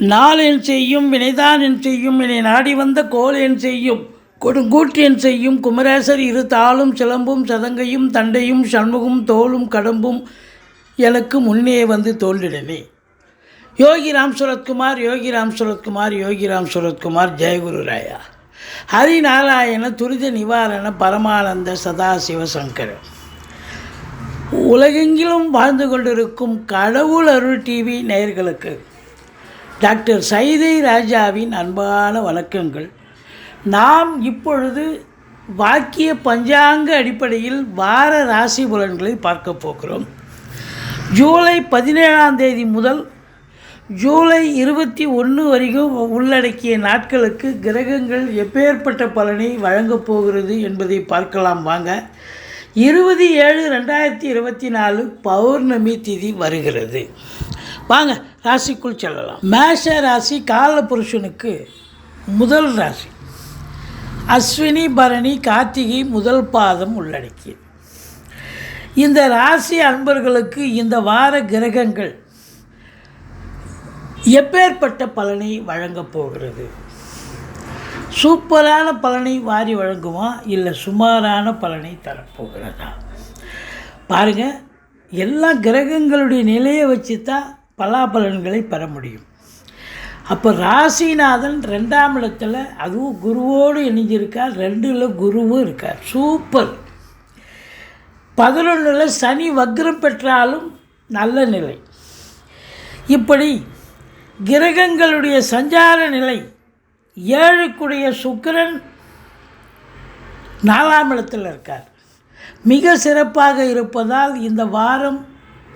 நாள் என் செய்யும் வினைதான் என் செய்யும் என்னை நாடி வந்த கோல் என் செய்யும் கொடுங்கூற்று என் செய்யும் குமரேசர் இரு தாளும் சிலம்பும் சதங்கையும் தண்டையும் சண்முகம் தோளும் கடம்பும் எனக்கு முன்னே வந்து தோன்றினே. யோகிராம் சுரத்குமார் யோகிராம் சுரத்குமார் யோகிராம் சுரத்குமார் ஜெயகுரு ராயா. ஹரிநாராயண துரித நிவாரண பரமானந்த சதாசிவசங்கர. உலகெங்கிலும் வாழ்ந்து கொண்டிருக்கும் கடவுள் அருள் டிவி நேயர்களுக்கு டாக்டர் சைதை ராஜாவின் அன்பான வணக்கங்கள். நாம் இப்பொழுது வாக்கிய பஞ்சாங்க அடிப்படையில் வார ராசி பலன்களை பார்க்க போகிறோம். ஜூலை 17 முதல் ஜூலை 21 வரைக்கும் உள்ளடக்கிய நாட்களுக்கு கிரகங்கள் எப்பேற்பட்ட பலனை வழங்கப் போகிறது என்பதை பார்க்கலாம் வாங்க. 20/7/2024 பௌர்ணமி திதி வருகிறது. வாங்க ராசிக்குள் செல்லலாம். மேஷ ராசி காலபுருஷனுக்கு முதல் ராசி. அஸ்வினி பரணி கார்த்திகை முதல் பாதம் உள்ளடக்கி இந்த ராசி அன்பர்களுக்கு இந்த வார கிரகங்கள் எப்பேற்பட்ட பலனை வழங்கப் போகிறது? சூப்பரான பலனை வாரி வழங்குமா இல்லை சுமாரான பலனை தரப்போகிறதா? பாருங்கள், எல்லா கிரகங்களுடைய நிலையை வச்சு தான் பலாபலன்களை பெற முடியும். அப்போ ராசிநாதன் 2ஆம் இடத்துல, அதுவும் குருவோடு இணைஞ்சிருக்கார். 2ல் குருவும் இருக்கார். சூப்பர். 11ல் சனி வக்ரம் பெற்றாலும் நல்ல நிலை. இப்படி கிரகங்களுடைய சஞ்சார நிலை 7க்குடைய சுக்கிரன் 4ஆம் இடத்தில் இருக்கார். மிக சிறப்பாக இருப்பதால் இந்த வாரம்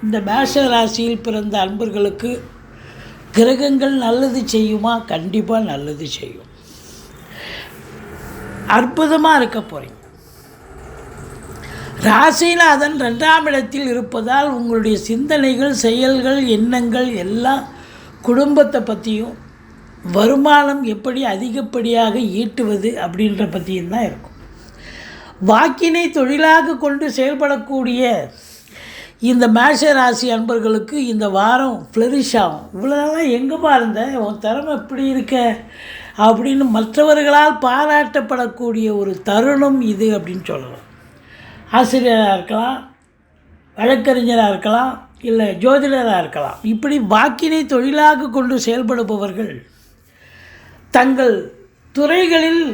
இந்த மேஷ ராசியில் பிறந்த அன்பர்களுக்கு கிரகங்கள் நல்லது செய்யுமா? கண்டிப்பாக நல்லது செய்யும். அற்புதமாக இருக்க போகிறீங்க. ராசிநாதன் 2ஆம் இடத்தில் இருப்பதால் உங்களுடைய சிந்தனைகள், செயல்கள், எண்ணங்கள் எல்லாம் குடும்பத்தை பற்றியும் வருமானம் எப்படி அதிகப்படியாக ஈட்டுவது அப்படின்ற பற்றியும் தான் இருக்கும். வாக்கினை தொழிலாக கொண்டு செயல்படக்கூடிய இந்த மேஷ ராசி அன்பர்களுக்கு இந்த வாரம் ஃப்ளரிஷ் ஆகும். இவ்வளோ நாளாக எங்கேப்பா இருந்த, உன் திறமை எப்படி இருக்க அப்படின்னு மற்றவர்களால் பாராட்டப்படக்கூடிய ஒரு தருணம் இது அப்படின்னு சொல்லலாம். ஆசிரியராக இருக்கலாம், வழக்கறிஞராக இருக்கலாம், இல்லை ஜோதிடராக இருக்கலாம். இப்படி வாக்கினை தொழிலாக கொண்டு செயல்படுபவர்கள் தங்கள் துறைகளில்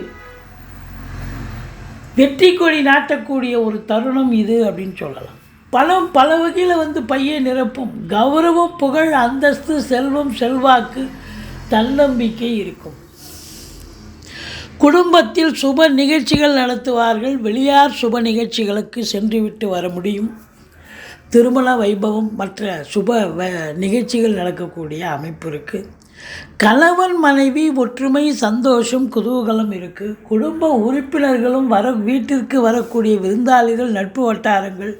வெற்றி கொடி நாட்டக்கூடிய ஒரு தருணம் இது அப்படின்னு சொல்லலாம். பணம் பல வகையில் பையை நிரப்பும். கௌரவம், புகழ், அந்தஸ்து, செல்வம், செல்வாக்கு, தன்னம்பிக்கை இருக்கும். குடும்பத்தில் சுப நிகழ்ச்சிகள் நடத்துவார்கள். வெளியார் சுப நிகழ்ச்சிகளுக்கு சென்றுவிட்டு வர முடியும். திருமண வைபவம், மற்ற சுப நிகழ்ச்சிகள் நடக்கக்கூடிய அமைப்பு இருக்குது. கணவன் மனைவி ஒற்றுமை, சந்தோஷம், குதூகலம் இருக்குது. குடும்ப உறுப்பினர்களும் வீட்டிற்கு வரக்கூடிய விருந்தாளிகள், நட்பு வட்டாரங்கள்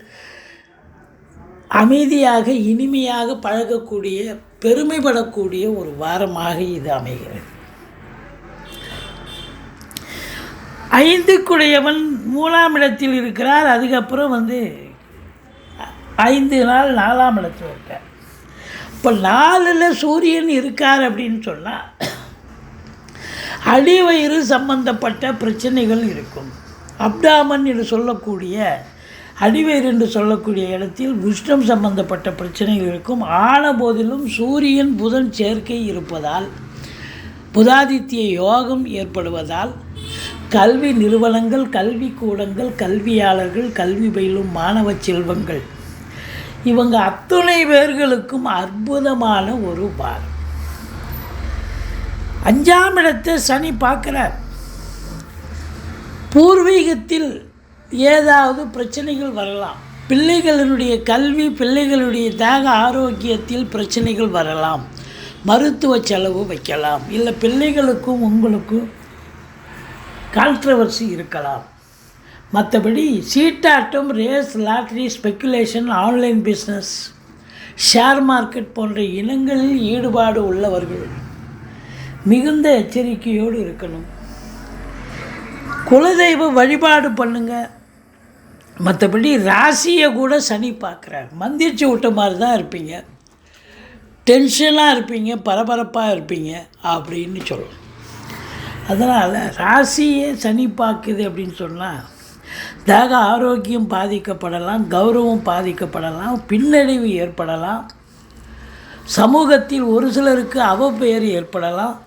அமைதியாக இனிமையாக பழகக்கூடிய, பெருமைப்படக்கூடிய ஒரு வாரமாக இது அமைகிறது. 5க்குடையவன் 3ஆம் இடத்தில் இருக்கிறார். அதுக்கப்புறம் 5 நாள் 4ஆம் இடத்தில் இருக்கார். இப்போ 4ல் சூரியன் இருக்கார் அப்படின்னு சொன்னால் அடிவயிறு சம்பந்தப்பட்ட பிரச்சனைகள் இருக்கும். அப்டாமன் என்று சொல்லக்கூடிய அடிவயிறு என்று சொல்லக்கூடிய இடத்தில் உஷ்ணம் சம்பந்தப்பட்ட பிரச்சனைகள் இருக்கும். ஆன போதிலும் சூரியன் புதன் சேர்க்கை இருப்பதால், புதாதித்ய யோகம் ஏற்படுவதால் கல்வி நிறுவனங்கள், கல்விக்கூடங்கள், கல்வியாளர்கள், கல்வி பயிலும் மாணவ செல்வங்கள் இவங்க அத்துணை பேர்களுக்கும் அற்புதமான ஒரு வாரம். 5ஆம் இடத்தை சனி பார்க்குறார். பூர்வீகத்தில் ஏதாவது பிரச்சனைகள் வரலாம். பிள்ளைகளுடைய கல்வி, பிள்ளைகளுடைய தேக ஆரோக்கியத்தில் பிரச்சனைகள் வரலாம். மருத்துவ செலவு வைக்கலாம். இல்லை பிள்ளைகளுக்கும் உங்களுக்கும் கான்ட்ரவர்சி இருக்கலாம். மற்றபடி சீட்டாட்டம், race, lottery, speculation, online business, share market போன்ற இனங்களில் ஈடுபாடு உள்ளவர்கள் மிகுந்த எச்சரிக்கையோடு இருக்கணும். குலதெய்வ வழிபாடு பண்ணுங்கள். மற்றபடி ராசியை கூட சனி பார்க்குறார். மந்திரிச்சு விட்ட மாதிரி தான் இருப்பீங்க. டென்ஷனாக இருப்பீங்க, பரபரப்பாக இருப்பீங்க அப்படின்னு சொல்லணும். அதனால் ராசியே சனி பார்க்குது அப்படின்னு சொன்னால் தேக ஆரோக்கியம் பாதிக்கப்படலாம், கௌரவம் பாதிக்கப்படலாம், பின்னடைவு ஏற்படலாம், சமூகத்தில் ஒரு சிலருக்கு அவப்பெயர் ஏற்படலாம்.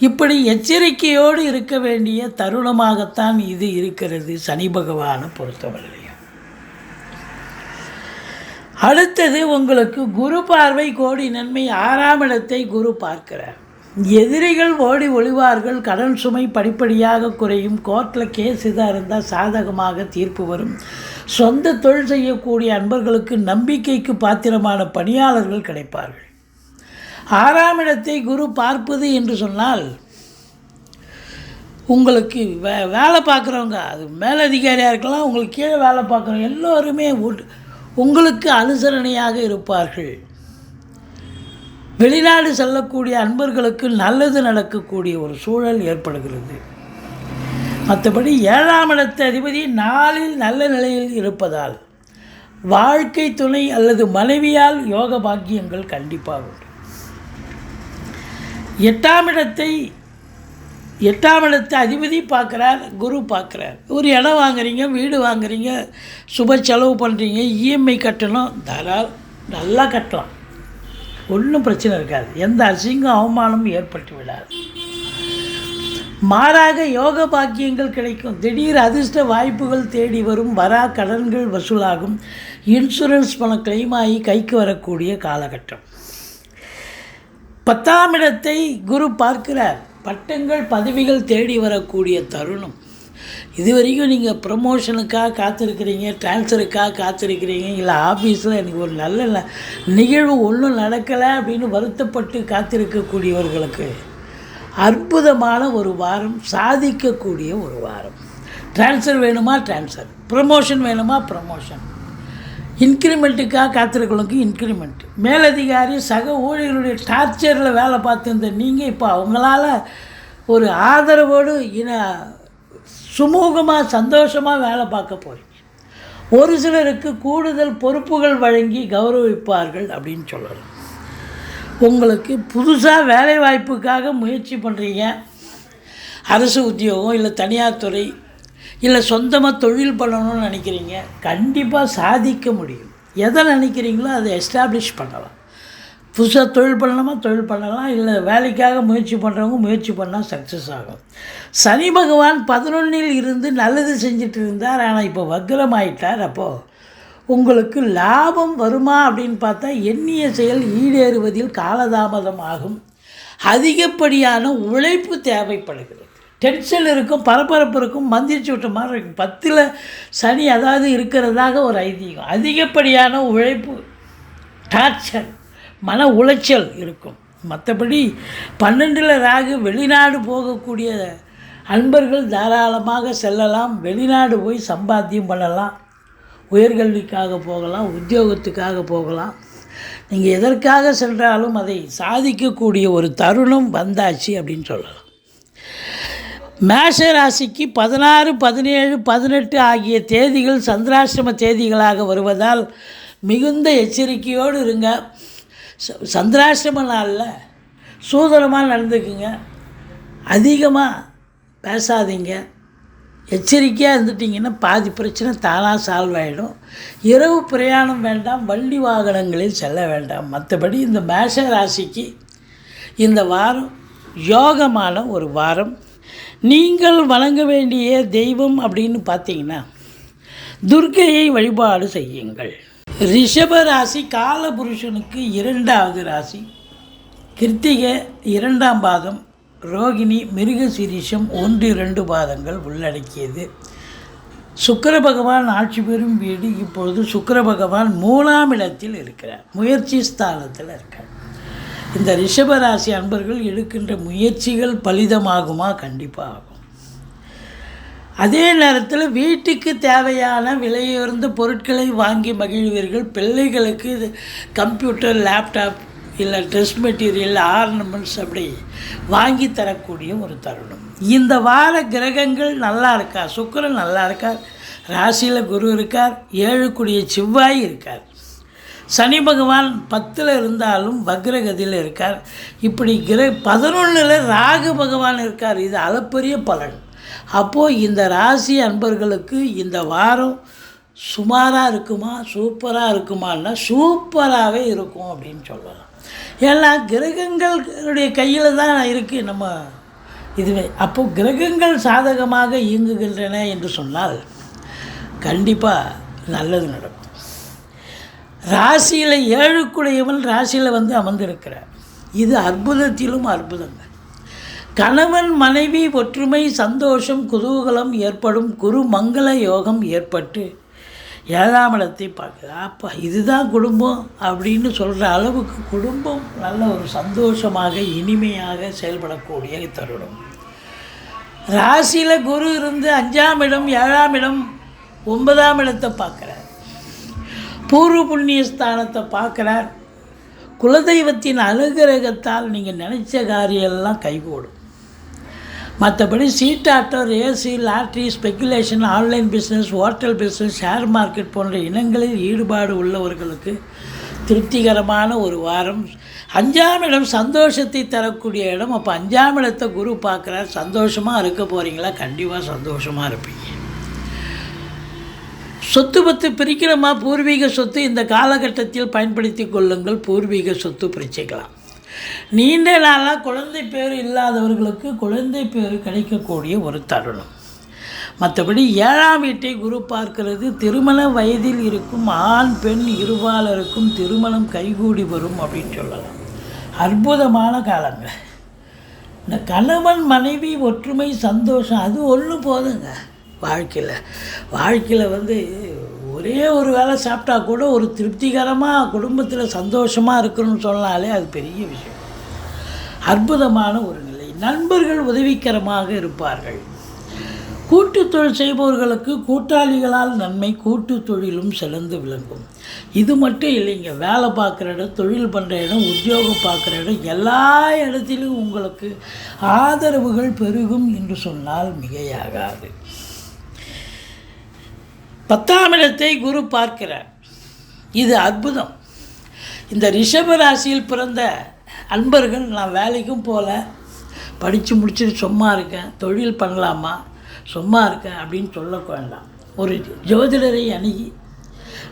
இப்படி எச்சரிக்கையோடு இருக்க வேண்டிய தருணமாகத்தான் இது இருக்கிறது சனி பகவானை பொறுத்தவரையிலையும். அடுத்தது உங்களுக்கு குரு பார்வை கோடி நன்மை. 6ஆம் இடத்தை குரு பார்க்கிறார். எதிரிகள் ஓடி ஒளிவார்கள், கடன் சுமை படிப்படியாக குறையும், கோர்ட்டில் கேஸ் இதாக இருந்தால் சாதகமாக தீர்ப்பு வரும், சொந்த தொழில் செய்யக்கூடிய அன்பர்களுக்கு நம்பிக்கைக்கு பாத்திரமான பணியாளர்கள் கிடைப்பார்கள். 6ஆம் இடத்தை குரு பார்ப்பது என்று சொன்னால் உங்களுக்கு வேலை பார்க்குறவங்க, அது மேலதிகாரியாக இருக்கலாம், உங்களுக்கு கீழே வேலை பார்க்குறவங்க எல்லோருமே உங்களுக்கு அனுசரணையாக இருப்பார்கள். வெளிநாடு செல்லக்கூடிய அன்பர்களுக்கு நல்லது நடக்கக்கூடிய ஒரு சூழல் ஏற்படுகிறது. மற்றபடி 7ஆம் இடத்து அதிபதி நாளில் நல்ல நிலையில் இருப்பதால் வாழ்க்கை துணை அல்லது மனைவியால் யோக பாக்கியங்கள் கண்டிப்பாக உண்டு. 8ஆம் இடத்தை அதிபதி பார்க்குறார், குரு பார்க்குறார். ஒரு இடம் வாங்குறீங்க, வீடு வாங்குறீங்க, சுப செலவு பண்ணுறீங்க, இஎம்ஐ கட்டணும், நல்லா கட்டலாம், ஒன்றும் பிரச்சனை இருக்காது, எந்த அசிங்கம் அவமானமும் ஏற்பட்டு விடாது. மாறாக யோக பாக்கியங்கள் கிடைக்கும், திடீர் அதிர்ஷ்ட வாய்ப்புகள் தேடி வரும், வரா கடன்கள் வசூலாகும், இன்சூரன்ஸ் பணம் கிளைம் ஆகி கைக்கு வரக்கூடிய காலகட்டம். 10ஆம் இடத்தை குரு பார்க்கிறார். பட்டங்கள் பதவிகள் தேடி வரக்கூடிய தருணம். இதுவரைக்கும் நீங்கள் ப்ரமோஷனுக்காக காத்திருக்கிறீங்க, ட்ரான்ஸ்ஃபருக்காக காத்திருக்கிறீங்க, இல்லை ஆஃபீஸில் எனக்கு ஒரு நல்ல நிகழ்வு ஒன்றும் நடக்கலை அப்படின்னு வருத்தப்பட்டு காத்திருக்கக்கூடியவர்களுக்கு அற்புதமான ஒரு வாரம், சாதிக்கக்கூடிய ஒரு வாரம். ட்ரான்ஸ்ஃபர் வேணுமா ட்ரான்ஸ்ஃபர், ப்ரமோஷன் வேணுமா ப்ரமோஷன், இன்க்ரிமெண்ட்டுக்காக காத்திருக்கிறவங்களுக்கு இன்க்ரிமெண்ட், மேலதிகாரி சக ஊழியர்களுடைய டார்ச்சரில் வேலை பார்த்துருந்த நீங்கள் இப்போ அவங்களால ஒரு ஆதரவோடு சுமூகமாக சந்தோஷமாக வேலை பார்க்க போகிறீங்க. ஒரு சிலருக்கு கூடுதல் பொறுப்புகள் வழங்கி கௌரவிப்பார்கள் அப்படின்னு சொல்லலாம். உங்களுக்கு புதுசாக வேலை வாய்ப்புக்காக முயற்சி பண்ணுறீங்க, அரசு உத்தியோகம் இல்லை தனியார் துறை இல்லை சொந்தமாக தொழில் பண்ணணும்னு நினைக்கிறீங்க, கண்டிப்பாக சாதிக்க முடியும். எதை நினைக்கிறீங்களோ அதை எஸ்டாப்ளிஷ் பண்ணலாம். புதுசாக தொழில் பண்ணலாமா தொழில் பண்ணலாம், இல்லை வேலைக்காக முயற்சி பண்ணுறவங்க முயற்சி பண்ணால் சக்ஸஸ் ஆகும். சனி பகவான் 11ல் இருந்து நல்லது செஞ்சுட்டு இருந்தார், ஆனால் இப்போ வக்ரமாயிட்டார். அப்போது உங்களுக்கு லாபம் வருமா அப்படின்னு பார்த்தா எண்ணிய செயல் ஈடேறுவதில் காலதாமதம் ஆகும். அதிகப்படியான உழைப்பு தேவைப்படுகிறது. டென்ஷன் இருக்கும், பரபரப்பு இருக்கும், மந்திரிச்சு விட்ட மாதிரி இருக்கும். 10ல் சனி அதாவது இருக்கிறதாக ஒரு ஐதீகம். அதிகப்படியான உழைப்பு, டார்ச்சர், மன உளைச்சல் இருக்கும். மற்றபடி 12ல் ராகு, வெளிநாடு போகக்கூடிய அன்பர்கள் தாராளமாக செல்லலாம். வெளிநாடு போய் சம்பாத்தியம் பண்ணலாம், உயர்கல்விக்காக போகலாம், உத்தியோகத்துக்காக போகலாம். நீங்கள் எதற்காக சென்றாலும் அதை சாதிக்கக்கூடிய ஒரு தருணம் வந்தாச்சு அப்படின்னு சொல்லலாம். மேஷ ராசிக்கு 16, 17, 18 ஆகிய தேதிகள் சந்திராஷ்டம தேதிகளாக வருவதால் மிகுந்த எச்சரிக்கையோடு இருங்க. சந்திராஷ்டம நாளில் சூதனமாக நடந்துக்குங்க, அதிகமாக பேசாதீங்க, எச்சரிக்கையாக இருந்துட்டிங்கன்னா பாதி பிரச்சனை தானாக சால்வ் ஆகிடும். இரவு பிரயாணம் வேண்டாம், வண்டி வாகனங்களில் செல்ல வேண்டாம். மற்றபடி இந்த மேஷ ராசிக்கு இந்த வாரம் யோகமான ஒரு வாரம். நீங்கள் வணங்க வேண்டிய தெய்வம் அப்படின்னு பார்த்தீங்கன்னா துர்க்கையை வழிபாடு செய்யுங்கள். ரிஷப ராசி காலபுருஷனுக்கு 2வது ராசி. கிருத்திகை 2ஆம் பாதம், ரோகிணி, மிருகசீரிஷம் 1, 2 பாதங்கள் உள்ளடக்கியது. சுக்கிர பகவான் ஆட்சி பெறும் வீடு. இப்பொழுது சுக்கிர பகவான் 3ஆம் இடத்தில் இருக்கிறார், முயற்சி ஸ்தானத்தில் இருக்கார். இந்த ரிஷபராசி அன்பர்கள் எடுக்கின்ற முயற்சிகள் பலிதமாகுமா? கண்டிப்பாக ஆகும். அதே நேரத்தில் வீட்டுக்கு தேவையான விலையுயர்ந்த பொருட்களை வாங்கி மகிழ்வீர்கள். பிள்ளைகளுக்கு கம்ப்யூட்டர், லேப்டாப் இல்லை ட்ரெஸ் மெட்டீரியல், ஆர்னமெண்ட்ஸ் அப்படி வாங்கி தரக்கூடிய ஒரு தருணம். இந்த வார கிரகங்கள் நல்லா இருக்கா? சுக்கிரன் நல்லா இருக்கார், ராசியில் குரு இருக்கார், 7 கூடிய செவ்வாய் இருக்கார். சனி பகவான் 10ல் இருந்தாலும் வக்ரகதியில் இருக்கார். இப்படி 11ல் ராகு பகவான் இருக்கார். இது அளப்பரிய பலன். அப்போது இந்த ராசி அன்பர்களுக்கு இந்த வாரம் சுமாராக இருக்குமா சூப்பராக இருக்குமான்னா சூப்பராகவே இருக்கும் அப்படின்னு சொல்லலாம். ஏன்னா கிரகங்களுடைய கையில் தான் இருக்குது நம்ம இதுவே. அப்போது கிரகங்கள் சாதகமாக இயங்குகின்றன என்று சொன்னால் கண்டிப்பாக நல்லது நடக்கும். ராசியில் 7 ராசியில் வந்து அமர்ந்திருக்கிறார். இது அற்புதத்திலும் அற்புதங்க. கணவன் மனைவி ஒற்றுமை சந்தோஷம் குதூகலம் ஏற்படும். குரு மங்கள யோகம் ஏற்பட்டு 7ஆம் இடத்தை பார்க்குது. அப்பா இதுதான் குடும்பம் அப்படின்னு சொல்கிற அளவுக்கு குடும்பம் நல்ல ஒரு சந்தோஷமாக இனிமையாக செயல்படக்கூடிய தருணம். ராசியில் குரு இருந்து 5ஆம் இடம் 7ஆம் இடம் 9ஆம் இடத்தை பார்க்குறார். பூர்வ புண்ணிய ஸ்தானத்தை பார்க்குறார். குலதெய்வத்தின் அனுகிரகத்தால் நீங்கள் நினச்ச காரியெல்லாம் கைகூடும். மற்றபடி சீட்டாட்டம் race lottery speculation online business hotel business share market போன்ற இனங்களில் ஈடுபாடு உள்ளவர்களுக்கு திருப்திகரமான ஒரு வாரம். 5ஆம் இடம் சந்தோஷத்தை தரக்கூடிய இடம். அப்போ 5ஆம் இடத்தை குரு பார்க்குறார். சந்தோஷமாக இருக்க போகிறீங்களா? கண்டிப்பாக சந்தோஷமாக இருப்பீங்க. சொத்து பத்து பிரிக்கிறமா பூர்வீக சொத்து இந்த காலகட்டத்தில் பயன்படுத்தி கொள்ளுங்கள். பூர்வீக சொத்து பிரிச்சுக்கலாம். நீண்ட நாளாக குழந்தை பேர் இல்லாதவர்களுக்கு குழந்தை பேர் கிடைக்கக்கூடிய ஒரு தருணம். மற்றபடி 7ஆம் வீட்டை குரு பார்க்கிறது. திருமண வயதில் இருக்கும் ஆண் பெண் இருபாலருக்கும் திருமணம் கைகூடி வரும் அப்படின்னு சொல்லலாம். அற்புதமான காலங்கள். இந்த கணவன் மனைவி ஒற்றுமை சந்தோஷம் அது ஒன்று போதுங்க. வாழ்க்கையில் வந்து ஒரே ஒரு வேளை சாப்பிட்டா கூட ஒரு திருப்திகரமாக குடும்பத்தில் சந்தோஷமாக இருக்கணும்னு சொன்னாலே அது பெரிய விஷயம். அற்புதமான ஒரு நிலை. நண்பர்கள் உதவிகரமாக இருப்பார்கள். கூட்டு தொழில் செய்பவர்களுக்கு கூட்டாளிகளால் நன்மை. கூட்டு தொழிலும் சிறந்து விளங்கும். இது மட்டும் இல்லைங்க, வேலை பார்க்குற இடம் தொழில் பண்ணுற இடம் உத்தியோகம் பார்க்குற இடம் எல்லா இடத்திலும் உங்களுக்கு ஆதரவுகள் பெருகும் என்று சொன்னால் மிகையாகாது. 10ஆம் இடத்தை குரு பார்க்கிறார். இது அற்புதம். இந்த ரிஷப ராசியில் பிறந்த அன்பர்கள் நான் வேலைக்கும் போகல, படித்து முடிச்சுட்டு சும்மா இருக்கேன், தொழில் பண்ணலாமா, சும்மா இருக்கேன் அப்படின்னு சொல்ல வேண்டாம். ஒரு ஜோதிடரை அணுகி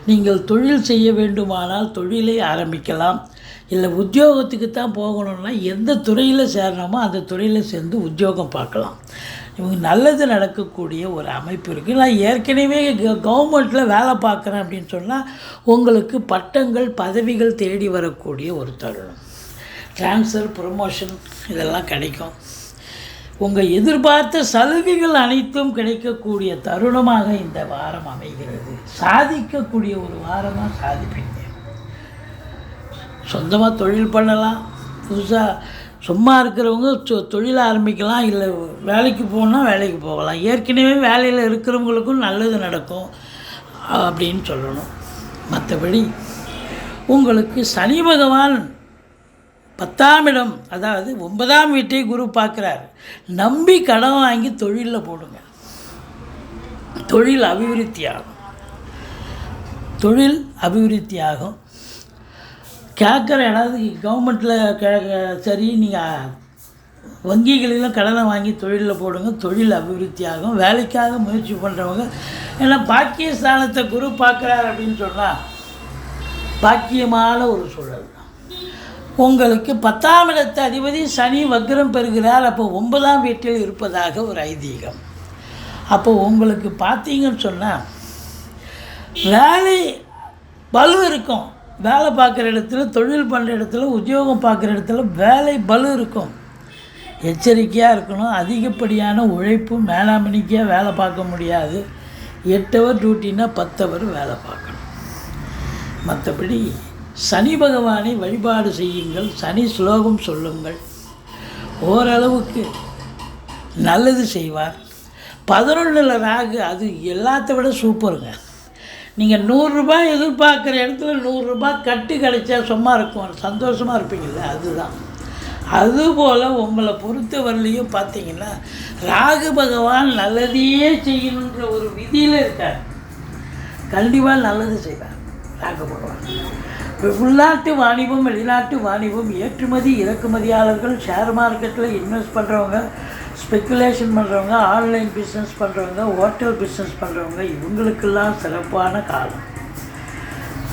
நீங்கள் தொழில் செய்ய வேண்டுமானால் தொழிலை ஆரம்பிக்கலாம். இல்லை உத்தியோகத்துக்கு தான் போகணுன்னா எந்த துறையில் சேரணுமோ அந்த துறையில் சேர்ந்து உத்தியோகம் பார்க்கலாம். இவங்க நல்லது நடக்கக்கூடிய ஒரு அமைப்பு இருக்குது. நான் ஏற்கனவே கவர்மெண்ட்டில் வேலை பார்க்குறேன் அப்படின்னு சொன்னால் உங்களுக்கு பட்டங்கள் பதவிகள் தேடி வரக்கூடிய ஒரு தருணம். ட்ரான்ஸ்ஃபர் ப்ரொமோஷன் இதெல்லாம் கிடைக்கும். உங்கள் எதிர்பார்த்த சலுகைகள் அனைத்தும் கிடைக்கக்கூடிய தருணமாக இந்த வாரம் அமைகிறது. சாதிக்கக்கூடிய ஒரு வாரமாக சாதிப்பீங்க. சொந்தமாக தொழில் பண்ணலாம். புதுசாக சும்மா இருக்கிறவங்க தொழில் ஆரம்பிக்கலாம். இல்லை வேலைக்கு போகணுன்னா வேலைக்கு போகலாம். ஏற்கனவே வேலையில் இருக்கிறவங்களுக்கும் நல்லது நடக்கும் அப்படின்னு சொல்லணும். மற்றபடி உங்களுக்கு சனி பகவான் 10ஆம் இடம் அதாவது 9ஆம் வீட்டை குரு பார்க்குறார். நம்பி கடன் வாங்கி தொழிலில் போடுங்க. தொழில் அபிவிருத்தி ஆகும். கேட்குற ஏதாவது கவர்மெண்ட்டில் சரி நீங்கள் வங்கிகளிலும் கடனை வாங்கி தொழிலில் போடுங்க. தொழில் அபிவிருத்தி ஆகும். வேலைக்காக முயற்சி பண்ணுறவங்க ஏன்னா பாக்கியஸ்தானத்தை குரு பார்க்குறார் அப்படின்னு சொன்னால் பாக்கியமான ஒரு சூழல் தான். உங்களுக்கு 10ஆம் இடத்து அதிபதி சனி வக்ரம் பெறுகிறார். அப்போ 9ஆம் வீட்டில் இருப்பதாக ஒரு ஐதீகம். அப்போ உங்களுக்கு பார்த்தீங்கன்னு சொன்னால் வேலை பலு இருக்கும். வேலை பார்க்குற இடத்துல தொழில் பண்ணுற இடத்துல உத்தியோகம் பார்க்குற இடத்துல வேலை பலு இருக்கும். எச்சரிக்கையாக இருக்கணும். அதிகப்படியான உழைப்பு மேலாமணிக்காக வேலை பார்க்க முடியாது. 8 ஹவர் டியூட்டின்னா 10 ஹவர் வேலை பார்க்கணும். மற்றபடி சனி பகவானை வழிபாடு செய்யுங்கள். சனி ஸ்லோகம் சொல்லுங்கள். ஓரளவுக்கு நல்லது செய்வார். 11ல் ராகு அது எல்லாத்த விட சூப்பருங்க. நீங்கள் 100 ரூபாய் எதிர்பார்க்குற இடத்துல 100 ரூபாய் கட்டு கிடைச்சா சும்மா இருக்கும், சந்தோஷமாக இருப்பீங்கள்ல, அதுதான். அதுபோல் உங்களை பொறுத்தவரையிலையும் பார்த்தீங்கன்னா ராகு பகவான் நல்லதையே செய்யணுன்ற ஒரு விதியில் இருக்கார். கண்டிப்பாக நல்லது செய்வார். ராகு பகவான். உள்நாட்டு வாணிபம், வெளிநாட்டு வாணிபம், ஏற்றுமதி இறக்குமதியாளர்கள், ஷேர் மார்க்கெட்டில் இன்வெஸ்ட் பண்ணுறவங்க, ஸ்பெக்குலேஷன் பண்ணுறவங்க, ஆன்லைன் பிஸ்னஸ் பண்ணுறவங்க, ஹோட்டல் பிஸ்னஸ் பண்ணுறவங்க, இவங்களுக்கெல்லாம் சிறப்பான காலம்.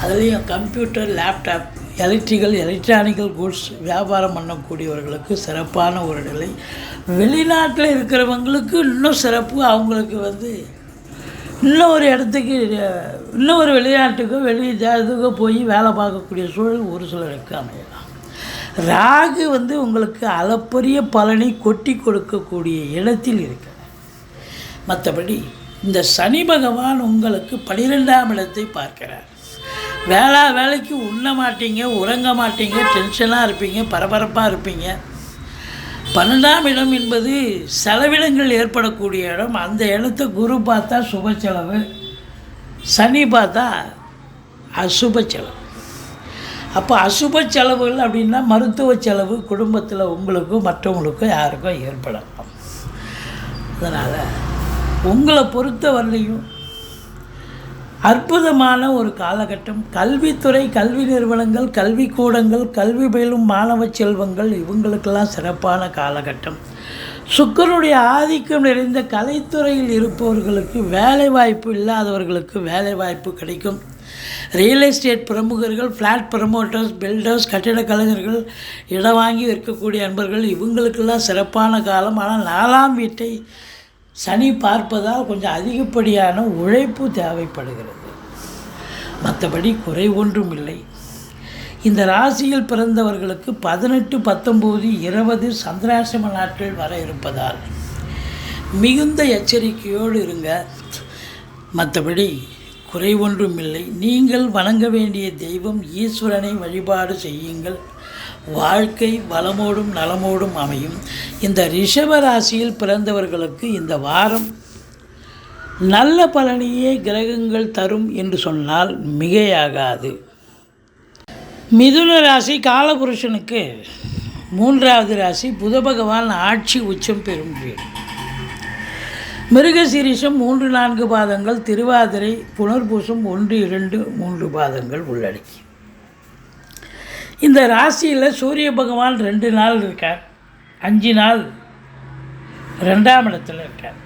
அதுலேயும் கம்ப்யூட்டர், லேப்டாப், எலக்ட்ரானிக்கல் கூட்ஸ் வியாபாரம் பண்ணக்கூடியவர்களுக்கு சிறப்பான ஒரு நிலை. வெளிநாட்டில் இருக்கிறவங்களுக்கு இன்னும் சிறப்பு. அவங்களுக்கு இன்னும் ஒரு இடத்துக்கு, இன்னும் ஒரு வெளிநாட்டுக்கோ இதுக்கோ போய் வேலை பார்க்கக்கூடிய சூழல் ஒரு சிலருக்கு அமையலாம். ராகு உங்களுக்கு அளப்பரிய பலனை கொட்டி கொடுக்கக்கூடிய இடத்தில் இருக்கு. மற்றபடி இந்த சனி பகவான் உங்களுக்கு 12ஆம் இடத்தை பார்க்கிறார். வேலைக்கு உண்ண மாட்டீங்க, உறங்க மாட்டீங்க, டென்ஷனாக இருப்பீங்க, பரபரப்பாக இருப்பீங்க. 12ஆம் இடம் என்பது செலவினங்கள் ஏற்படக்கூடிய இடம். அந்த இடத்த குரு பார்த்தா சுப செலவு, சனி பார்த்தா அசுப செலவு. அப்போ அசுப செலவுகள் அப்படின்னா மருத்துவ செலவு குடும்பத்தில் உங்களுக்கும் மற்றவங்களுக்கும் யாருக்கும் ஏற்படலாம். அதனால் உங்களை பொறுத்த வரலையும் அற்புதமான ஒரு காலகட்டம். கல்வித்துறை, கல்வி நிறுவனங்கள், கல்விக்கூடங்கள், கல்வி பயிலும் மாணவ செல்வங்கள், இவங்களுக்கெல்லாம் சிறப்பான காலகட்டம். சுக்கிரனுடைய ஆதிக்கம் நிறைந்த கலைத்துறையில் இருப்பவர்களுக்கு வேலைவாய்ப்பு இல்லாதவர்களுக்கு வேலைவாய்ப்பு கிடைக்கும். ரியல் எஸ்டேட் பிரமுகர்கள், ஃப்ளாட் ப்ரமோட்டர்ஸ், பில்டர்ஸ், கட்டிட கலைஞர்கள், இடம் வாங்கி விற்கக்கூடிய அன்பர்கள், இவங்களுக்கெல்லாம் சிறப்பான காலம். ஆனால் 4ஆம் வீட்டை சனி பார்ப்பதால் கொஞ்சம் அதிகப்படியான உழைப்பு தேவைப்படுகிறது. மற்றபடி குறை ஒன்றும் இல்லை. இந்த ராசியில் பிறந்தவர்களுக்கு 18, 19, 20 சந்திராசிரம நாட்கள் வர இருப்பதால் மிகுந்த எச்சரிக்கையோடு இருங்க. மற்றபடி குறை ஒன்றும் இல்லை. நீங்கள் வணங்க வேண்டிய தெய்வம் ஈஸ்வரனை வழிபாடு செய்யுங்கள். வாழ்க்கை வளமோடும் நலமோடும் அமையும். இந்த ரிஷப ராசியில் பிறந்தவர்களுக்கு இந்த வாரம் நல்ல பலனையே கிரகங்கள் தரும் என்று சொன்னால் மிகையாகாது. மிதுன ராசி காலபுருஷனுக்கு 3வது ராசி. புத பகவான் ஆட்சி உச்சம் பெறும் வீடு. மிருகசீரிஷம் 3, 4 பாதங்கள், திருவாதிரை, புனர்பூசம் 1, 2, 3 பாதங்கள் உள்ளடக்கி இந்த ராசியில் சூரிய பகவான் 2 நாள் இருக்கார். 5 நாள் 2ஆம் இடத்துல இருக்கார்.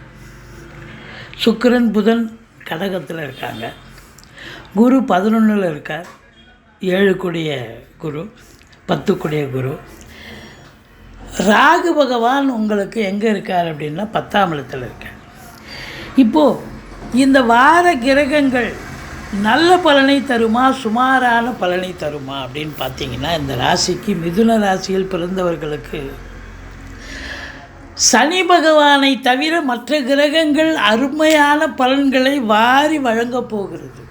சுக்கிரன், புதன் கடகத்தில் இருக்காங்க. குரு 11ல் இருக்கார். 7 கூடிய குரு, 10 கூடிய குரு. ராகு பகவான் உங்களுக்கு எங்கே இருக்கார் அப்படின்னா 10ஆம் இடத்துல இருக்கார். இப்போது இந்த வார கிரகங்கள் நல்ல பலனை தருமா, சுமாரான பலனை தருமா அப்படின்னு பார்த்தீங்கன்னா, இந்த ராசிக்கு, மிதுன ராசியில் பிறந்தவர்களுக்கு சனி பகவானை தவிர மற்ற கிரகங்கள் அருமையான பலன்களை வாரி வழங்கப் போகிறது.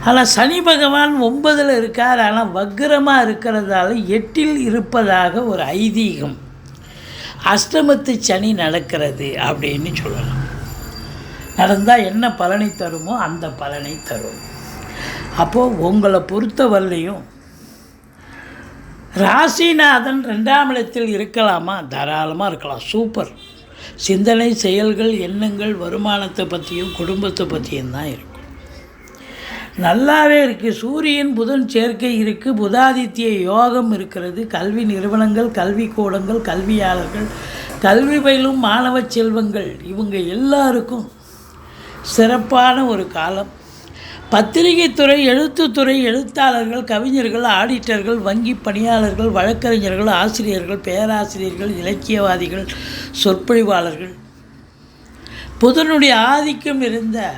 ஆனால் சனி பகவான் 9ல் இருக்கார். ஆனால் வக்ரமாக இருக்கிறதால 8ல் இருப்பதாக ஒரு ஐதீகம். அஷ்டமத்து சனி நடக்கிறது அப்படின்னு சொல்லலாம். நடந்தால் என்ன பலனை தருமோ அந்த பலனை தரும். அப்போது உங்களை பொறுத்த வரலையும் ராசிநாதன் 2ஆம் இடத்தில் இருக்கலாமா? தாராளமாக இருக்கலாம். சூப்பர். சிந்தனை, செயல்கள், எண்ணங்கள், வருமானத்தை பற்றியும் குடும்பத்தை பற்றியும் தான் இருக்கும். நல்லாவே இருக்குது. சூரியன் புதன் சேர்க்கை இருக்குது. புதாதித்ய யோகம் இருக்கிறது. கல்வி நிறுவனங்கள், கல்வி கூடங்கள், கல்வியாளர்கள், கல்வி பயிலும் மாணவ செல்வங்கள், இவங்க எல்லாருக்கும் சிறப்பான ஒரு காலம். பத்திரிகைத்துறை, எழுத்துத்துறை, எழுத்தாளர்கள், கவிஞர்கள், ஆடிட்டர்கள், வங்கி பணியாளர்கள், வழக்கறிஞர்கள், ஆசிரியர்கள், பேராசிரியர்கள், இலக்கியவாதிகள், சொற்பொழிவாளர்கள், புதனுடைய ஆதிக்கம் இருந்த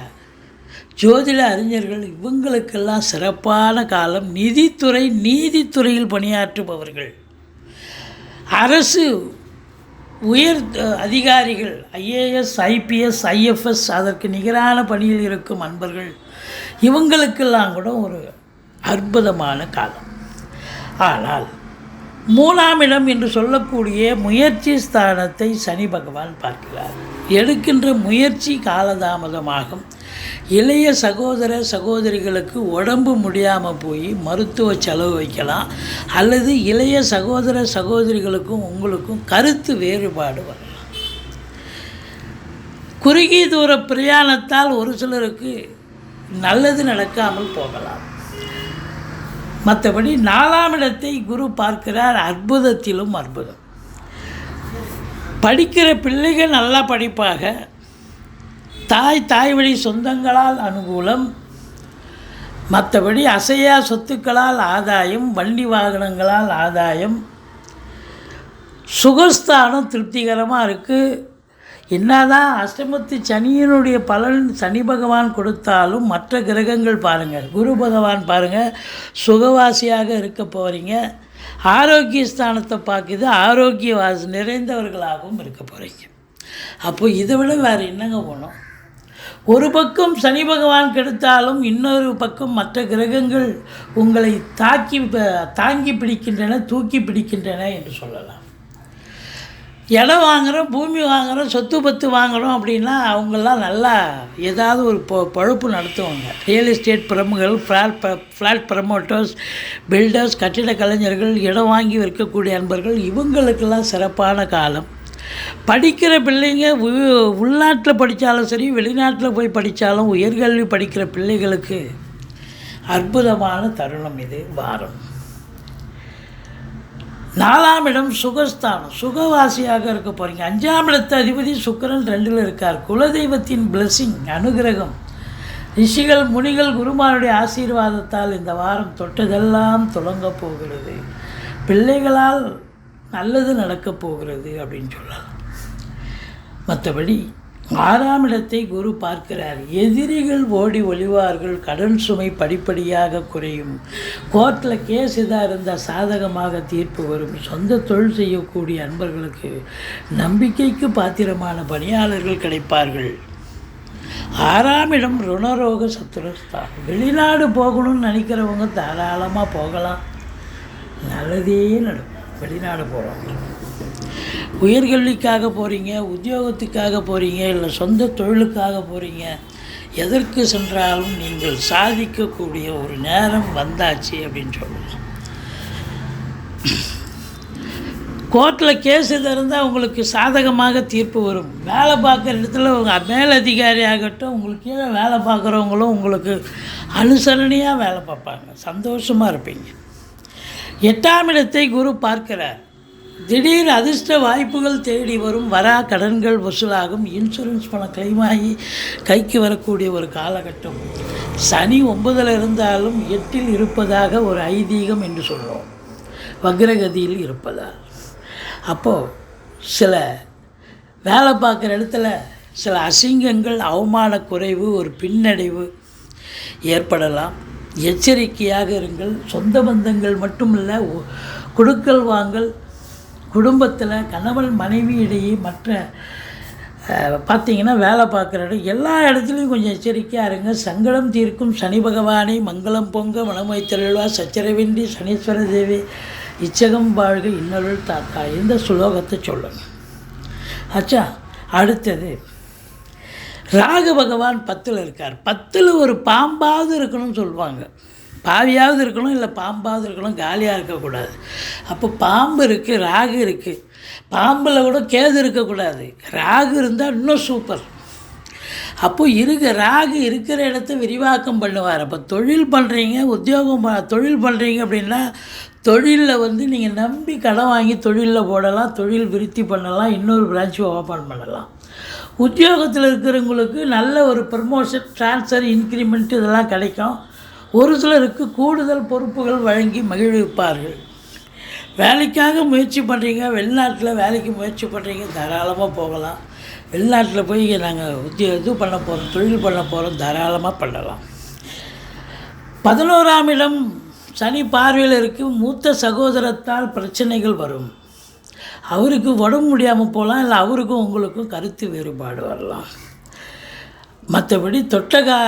ஜோதிட அறிஞர்கள், இவங்களுக்கெல்லாம் சிறப்பான காலம். நிதித்துறை, நீதித்துறையில் பணியாற்றுபவர்கள், அரசு உயர் அதிகாரிகள், ஐஏஎஸ், ஐபிஎஸ், ஐஎஃப்எஸ், அதற்கு நிகரான பணியில் இருக்கும் அன்பர்கள், இவங்களுக்கெல்லாம் கூட ஒரு அற்புதமான காலம். ஆனால் 3ஆம் இடம் என்று சொல்லக்கூடிய முயற்சி ஸ்தானத்தை சனி பகவான் பார்க்கிறார். எடுக்கின்ற முயற்சி காலதாமதமாகும். இளைய சகோதர சகோதரிகளுக்கு உடம்பு முடியாமல் போய் மருத்துவ செலவு வைக்கலாம். அல்லது இளைய சகோதர சகோதரிகளுக்கும் உங்களுக்கும் கருத்து வேறுபாடு வரலாம். குறுகிய தூர பிரயாணத்தால் ஒரு சிலருக்கு நல்லது நடக்காமல் போகலாம். மற்றபடி 4ஆம் இடத்தை குரு பார்க்கிறார், அற்புதத்திலும் அற்புதம். படிக்கிற பிள்ளைகள் நல்லா படிப்பாக, தாய் வழி சொந்தங்களால் அனுகூலம், மற்றபடி அசையா சொத்துக்களால் ஆதாயம், வண்டி வாகனங்களால் ஆதாயம், சுகஸ்தானம் திருப்திகரமாக இருக்குது. என்னதான் அஷ்டமத்து சனியினுடைய பலன் சனி பகவான் கொடுத்தாலும் மற்ற கிரகங்கள் பாருங்கள், குரு பகவான் பாருங்கள் சுகவாசியாக இருக்க போகிறீங்க. ஆரோக்கிய ஸ்தானத்தை பார்க்குது, ஆரோக்கிய நிறைந்தவர்களாகவும் இருக்க போகிறீங்க. அப்போ இதை விட வேறு என்னங்க போகணும்? ஒரு பக்கம் சனி பகவான் கெடுத்தாலும் இன்னொரு பக்கம் மற்ற கிரகங்கள் உங்களை தாங்கி பிடிக்கின்றன, தூக்கி பிடிக்கின்றன என்று சொல்லலாம். இடம் வாங்குகிறோம், பூமி வாங்குகிறோம், சொத்து பத்து வாங்குகிறோம் அப்படின்னா அவங்கெல்லாம் நல்லா ஏதாவது ஒரு பொழப்பு நடத்துவாங்க. ரியல் எஸ்டேட் பிரமுகர்கள், ஃப்ளாட் ப்ரமோட்டர்ஸ், பில்டர்ஸ், கட்டிட கலைஞர்கள், இடம் வாங்கி விற்கக்கூடிய அன்பர்கள், இவங்களுக்கெல்லாம் சிறப்பான காலம். படிக்கிற பிள்ளைங்க உள்நாட்டில் படித்தாலும் சரி, வெளிநாட்டில் போய் படித்தாலும் உயர்கல்வி படிக்கிற பிள்ளைகளுக்கு அற்புதமான தருணம் இது வாரம். 4ஆம் இடம் சுகஸ்தானம், சுகவாசியாக இருக்க போகிறீங்க. 5ஆம் இடத்து அதிபதி சுக்கிரன் 2ல் இருக்கார். குலதெய்வத்தின் பிளெஸ்ஸிங், அனுகிரகம், ரிஷிகள் முனிகள் குருமாருடைய ஆசீர்வாதத்தால் இந்த வாரம் தொட்டதெல்லாம் தொடங்க போகிறது. பிள்ளைகளால் நல்லது நடக்கப் போகிறது அப்படின்னு சொல்லலாம். மற்றபடி 6ஆம் இடத்தை குரு பார்க்கிறார். எதிரிகள் ஓடி ஒளிவார்கள், கடன் சுமை படிப்படியாக குறையும், கோர்ட்டில் கேஸ் இதாக இருந்தால் சாதகமாக தீர்ப்பு வரும், சொந்த தொழில் செய்யக்கூடிய அன்பர்களுக்கு நம்பிக்கைக்கு பாத்திரமான பணியாளர்கள் கிடைப்பார்கள். 6ஆம் இடம் ருணரோக சத்துரஸ்தான். வெளிநாடு போகணும்னு நினைக்கிறவங்க தாராளமாக போகலாம், நல்லதே நடக்கும். வெளிநாடு போகிறவங்க உயர்கல்விக்காக போகிறீங்க, உத்தியோகத்துக்காக போகிறீங்க, இல்லை சொந்த தொழிலுக்காக போகிறீங்க, எதற்கு சென்றாலும் நீங்கள் சாதிக்கக்கூடிய ஒரு நேரம் வந்தாச்சு அப்படின்னு சொல்லலாம். கோர்ட்டில் கேஸ் எதாக இருந்தால் உங்களுக்கு சாதகமாக தீர்ப்பு வரும். வேலை பார்க்குற இடத்துல உங்கள் மேலதிகாரி ஆகட்டும், உங்களுக்கு கீழே வேலை பார்க்குறவங்களும் உங்களுக்கு அனுசரணையாக வேலை பார்ப்பாங்க, சந்தோஷமாக இருப்பீங்க. 8ஆம் இடத்தை குரு பார்க்கிறார். திடீர் அதிர்ஷ்ட வாய்ப்புகள் தேடி வரும், வரா கடன்கள் வசூலாகும், இன்சூரன்ஸ் பணம் கிளைமாகி கைக்கு வரக்கூடிய ஒரு காலகட்டம். சனி 9ல் இருந்தாலும் 8ல் இருப்பதாக ஒரு ஐதீகம் என்று சொல்லுவோம், வக்ரகதியில் இருப்பதால். அப்போது சில வேலை பார்க்குற இடத்துல சில அசிங்கங்கள், அவமான குறைவு, ஒரு பின்னடைவு ஏற்படலாம். எச்சரிக்கையாக இருங்கள். சொந்த பந்தங்கள் மட்டுமில்லை, கொடுக்கல் வாங்கல், குடும்பத்தில் கணவன் மனைவி இடையே, மற்ற பார்த்திங்கன்னா வேலை பார்க்குற இடம் எல்லா இடத்துலையும் கொஞ்சம் எச்சரிக்கையாக இருங்க. சங்கடம் தீர்க்கும் சனி பகவானை மங்களம் பொங்க மனமை திரள்வா சச்சரவின்றி சனீஸ்வர தேவி இச்சகம் வாழ்க இன்னொருள் தாத்தா, இந்த சுலோகத்தை சொல்லுங்கள். ஆச்சா, அடுத்தது ராகு பகவான் 10ல் இருக்கார். 10ல் ஒரு பாம்பாவது இருக்கணும்னு சொல்லுவாங்க, பாவியாவது இருக்கணும், இல்லை பாம்பாவது இருக்கணும், காலியாக இருக்கக்கூடாது. அப்போ பாம்பு இருக்குது, ராகு இருக்குது. பாம்பில் கூட கேது இருக்கக்கூடாது, ராகு இருந்தால் இன்னும் சூப்பர். அப்போது ராகு இருக்கிற இடத்த விரிவாக்கம் பண்ணுவார். அப்போ தொழில் பண்ணுறீங்க, உத்தியோகம் தொழில் பண்ணுறீங்க அப்படின்னா தொழிலில் நீங்கள் நம்பி கடன் வாங்கி தொழிலில் போடலாம், தொழில் விருத்தி பண்ணலாம், இன்னொரு பிரான்ச்சு ஓப்பன் பண்ணலாம். உத்தியோகத்தில் இருக்கிறவங்களுக்கு நல்ல ஒரு ப்ரமோஷன், ட்ரான்ஸ்ஃபர், இன்க்ரிமெண்ட் இதெல்லாம் கிடைக்கும். ஒரு சிலருக்கு கூடுதல் பொறுப்புகள் வழங்கி மகிழ்விப்பார்கள். வேலைக்காக முயற்சி பண்ணுறீங்க, வெளிநாட்டில் வேலைக்கு முயற்சி பண்ணுறீங்க, தாராளமாக போகலாம். வெளிநாட்டில் போய் நாங்கள் இது பண்ண போகிறோம், தொழில் பண்ண போகிறோம், தாராளமாக பண்ணலாம். 11ஆம் இடம் சனி பார்வையில் இருக்குது. மூத்த சகோதரத்தால் பிரச்சனைகள் வரும். அவருக்கு உடம்பு முடியாமல் போகலாம், இல்லை அவருக்கும் உங்களுக்கும் கருத்து வேறுபாடு வரலாம். மற்றபடி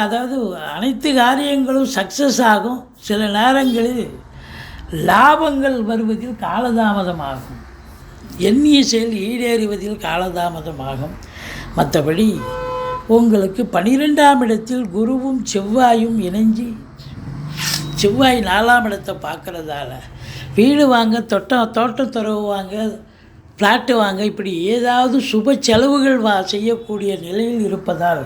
அதாவது அனைத்து காரியங்களும் சக்ஸஸ் ஆகும். சில நேரங்களில் லாபங்கள் வருவதில் காலதாமதமாகும், எண்ணிய செயல் ஈடேறுவதில் காலதாமதமாகும். மற்றபடி உங்களுக்கு 12ஆம் இடத்தில் குருவும் செவ்வாயும் இணைஞ்சி, செவ்வாய் 4ஆம் இடத்தை பார்க்குறதால வீடு வாங்க, தோட்டம் துறவு வாங்க, ஃப்ளாட்டு வாங்க, இப்படி ஏதாவது சுப செலவுகள் செய்யக்கூடிய நிலையில் இருப்பதால்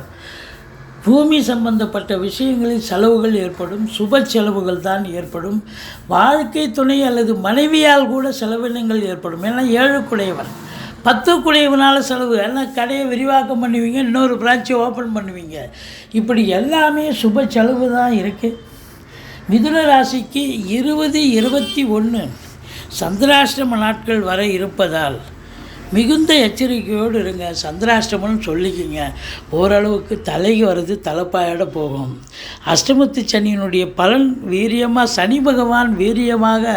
பூமி சம்பந்தப்பட்ட விஷயங்களில் செலவுகள் ஏற்படும், சுப செலவுகள் தான் ஏற்படும். வாழ்க்கை துணை அல்லது மனைவியால் கூட செலவினங்கள் ஏற்படும். ஏன்னா 7 குடையவன், 10 குடையவனால் செலவு. ஏன்னா கடையை விரிவாக்கம் பண்ணுவீங்க, இன்னொரு பிரான்ச்சை ஓப்பன் பண்ணுவீங்க. இப்படி எல்லாமே சுப செலவு தான் இருக்குது. மிதுன ராசிக்கு 20, 21 சந்திராஷ்டம நாட்கள் வர இருப்பதால் மிகுந்த எச்சரிக்கையோடு இருங்க. சந்திராஷ்டமம்னு சொல்லிக்கிங்க. ஓரளவுக்கு தலைக்கு வர்றது தலைப்பாயோட போகும். அஷ்டமத்து சனியினுடைய பலன் வீரியமாக, சனி பகவான் வீரியமாக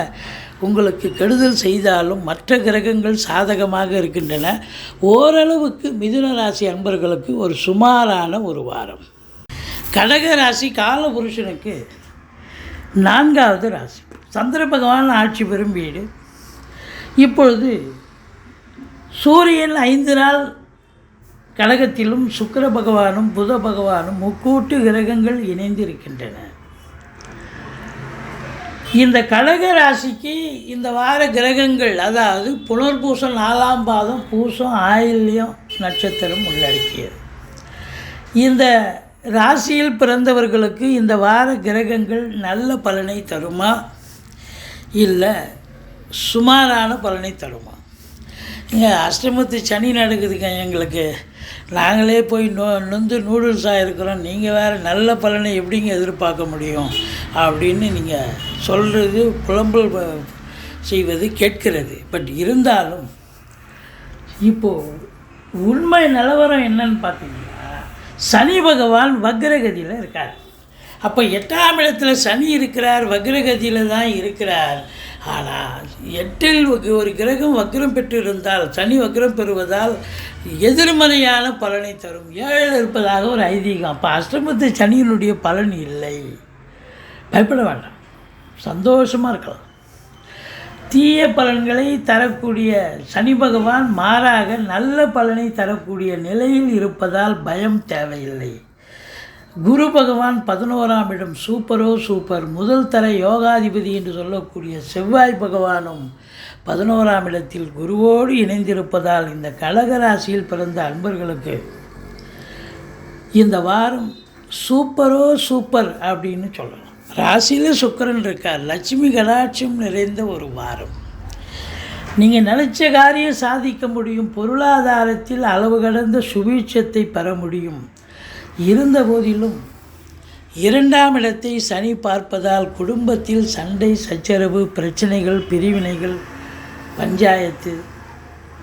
உங்களுக்கு கெடுதல் செய்தாலும் மற்ற கிரகங்கள் சாதகமாக இருக்கின்றன. ஓரளவுக்கு மிதுன ராசி அன்பர்களுக்கு ஒரு சுமாரான ஒரு வாரம். கடக ராசி காலபுருஷனுக்கு 4வது ராசி. சந்திர பகவான் ஆட்சி பெறும் வீடு. இப்பொழுது சூரியன் 5 நாள் கடகத்திலும், சுக்கிர பகவானும் புத பகவானும் முக்கூட்டு கிரகங்கள் இணைந்திருக்கின்றன. இந்த கடக ராசிக்கு இந்த வார கிரகங்கள், அதாவது புனர்பூசம் 4ஆம் பாதம், பூசம், ஆயில்யம் நட்சத்திரம் உள்ளடக்கியது. இந்த ராசியில் பிறந்தவர்களுக்கு இந்த வார கிரகங்கள் நல்ல பலனை தருமா, இல்லை சுமாரான பலனை தருமா? இங்கே அஷ்டமத்து சனி நடக்குதுங்க எங்களுக்கு, நாங்களே போய் நொந்து நூடுல்ஸாக இருக்கிறோம், நீங்கள் வேறு நல்ல பலனை எப்படிங்க எதிர்பார்க்க முடியும் அப்படின்னு நீங்கள் சொல்கிறது, புலம்பல் செய்வது கேட்கிறது. பட் இருந்தாலும் இப்போது உண்மை நிலவரம் என்னன்னு பார்த்தீங்கன்னா, சனி பகவான் வக்ரகதியில் இருக்கார். அப்போ 8ஆம் இடத்துல சனி இருக்கிறார், வக்ரகதியில் தான் இருக்கிறார். ஆனால் 8இல் ஒரு கிரகம் வக்ரம் பெற்று இருந்தால், சனி வக்ரம் பெறுவதால் எதிர்மறையான பலனை தரும். 7 இருப்பதாக ஒரு ஐதீகம். அப்போ அஷ்டமத்து சனியினுடைய பலன் இல்லை. பயப்பட வேண்டாம், சந்தோஷமாக இருக்கலாம். தீய பலன்களை தரக்கூடிய சனி பகவான் மாறாக நல்ல பலனை தரக்கூடிய நிலையில் இருப்பதால் பயம் தேவையில்லை. குரு பகவான் 11ஆம் இடம், சூப்பரோ சூப்பர். முதல் தர யோகாதிபதி என்று சொல்லக்கூடிய செவ்வாய் பகவானும் 11ஆம் இடத்தில் குருவோடு இணைந்திருப்பதால் இந்த கடகராசியில் பிறந்த அன்பர்களுக்கு இந்த வாரம் சூப்பரோ சூப்பர் அப்படின்னு சொல்லலாம். ராசியில் சுக்கிரன் இருக்கார். லட்சுமி கடாட்சம் நிறைந்த ஒரு வாரம். நீங்கள் நினச்ச காரியம் சாதிக்க முடியும். பொருளாதாரத்தில் அளவு கடந்த சுபீட்சத்தை பெற முடியும். இருந்த போதிலும் 2ஆம் இடத்தை சனி பார்ப்பதால் குடும்பத்தில் சண்டை, சச்சரவு, பிரச்சனைகள், பிரிவினைகள், பஞ்சாயத்து,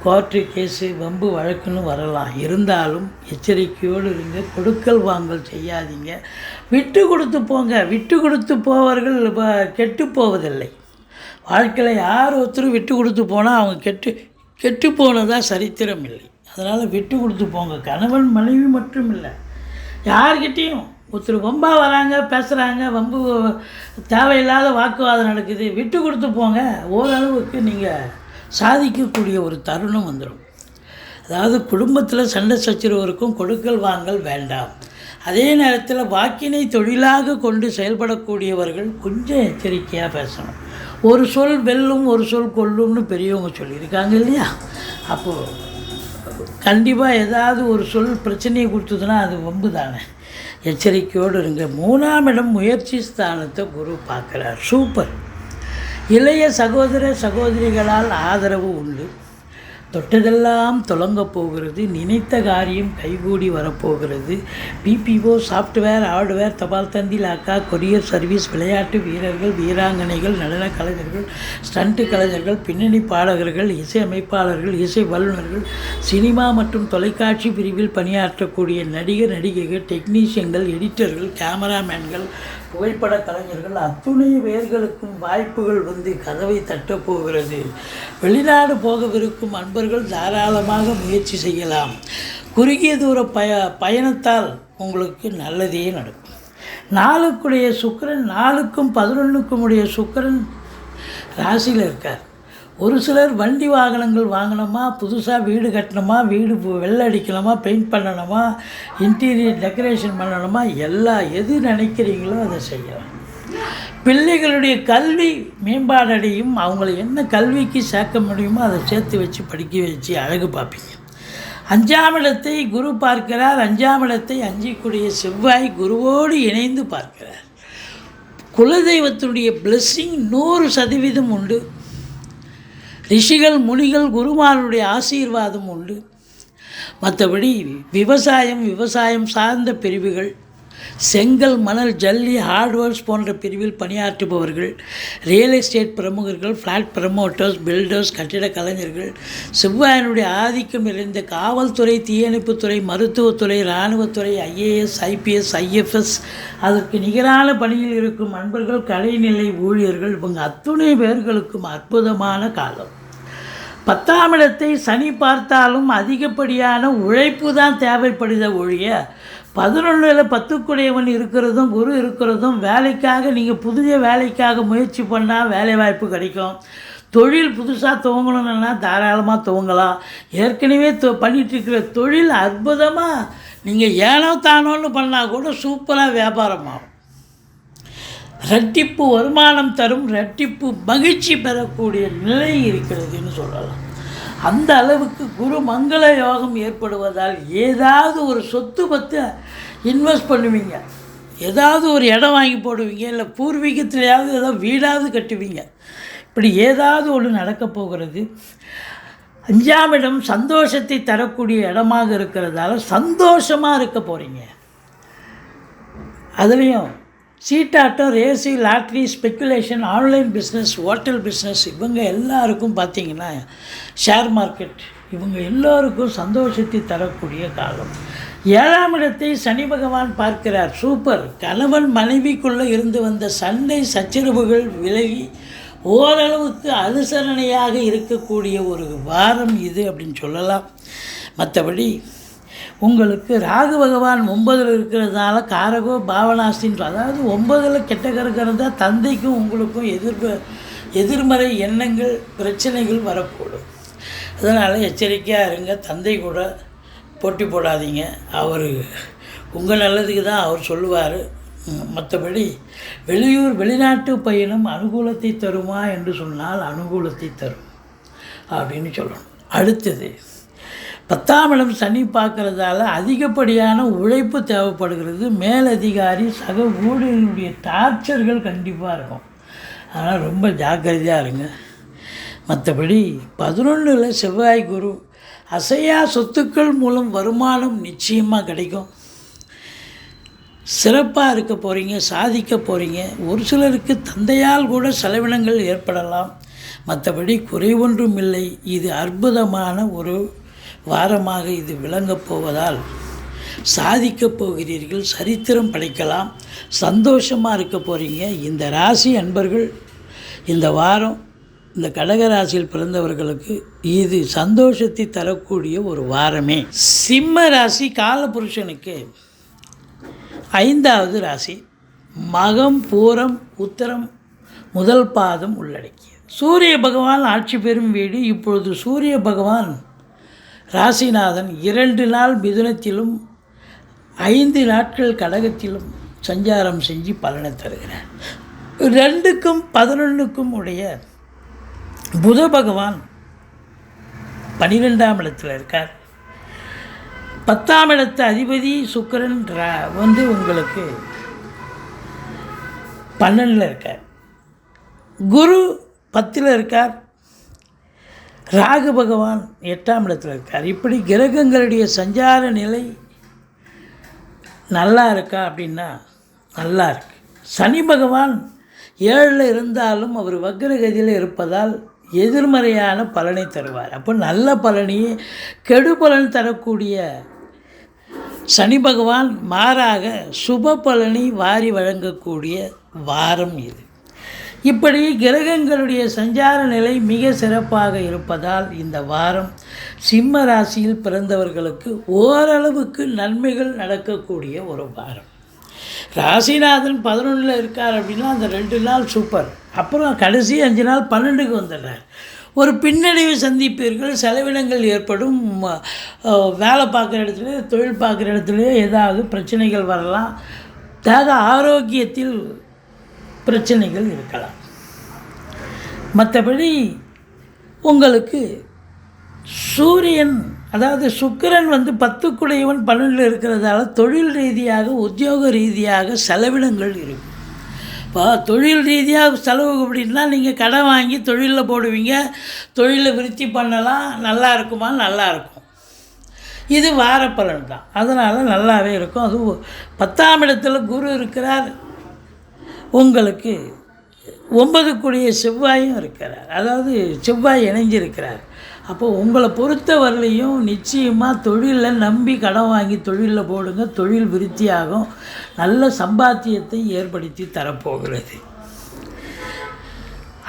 கோர்ட்டு கேஸு, வம்பு வழக்குன்னு வரலாம். இருந்தாலும் எச்சரிக்கையோடு இருங்க. கொடுக்கல் வாங்கல் செய்யாதீங்க. விட்டு கொடுத்து போங்க. விட்டு கொடுத்து போவர்கள் கெட்டு போவதில்லை. வாழ்க்கையில் யார் ஒருத்தரும் விட்டு கொடுத்து போனால் அவங்க கெட்டு போனதாக சரித்திரம் இல்லை. அதனால் விட்டு கொடுத்து போங்க. கணவன் மனைவி மட்டும் இல்லை, யார்கிட்டையும் ஒருத்தர் வம்பாக வராங்க, பேசுகிறாங்க, வம்பு தேவையில்லாத வாக்குவாதம் நடக்குது, விட்டு கொடுத்து போங்க. ஓரளவுக்கு நீங்கள் சாதிக்கக்கூடிய ஒரு தருணம் வந்துடும். அதாவது குடும்பத்தில் சண்டை சச்சரவு இருக்கும். கொடுக்கல் வாங்கல் வேண்டாம். அதே நேரத்தில் வாக்கினை தொழிலாக கொண்டு செயல்படக்கூடியவர்கள் கொஞ்சம் எச்சரிக்கையாக பேசணும். ஒரு சொல் வெல்லும், ஒரு சொல் கொல்லும்னு பெரியவங்க சொல்லியிருக்காங்க இல்லையா? அப்போது கண்டிப்பாக ஏதாவது ஒரு சொல் பிரச்சனையை கொடுத்ததுன்னா அது வம்பு தானே. எச்சரிக்கையோடு இருங்க. 3ஆம் இடம் முயற்சி ஸ்தானத்தை குரு பார்க்குறார். சூப்பர். இளைய சகோதர சகோதரிகளால் ஆதரவு உண்டு. தொட்டதெல்லாம் தொடங்கப் போகிறது. நினைத்த காரியம் கைகூடி வரப்போகிறது. பிபிஓ, சாஃப்ட்வேர், ஹார்ட்வேர், தபால் தந்தி, லாக்கா, கொரியர் சர்வீஸ், விளையாட்டு வீரர்கள், வீராங்கனைகள், நடன கலைஞர்கள், ஸ்டண்ட் கலைஞர்கள், பின்னணி பாடகர்கள், இசை அமைப்பாளர்கள், இசை வல்லுநர்கள், சினிமா மற்றும் தொலைக்காட்சி பிரிவில் பணியாற்றக்கூடிய நடிகர் நடிகைகள், டெக்னீஷியன்கள், எடிட்டர்கள், கேமராமேன்கள், புகைப்பட கலைஞர்கள், அத்துணை பேர்களுக்கும் வாய்ப்புகள் வந்து கதவை தட்டப்போகிறது. வெளிநாடு போகவிருக்கும் அன்பர்கள் தாராளமாக முயற்சி செய்யலாம். குறுகிய தூர பயணத்தால் உங்களுக்கு நல்லதே நடக்கும். 4க்குடைய சுக்கிரன், 4க்கும் 11க்கும் உடைய சுக்கிரன் ராசியில் இருக்கார். ஒரு சிலர் வண்டி வாகனங்கள் வாங்கணுமா, புதுசாக வீடு கட்டணுமா, வீடு வெள்ளை அடிக்கணுமா, பெயிண்ட் பண்ணணுமா, இன்டீரியர் டெக்கரேஷன் பண்ணணுமா, எது நினைக்கிறீங்களோ அதை செய்யலாம். பிள்ளைகளுடைய கல்வி மேம்பாடடையும். அவங்கள என்ன கல்விக்கு சேர்க்க முடியுமோ அதை சேர்த்து வச்சு படிக்க வச்சு அழகு பார்ப்பீங்க. 5ஆம் இடத்தை குரு பார்க்கிறார். 5ஆம் இடத்தை அஞ்சிக்கூடிய செவ்வாய் குருவோடு இணைந்து பார்க்கிறார். குலதெய்வத்துடைய பிளெஸ்ஸிங் 100% உண்டு. ரிஷிகள் முனிகள் குருமாருடைய ஆசீர்வாதம் உண்டு. மற்றபடி விவசாயம் சார்ந்த பிரிவுகள், செங்கல் மணல் ஜல்லி ஹார்ட்வேர்ஸ் போன்ற பிரிவில் பணியாற்றுபவர்கள், ரியல் எஸ்டேட் பிரமுகர்கள், ஃப்ளாட் ப்ரமோட்டர்ஸ், பில்டர்ஸ், கட்டிட கலைஞர்கள், செவ்வாயினுடைய ஆதிக்கம் நிறைந்த காவல்துறை, தீயணைப்புத்துறை, மருத்துவத்துறை, இராணுவத்துறை, IAS, IPS, IFS, அதற்கு நிகரான பணியில் இருக்கும் நண்பர்கள், கலைநிலை ஊழியர்கள், இவங்க அத்துணை பேர்களுக்கும் அற்புதமான காலம். 10ஆம் இடத்தை சனி பார்த்தாலும் அதிகப்படியான உழைப்பு தான் தேவைப்படுத ஒழிய 11ல் 10க்குடையவன் இருக்கிறதும் குரு இருக்கிறதும் வேலைக்காக நீங்கள் புதிய வேலைக்காக முயற்சி பண்ணால் வேலை வாய்ப்பு கிடைக்கும். தொழில் புதுசாக துவங்கணுன்னா தாராளமாக துவங்கலாம். ஏற்கனவே பண்ணிகிட்ருக்கிற தொழில் அற்புதமாக நீங்கள் ஏனோ தானோன்னு பண்ணால் கூட சூப்பராக வியாபாரமாகும். இரட்டிப்பு வருமானம் தரும், இரட்டிப்பு மகிழ்ச்சி பெறக்கூடிய நிலை இருக்கிறதுன்னு சொல்லலாம். அந்த அளவுக்கு குரு மங்கள யோகம் ஏற்படுவதால் ஏதாவது ஒரு சொத்து பற்றி இன்வெஸ்ட் பண்ணுவீங்க, ஏதாவது ஒரு இடம் வாங்கி போடுவீங்க, இல்லை பூர்வீகத்திலேயாவது ஏதோ வீடாவது கட்டுவீங்க. இப்படி ஏதாவது ஒன்று நடக்கப் போகிறது. 5ஆம் இடம் சந்தோஷத்தை தரக்கூடிய இடமாக இருக்கிறதால சந்தோஷமாக இருக்க போகிறீங்க. அதுலேயும் சீட்டாட்டம், race, lottery, speculation, online business, hotel business, இவங்க எல்லாருக்கும் பார்த்திங்கன்னா ஷேர் மார்க்கெட், இவங்க எல்லோருக்கும் சந்தோஷத்தை தரக்கூடிய காலம். 7ஆம் இடத்தை சனி பகவான் பார்க்கிறார். சூப்பர். கணவன் மனைவிக்குள்ளே இருந்து வந்த சண்டை சச்சரவுகள் விலகி ஓரளவுக்கு அனுசரணையாக இருக்கக்கூடிய ஒரு வாரம் இது அப்படின்னு சொல்லலாம். மற்றபடி உங்களுக்கு ராகு பகவான் 9ல் இருக்கிறதுனால காரகோ பாவனாஸ்தின்னு, அதாவது 9ல் கெட்ட கருக்க இருந்தால் தந்தைக்கும் உங்களுக்கும் எதிர்மறை எண்ணங்கள் பிரச்சனைகள் வரக்கூடும். அதனால் எச்சரிக்கையாக இருங்க. தந்தை கூட போட்டி போடாதீங்க. அவர் உங்கள் நல்லதுக்கு தான் அவர் சொல்லுவார். மற்றபடி வெளிநாட்டு பயணம் அனுகூலத்தை தருமா என்று சொன்னால் அனுகூலத்தை தரும் அப்படின்னு சொல்லணும். அடுத்தது 10ஆம் இடம் சனி பார்க்குறதால அதிகப்படியான உழைப்பு தேவைப்படுகிறது. மேலதிகாரி சக ஊழியர்களுடைய டார்ச்சர்கள் கண்டிப்பாக இருக்கும். அதனால் ரொம்ப ஜாக்கிரதையாக இருங்க. மற்றபடி 11ல் செவ்வாய் குரு, அசையா சொத்துக்கள் மூலம் வருமானம் நிச்சயமாக கிடைக்கும். சிறப்பாக இருக்க போகிறீங்க, சாதிக்க போகிறீங்க. ஒரு சிலருக்கு தந்தையால் கூட செலவினங்கள் ஏற்படலாம். மற்றபடி குறை ஒன்றும் இல்லை. இது அற்புதமான ஒரு வாரமாக இது விளங்கப் போவதால் சாதிக்கப் போகிறீர்கள், சரித்திரம் படைக்கலாம், சந்தோஷமாக இருக்க போகிறீங்க. இந்த ராசி அன்பர்கள் இந்த வாரம் இந்த கடகராசியில் பிறந்தவர்களுக்கு இது சந்தோஷத்தை தரக்கூடிய ஒரு வாரமே. சிம்ம ராசி காலபுருஷனுக்கு 5வது ராசி. மகம், பூரம், உத்தரம் முதல் பாதம் உள்ளடக்கிய சூரிய பகவான் ஆட்சி பெறும் வீடு. இப்பொழுது சூரிய பகவான் ராசிநாதன் 2 நாள் மிதுனத்திலும் 5 நாட்கள் கடகத்திலும் சஞ்சாரம் செஞ்சு பலனை தருகிறார். 2க்கும் 11க்கும் உடைய புத பகவான் 12ஆம் இடத்தில் இருக்கார். 10ஆம் இடத்து அதிபதி சுக்கிரன் உங்களுக்கு 12ல் இருக்கார். குரு 10ல் இருக்கார். ராகு பகவான் 8ஆம் இடத்தில் இருக்கார். இப்படி கிரகங்களுடைய சஞ்சார நிலை நல்லா இருக்கா அப்படின்னா நல்லா இருக்கு. சனி பகவான் 7ல் இருந்தாலும் அவர் வக்ரகதியில் இருப்பதால் எதிர்மறையான பலனை தருவார். அப்போ நல்ல பலனையே கெடு பலன் தரக்கூடிய சனி பகவான் மாறாக சுப பலனை வாரி வழங்கக்கூடிய வாரம் இது. இப்படி கிரகங்களுடைய சஞ்சார நிலை மிக சிறப்பாக இருப்பதால் இந்த வாரம் சிம்ம ராசியில் பிறந்தவர்களுக்கு ஓரளவுக்கு நன்மைகள் நடக்கக்கூடிய ஒரு வாரம். ராசிநாதன் 11ல் இருக்கார் அப்படின்னா அந்த 2 நாள் சூப்பர். அப்புறம் கடைசி 5 நாள் 12க்கு வந்துடுறார். ஒரு பின்னடைவை சந்திப்பீர்கள், செலவினங்கள் ஏற்படும். வேலை பார்க்குற இடத்துல, தொழில் பார்க்குற இடத்துல ஏதாவது பிரச்சனைகள் வரலாம். தேக ஆரோக்கியத்தில் பிரச்சனைகள் இருக்கலாம். மற்றபடி உங்களுக்கு சூரியன் அதாவது சுக்கிரன் வந்து 10க்குடையவன் 12 இருக்கிறதால தொழில் ரீதியாக உத்தியோக ரீதியாக செலவினங்கள் இருக்கும். இப்போ தொழில் ரீதியாக செலவு அப்படின்னா நீங்கள் கடன் வாங்கி தொழிலில் போடுவீங்க, தொழிலை விருத்தி பண்ணலாம், நல்லா இருக்குமா? நல்லா இருக்கும். இது வார பலன் தான், அதனால் நல்லாவே இருக்கும். அதுவும் 10ஆம் இடத்துல குரு இருக்கிறார், உங்களுக்கு 9க்குடைய செவ்வாயும் இருக்கிறார், அதாவது செவ்வாய் இணைஞ்சிருக்கிறார். அப்போது உங்களை பொறுத்த வரலையும் நிச்சயமாக தொழிலில் நம்பி கடன் வாங்கி தொழிலில் போடுங்க, தொழில் விருத்தியாகும், நல்ல சம்பாத்தியத்தை ஏற்படுத்தி தரப்போகிறது.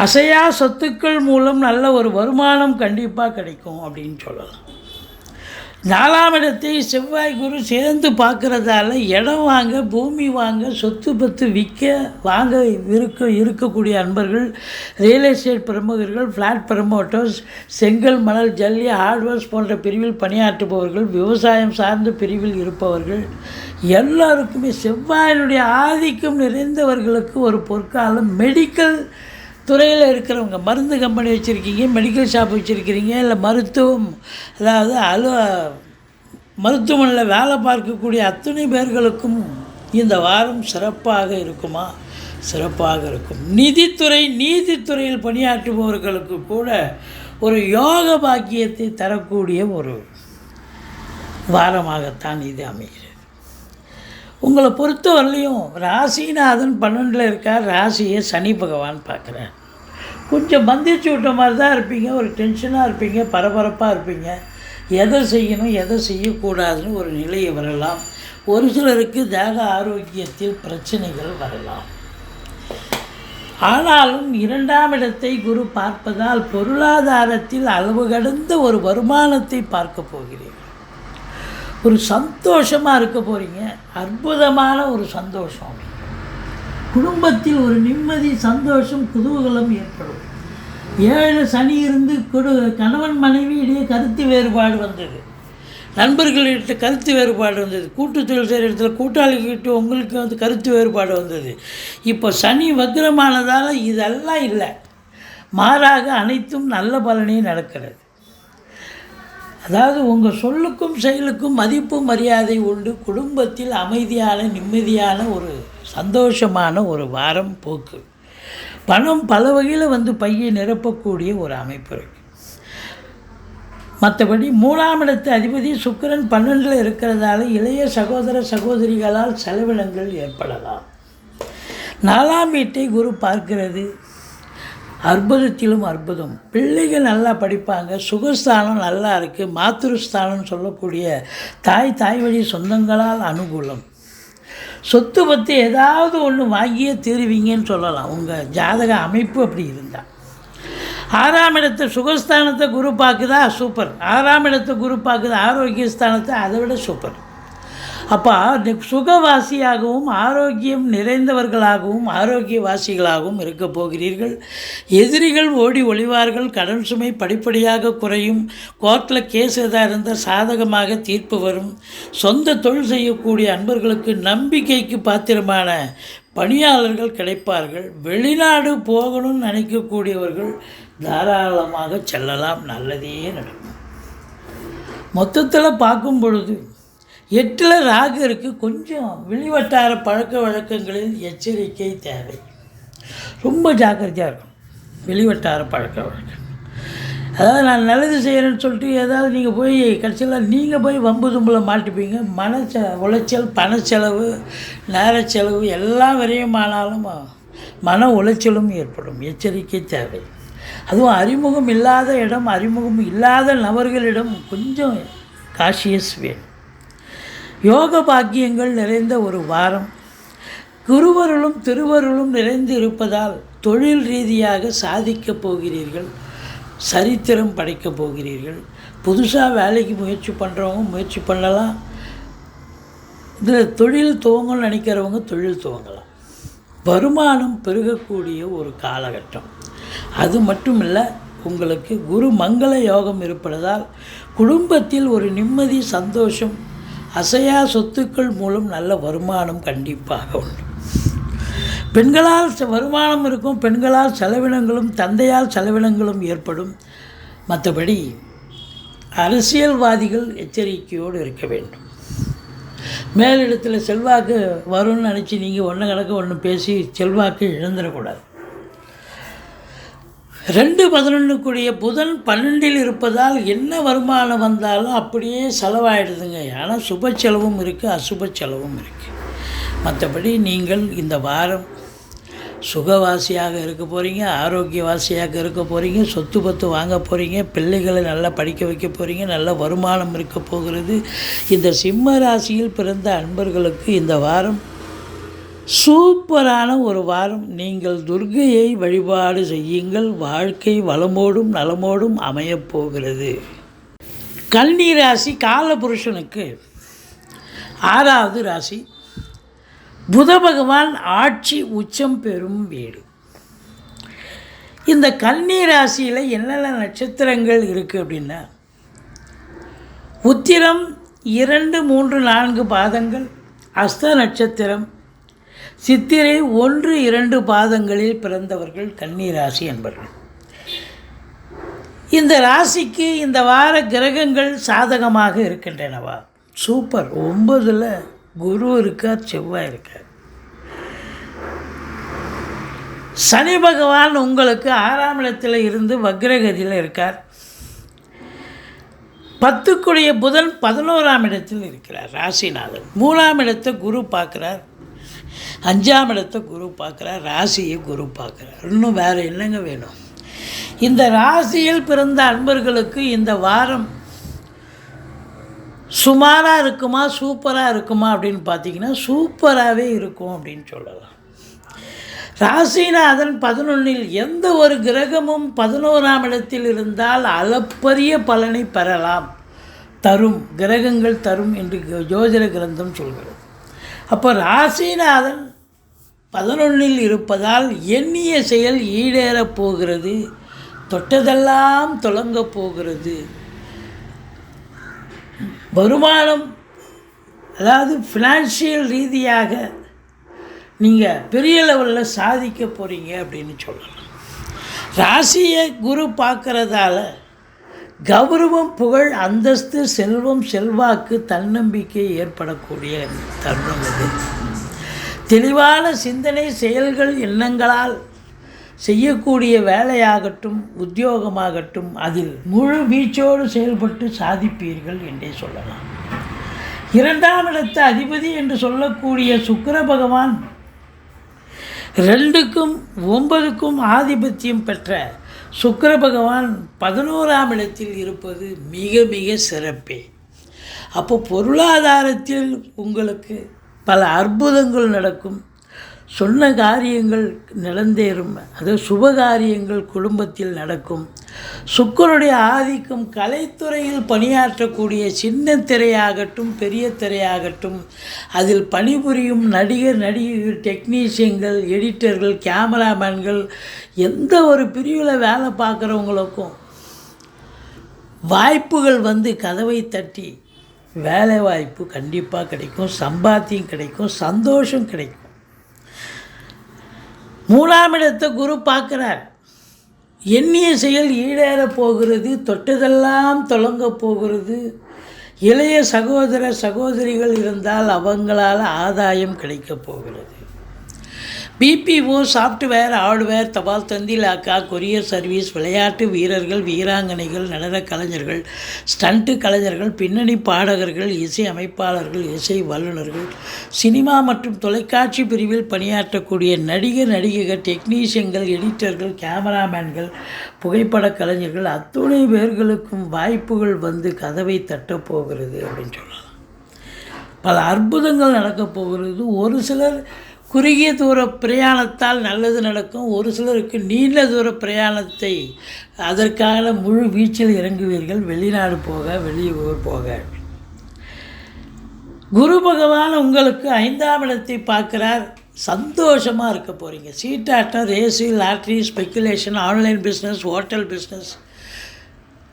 அசையா சொத்துக்கள் மூலம் நல்ல ஒரு வருமானம் கண்டிப்பாக கிடைக்கும் அப்படின்னு சொல்லலாம். 4ஆம் இடத்தை செவ்வாய் குரு சேர்ந்து பார்க்குறதால இடம் வாங்க, பூமி வாங்க, சொத்து பத்து விற்க வாங்க இருக்கக்கூடிய அன்பர்கள், ரியல் எஸ்டேட் பிரமுகர்கள், ஃப்ளாட் ப்ரமோட்டர்ஸ், செங்கல் மணல் ஜல்லி ஹார்ட்வேர்ஸ் போன்ற பிரிவில் பணியாற்றுபவர்கள், விவசாயம் சார்ந்த பிரிவில் இருப்பவர்கள் எல்லாருக்குமே செவ்வாயினுடைய ஆதிக்கம் நிறைந்தவர்களுக்கு ஒரு பொற்காலம். மெடிக்கல் துறையில் இருக்கிறவங்க, மருந்து கம்பெனி வச்சுருக்கீங்க, மெடிக்கல் ஷாப் வச்சுருக்கிறீங்க, இல்லை மருத்துவம், அதாவது மருத்துவமனையில் வேலை பார்க்கக்கூடிய அத்தனை பேர்களுக்கும் இந்த வாரம் சிறப்பாக இருக்குமா? சிறப்பாக இருக்கும். நீதித்துறையில் பணியாற்றுபவர்களுக்கு கூட ஒரு யோக பாக்கியத்தை தரக்கூடிய ஒரு வாரமாகத்தான் இது அமைகிறது. உங்களை பொறுத்தவரையிலையும் ராசிநாதன் 12ல் இருக்கார், ராசியை சனி பகவான் பார்க்குறார். கொஞ்சம் பந்திச்சு விட்ட மாதிரி தான் இருப்பீங்க, ஒரு டென்ஷனாக இருப்பீங்க, பரபரப்பாக இருப்பீங்க, எதை செய்யணும் எதை செய்யக்கூடாதுன்னு ஒரு நிலை வரலாம். ஒரு சிலருக்கு தேக ஆரோக்கியத்தில் பிரச்சனைகள் வரலாம். ஆனாலும் 2ஆம் இடத்தை குரு பார்ப்பதால் பொருளாதாரத்தில் அளவு கடந்த ஒரு வருமானத்தை பார்க்க போகிறீர்கள். ஒரு சந்தோஷமாக இருக்க போகிறீங்க, அற்புதமான ஒரு சந்தோஷம். குடும்பத்தில் ஒரு நிம்மதி, சந்தோஷம், குதூகலம் ஏற்படும். 7 சனி இருந்து கணவன் மனைவி இடையே கருத்து வேறுபாடு வந்தது, நண்பர்களிட்ட கருத்து வேறுபாடு வந்தது, கூட்டு தொழில் செய்கிற இடத்துல கூட்டாளிகிட்ட உங்களுக்கு வந்து கருத்து வேறுபாடு வந்தது. இப்போ சனி வக்ரமானதால் இதெல்லாம் இல்லை, மாறாக அனைத்தும் நல்ல பலனே நடக்கிறது. அதாவது உங்கள் சொல்லுக்கும் செயலுக்கும் மதிப்பு மரியாதை உண்டு. குடும்பத்தில் அமைதியான நிம்மதியான ஒரு சந்தோஷமான ஒரு வாரம் போக்கு. பணம் பல வகையில் வந்து பையை நிரப்பக்கூடிய ஒரு அமைப்பு இருக்குது. மற்றபடி 3ஆம் இடத்து அதிபதி சுக்கிரன் 12ல் இருக்கிறதால இளைய சகோதர சகோதரிகளால் செலவினங்கள் ஏற்படலாம். 4ஆம் வீட்டை குரு பார்க்கிறது, அற்புதத்திலும் அற்புதம். பிள்ளைகள் நல்லா படிப்பாங்க, சுகஸ்தானம் நல்லா இருக்குது, மாத்ருஸ்தானம் சொல்லக்கூடிய தாய் வழி சொந்தங்களால் அனுகூலம். சொத்து பற்றி ஏதாவது ஒன்று வாங்கியே தீருவீங்கன்னு சொல்லலாம், உங்கள் ஜாதக அமைப்பு அப்படி இருந்தால். 6ஆம் இடத்தை சுகஸ்தானத்தை குரு பார்க்குதா, சூப்பர். 6ஆம் இடத்தை குரு பார்க்குது, ஆரோக்கியஸ்தானத்தை, அதை விட சூப்பர். அப்போ சுகவாசியாகவும் ஆரோக்கியம் நிறைந்தவர்களாகவும் ஆரோக்கியவாசிகளாகவும் இருக்க போகிறீர்கள். எதிரிகள் ஓடி ஒளிவார்கள், கடன் சுமை படிப்படியாக குறையும், கோர்ட்டில் கேஸ் எதாக இருந்தால் சாதகமாக தீர்ப்பு வரும். சொந்த தொழில் செய்யக்கூடிய அன்பர்களுக்கு நம்பிக்கைக்கு பாத்திரமான பணியாளர்கள் கிடைப்பார்கள். வெளிநாடு போகணும்னு நினைக்கக்கூடியவர்கள் தாராளமாக செல்லலாம், நல்லதே நடக்கும். மொத்தத்தில் பார்க்கும் பொழுது 8ல் ராகு இருக்குது. கொஞ்சம் வெளிவட்டார பழக்க வழக்கங்களில் எச்சரிக்கை தேவை, ரொம்ப ஜாக்கிரதையாக இருக்கும். வெளிவட்டார பழக்க வழக்கம், அதாவது நான் நல்லது செய்கிறேன்னு சொல்லிட்டு ஏதாவது நீங்கள் போய் கடைசியில் நீங்கள் போய் வம்பு தும்பில் மாட்டிப்பீங்க. உளைச்சல், பணச்செலவு, நேர செலவு எல்லாம் விரயமானாலும் மன உளைச்சலும் ஏற்படும். எச்சரிக்கை தேவை. அதுவும் அறிமுகம் இல்லாத இடம், அறிமுகம் இல்லாத நபர்களிடம் கொஞ்சம் காஷியஸ் வேணும். யோக பாக்கியங்கள் நிறைந்த ஒரு வாரம். குருவருளும் திருவருளும் நிறைந்து இருப்பதால் தொழில் ரீதியாக சாதிக்கப் போகிறீர்கள், சரித்திரம் படைக்கப் போகிறீர்கள். புதுசாக வேலைக்கு முயற்சி பண்ணுறவங்க முயற்சி பண்ணலாம். இதில் தொழில் துவங்கணும்னு நினைக்கிறவங்க தொழில் துவங்கலாம். வருமானம் பெருகக்கூடிய ஒரு காலகட்டம். அது மட்டும் இல்லை, உங்களுக்கு குரு மங்கள யோகம் இருப்பதால் குடும்பத்தில் ஒரு நிம்மதி, சந்தோஷம், அசையா சொத்துக்கள் மூலம் நல்ல வருமானம் கண்டிப்பாக உண்டு. பெண்களால் வருமானம் இருக்கும், பெண்களால் செலவினங்களும், தந்தையால் செலவினங்களும் ஏற்படும். மற்றபடி அரசியல்வாதிகள் எச்சரிக்கையோடு இருக்க வேண்டும். மேலிடத்தில் செல்வாக்கு வரும்னு நினச்சி நீங்கள் ஒன்று கணக்கு ஒன்று பேசி செல்வாக்கு இழந்துடக்கூடாது. 2-11 புதன் 12 இருப்பதால் என்ன வருமானம் வந்தாலும் அப்படியே செலவாயிடுதுங்க. ஆனால் சுப செலவும் இருக்குது, அசுப செலவும் இருக்குது. மற்றபடி நீங்கள் இந்த வாரம் சுகவாசியாக இருக்க போகிறீங்க, ஆரோக்கியவாசியாக இருக்க போகிறீங்க, சொத்து பத்து வாங்க போகிறீங்க, பிள்ளைகளை நல்லா படிக்க வைக்க போகிறீங்க, நல்ல வருமானம் இருக்க போகிறது. இந்த சிம்ம ராசியில் பிறந்த அன்பர்களுக்கு இந்த வாரம் சூப்பரான ஒரு வாரம். நீங்கள் துர்க்கையை வழிபாடு செய்யுங்கள். வாழ்க்கை வளமோடும் நலமோடும் அமையப்போகிறது. கன்னி ராசி காலபுருஷனுக்கு 6வது ராசி. புத பகவான் ஆட்சி உச்சம் பெறும் வீடு. இந்த கன்னி ராசியில் என்னென்ன நட்சத்திரங்கள் இருக்குது அப்படின்னா, உத்திரம் 2, 3, 4 பாதங்கள், அஸ்த நட்சத்திரம், சித்திரை 1, 2 பாதங்களில் பிறந்தவர்கள் கன்னி ராசி என்பவர்கள். இந்த ராசிக்கு இந்த வார கிரகங்கள் சாதகமாக இருக்கின்றனவா? சூப்பர். 9ல் குரு இருக்கார், செவ்வாய் இருக்கார். சனி பகவான் உங்களுக்கு 6ஆம் இடத்தில் இருந்து வக்ரகதியில் இருக்கார். 10க்குடைய புதன் 11ஆம் இடத்தில் இருக்கிறார், ராசிநாதன். 3ஆம் இடத்தை குரு பார்க்குறார், 5ஆம் இடத்தை குரு பார்க்குறார், ராசியை குரு பார்க்குறார். இன்னும் வேறு என்னங்க வேணும்? இந்த ராசியில் பிறந்த அன்பர்களுக்கு இந்த வாரம் சுமாராக இருக்குமா சூப்பராக இருக்குமா அப்படின்னு பார்த்தீங்கன்னா சூப்பராகவே இருக்கும் அப்படின்னு சொல்லலாம். ராசிநாதன் 11ல் எந்த ஒரு கிரகமும் 11ஆம் இடத்தில் இருந்தால் அளப்பரிய பலனை பெறலாம், தரும், கிரகங்கள் தரும் என்று ஜோதிட கிரந்தம் சொல்கிறது. அப்போ ராசிநாதன் 11ல் இருப்பதால் எண்ணிய செயல் ஈடேறப் போகிறது, தொட்டதெல்லாம் தொடங்கப் போகிறது. வருமானம், அதாவது ஃபினான்ஷியல் ரீதியாக நீங்கள் பெரிய லெவலில் சாதிக்க போகிறீங்க அப்படின்னு சொல்லலாம். ராசியை குரு பார்க்குறதால கௌரவம், புகழ், அந்தஸ்து, செல்வம், செல்வாக்கு, தன்னம்பிக்கை ஏற்படக்கூடிய தருணம் இது. தெளிவான சிந்தனை, செயல்கள், எண்ணங்களால் செய்யக்கூடிய வேலையாகட்டும் உத்தியோகமாகட்டும் அதில் முழு வீச்சோடு செயல்பட்டு சாதிப்பீர்கள் என்றே சொல்லலாம். 2ஆம் இடத்து அதிபதி என்று சொல்லக்கூடிய சுக்கிர பகவான் 2க்கும் 9க்கும் ஆதிபத்தியம் பெற்ற சுக்கிர பகவான் 11ஆம் இடத்தில் இருப்பது மிக மிக சிறப்பே. அப்போ பொருளாதாரத்தில் உங்களுக்கு பல அற்புதங்கள் நடக்கும், சொன்ன காரியங்கள் நடந்தேறும், அது சுபகாரியங்கள் குடும்பத்தில் நடக்கும். சுக்கிரனுடைய ஆதிக்கம் கலைத்துறையில் பணியாற்றக்கூடிய சின்ன திரையாகட்டும் பெரிய திரையாகட்டும் அதில் பணிபுரியும் நடிகர், நடிகைகள், டெக்னீஷியன்கள், எடிட்டர்கள், கேமராமேன்கள், எந்த ஒரு பிரிவில் வேலை பார்க்குறவங்களுக்கும் வாய்ப்புகள் வந்து கதவை தட்டி வேலை வாய்ப்பு கண்டிப்பாக கிடைக்கும், சம்பாத்தியம் கிடைக்கும், சந்தோஷம் கிடைக்கும். 3ஆம் இடத்தை குரு பார்க்குறார். எண்ணிய செயல் ஈடேறப் போகிறது, தொட்டதெல்லாம் தொடங்க போகிறது. இளைய சகோதர சகோதரிகள் இருந்தால் அவங்களால் ஆதாயம் கிடைக்கப் போகிறது. பிபிஓ, சாஃப்ட்வேர், ஹார்ட்வேர், தபால் தந்தி, லாக்கா, கொரியர் சர்வீஸ், விளையாட்டு வீரர்கள், வீராங்கனைகள், நடன கலைஞர்கள், ஸ்டண்ட்டு கலைஞர்கள், பின்னணி பாடகர்கள், இசை அமைப்பாளர்கள், இசை வல்லுநர்கள், சினிமா மற்றும் தொலைக்காட்சி பிரிவில் பணியாற்றக்கூடிய நடிகர், நடிகைகள், டெக்னீஷியன்கள், எடிட்டர்கள், கேமராமேன்கள், புகைப்பட கலைஞர்கள் அத்துணை பேர்களுக்கும் வாய்ப்புகள் வந்து கதவை தட்டப்போகிறது அப்படின்னு சொல்லலாம். பல அற்புதங்கள் நடக்கப் போகிறது. ஒரு சிலர் குறுகிய தூர பிரயாணத்தால் நல்லது நடக்கும், ஒரு சிலருக்கு நீண்ட தூர பிரயாணத்தை அதற்கான முழு வீச்சில் இறங்குவீர்கள், வெளிநாடு போக, வெளியூர் போக. குரு பகவான் உங்களுக்கு 5ஆம் இடத்தை பார்க்குறார். சந்தோஷமாக இருக்க போகிறீங்க. சீட்டாட்டம், race, lottery, speculation, online business, hotel business,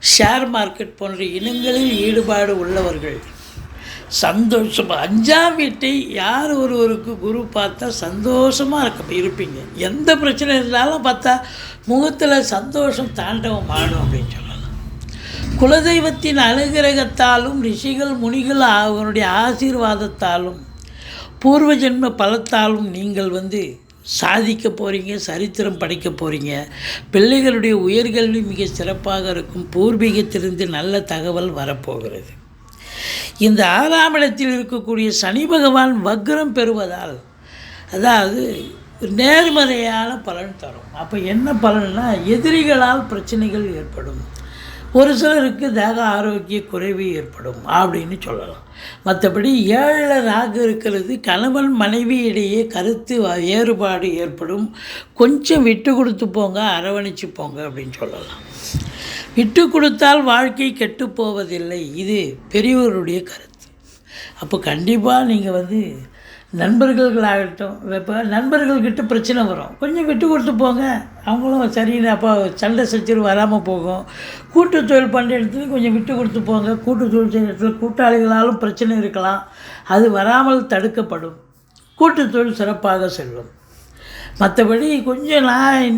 share market போன்ற இனங்களில் ஈடுபாடு உள்ளவர்கள் சந்தோஷமாக 5ஆம் வீட்டை யார் ஒருவருக்கு குரு பார்த்தா சந்தோஷமாக இருப்பீங்க. எந்த பிரச்சனை இருந்தாலும் பார்த்தா முகத்தில் சந்தோஷம் தாண்டவம் ஆடும் அப்படின்னு சொல்லலாம். குலதெய்வத்தின் அனுகிரகத்தாலும் ரிஷிகள் முனிகள் அவருடைய ஆசீர்வாதத்தாலும் பூர்வ ஜென்ம பலத்தாலும் நீங்கள் சாதிக்க போகிறீங்க, சரித்திரம் படைக்க போகிறீங்க. பிள்ளைகளுடைய உயர்கல்வி மிக சிறப்பாக இருக்கும். பூர்வீகத்திலிருந்து நல்ல தகவல் வரப்போகிறது. இந்த 6ஆம் இடத்தில் இருக்கக்கூடிய சனி பகவான் வக்ரம் பெறுவதால், அதாவது நேர்மறையான பலன் தரும். அப்போ என்ன பலன்னா, எதிரிகளால் பிரச்சனைகள் ஏற்படும், ஒரு சிலருக்கு தேக ஆரோக்கிய குறைவு ஏற்படும் அப்படின்னு சொல்லலாம். மற்றபடி 7ல் ராகு இருக்கிறது, கணவன் மனைவி இடையே கருத்து வேறுபாடு ஏற்படும். கொஞ்சம் விட்டு கொடுத்து போங்க, அரவணைச்சு போங்க அப்படின்னு சொல்லலாம். விட்டு கொடுத்தால் வாழ்க்கை கெட்டு போவதில்லை, இது பெரியவருடைய கருத்து. அப்போ கண்டிப்பாக நீங்கள் நண்பர்களாகட்டும், இப்போ நண்பர்கள்கிட்ட பிரச்சனை வரும், கொஞ்சம் விட்டு கொடுத்து போங்க, அவங்களும் சரின்னு அப்போ சண்டை சச்சரவு வராமல் போகும். கூட்டு தொழில் பண்ணுற இடத்துல கொஞ்சம் விட்டு கொடுத்து போங்க. கூட்டு தொழில் செய்கிற இடத்துல கூட்டாளிகளாலும் பிரச்சனை இருக்கலாம், அது வராமல் தடுக்கப்படும். கூட்டு தொழில் சிறப்பாக செல்லும். மற்றபடி கொஞ்சம்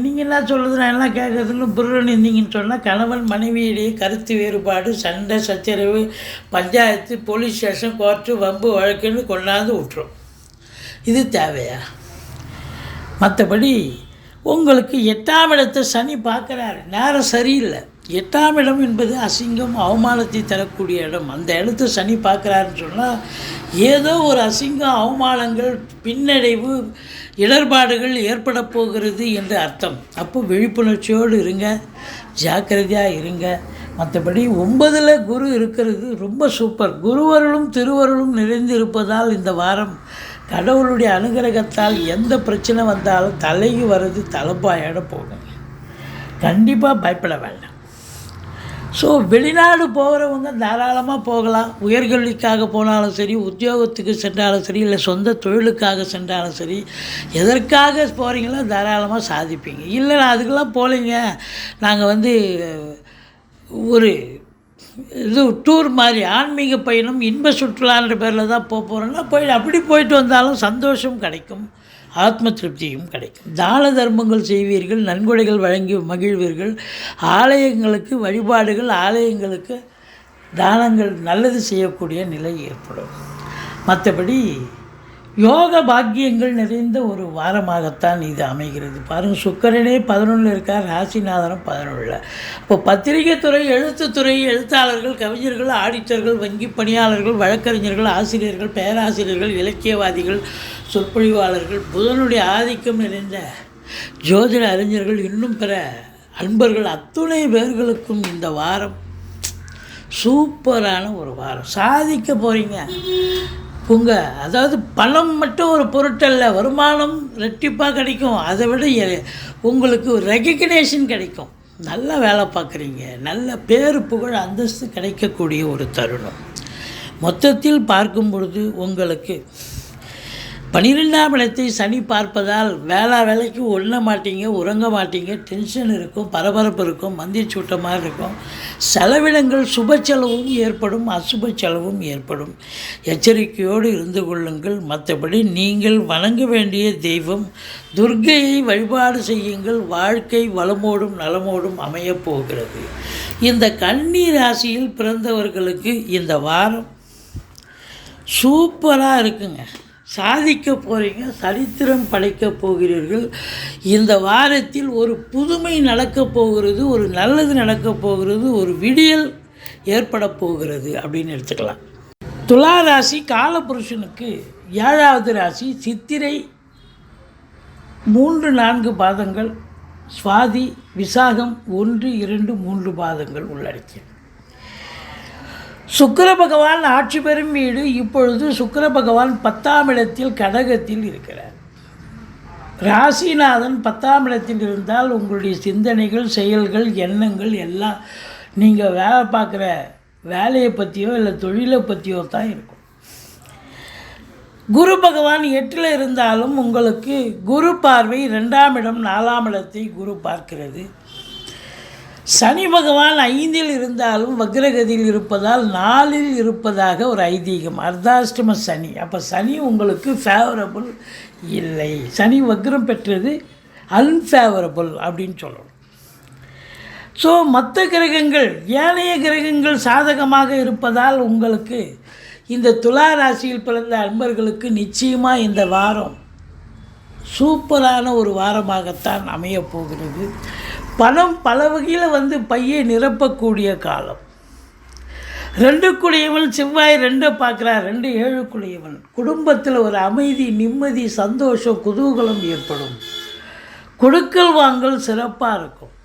நீங்கள் என்ன சொல்கிறது, நான் எல்லாம் கேட்குறதுன்னு புருன்னு இருந்தீங்கன்னு சொன்னால், கணவன் மனைவியிடையே கருத்து வேறுபாடு, சண்டை சச்சரவு, பஞ்சாயத்து, போலீஸ் ஸ்டேஷன், கோர்ட்டு, வம்பு வழக்குன்னு கொண்டாந்து விட்டுரும். இது தேவையா? மற்றபடி உங்களுக்கு 8ஆம் இடத்தை சனி பார்க்குறாரு, நேரம் சரியில்லை. 8ஆம் இடம் என்பது அசிங்கம், அவமானத்தை தரக்கூடிய இடம். அந்த இடத்த சனி பார்க்குறாருன்னு சொன்னால் ஏதோ ஒரு அசிங்கம், அவமானங்கள், பின்னடைவு, இடர்பாடுகள் ஏற்பட போகிறது என்று அர்த்தம். அப்போ விழிப்புணர்ச்சியோடு இருங்க, ஜாக்கிரதையாக இருங்க. மற்றபடி 9ல் குரு இருக்கிறது ரொம்ப சூப்பர். குருவருளும் திருவருளும் நிறைந்து இருப்பதால் இந்த வாரம் கடவுளுடைய அனுகிரகத்தால் எந்த பிரச்சனை வந்தாலும் தலைக்கு வர்றது தலைப்பாயோட போகுங்க. கண்டிப்பாக பயப்பட வேண்டாம். ஸோ வெளிநாடு போகிறவங்க தாராளமாக போகலாம். உயர்கல்விக்காக போனாலும் சரி, உத்தியோகத்துக்கு சென்றாலும் சரி, இல்லை சொந்த தொழிலுக்காக சென்றாலும் சரி, எதற்காக போகிறீங்களோ தாராளமாக சாதிப்பீங்க. இல்லை நான் அதுக்கெல்லாம் போகலைங்க, நாங்கள் ஒரு இது டூர் மாதிரி ஆன்மீக பயணம், இன்ப சுற்றுலான்ற பேரில் தான் போகிறோன்னா அப்படி போயிட்டு வந்தாலும் சந்தோஷம் கிடைக்கும், ஆத்ம திருப்தியும் கிடைக்கும். தான தர்மங்கள் செய்வீர்கள், நன்கொடைகள் வழங்கி மகிழ்வீர்கள். ஆலயங்களுக்கு வழிபாடுகள், ஆலயங்களுக்கு தானங்கள், நல்லது செய்யக்கூடிய நிலை ஏற்படும். மற்றபடி யோக பாக்கியங்கள் நிறைந்த ஒரு வாரமாகத்தான் இது அமைகிறது. பாருங்கள், சுக்கிரனே 11ல் இருக்கார், ராசிநாதனும் 11ல். இப்போ பத்திரிகை துறை, எழுத்துத்துறை, எழுத்தாளர்கள், கவிஞர்கள், ஆடிட்டர்கள், வங்கி பணியாளர்கள், வழக்கறிஞர்கள், ஆசிரியர்கள், பேராசிரியர்கள், இலக்கியவாதிகள், சொற்பொழிவாளர்கள், புதனுடைய ஆதிக்கம் நிறைந்த ஜோதிட அறிஞர்கள், இன்னும் பிற அன்பர்கள் அத்துணை பேர்களுக்கும் இந்த வாரம் சூப்பரான ஒரு வாரம். சாதிக்க போகிறீங்க. அதாவது பணம் மட்டும் ஒரு பொருட்டல்ல, வருமானம் ரெட்டிப்பாக கிடைக்கும். அதை விட உங்களுக்கு ரெகக்னேஷன் கிடைக்கும். நல்லா வேலை பார்க்குறீங்க, நல்ல பேர் புகழ் அந்தஸ்து கிடைக்கக்கூடிய ஒரு தருணம். மொத்தத்தில் பார்க்கும் பொழுது உங்களுக்கு 12ஆம் இடத்தை சனி பார்ப்பதால் வேலைக்கு ஒண்ண மாட்டீங்க, உறங்க மாட்டீங்க, டென்ஷன் இருக்கும், பரபரப்பு இருக்கும், மந்திர் சூட்டமாக இருக்கும். செலவினங்கள் சுப செலவும் ஏற்படும், அசுப செலவும் ஏற்படும். எச்சரிக்கையோடு இருந்து கொள்ளுங்கள். மற்றபடி நீங்கள் வணங்க வேண்டிய தெய்வம் துர்க்கையை வழிபாடு செய்யுங்கள். வாழ்க்கை வளமோடும் நலமோடும் அமையப் போகிறது. இந்த கன்னி ராசியில் பிறந்தவர்களுக்கு இந்த வாரம் சூப்பராக இருக்குங்க. சாதிக்க போகிறீங்க, சரித்திரம் படைக்கப் போகிறீர்கள். இந்த வாரத்தில் ஒரு புதுமை நடக்கப் போகிறது, ஒரு நல்லது நடக்கப் போகிறது, ஒரு விடியல் ஏற்பட போகிறது அப்படின்னு எடுத்துக்கலாம். துலா ராசி காலபுருஷனுக்கு 7வது ராசி. சித்திரை 3-4 பாதங்கள், சுவாதி விசாகம் 1, 2, 3 பாதங்கள் உள்ளடக்கியது. சுக்கிர பகவான் ஆட்சி பெறும் வீடு. இப்பொழுது சுக்கிர பகவான் 10ஆம் இடத்தில் கடகத்தில் இருக்கிறார். ராசிநாதன் 10ஆம் இடத்தில் இருந்தால் உங்களுடைய சிந்தனைகள், செயல்கள், எண்ணங்கள் எல்லாம் நீங்கள் வேலை பார்க்குற வேலையை பற்றியோ இல்லை தொழிலை பற்றியோ தான் இருக்கும். குரு பகவான் 8ல் இருந்தாலும் உங்களுக்கு குரு பார்வை 2ஆம் இடம், 4ஆம் இடத்தை குரு பார்க்கிறது. சனி பகவான் 5ல் இருந்தாலும் வக்ரகதியில் இருப்பதால் 4ல் இருப்பதாக ஒரு ஐதீகம். அர்த்தாஷ்டம சனி. அப்போ சனி உங்களுக்கு ஃபேவரபுள் இல்லை. சனி வக்ரம் பெற்றது அன்ஃபேவரபுள் அப்படின்னு சொல்லணும். ஸோ மற்ற கிரகங்கள் ஏனைய கிரகங்கள் சாதகமாக இருப்பதால் உங்களுக்கு இந்த துலா ராசியில் பிறந்த அன்பர்களுக்கு நிச்சயமாக இந்த வாரம் சூப்பரான ஒரு வாரமாகத்தான் அமையப்போகிறது. பணம் பல வகையில் பையை நிரப்பக்கூடிய காலம். 2 செவ்வாய் 2 பார்க்குறார். 2 7 குடும்பத்தில் ஒரு அமைதி, நிம்மதி, சந்தோஷம், குதூகலம் ஏற்படும். கொடுக்கல் வாங்கல் சிறப்பாக இருக்கும்.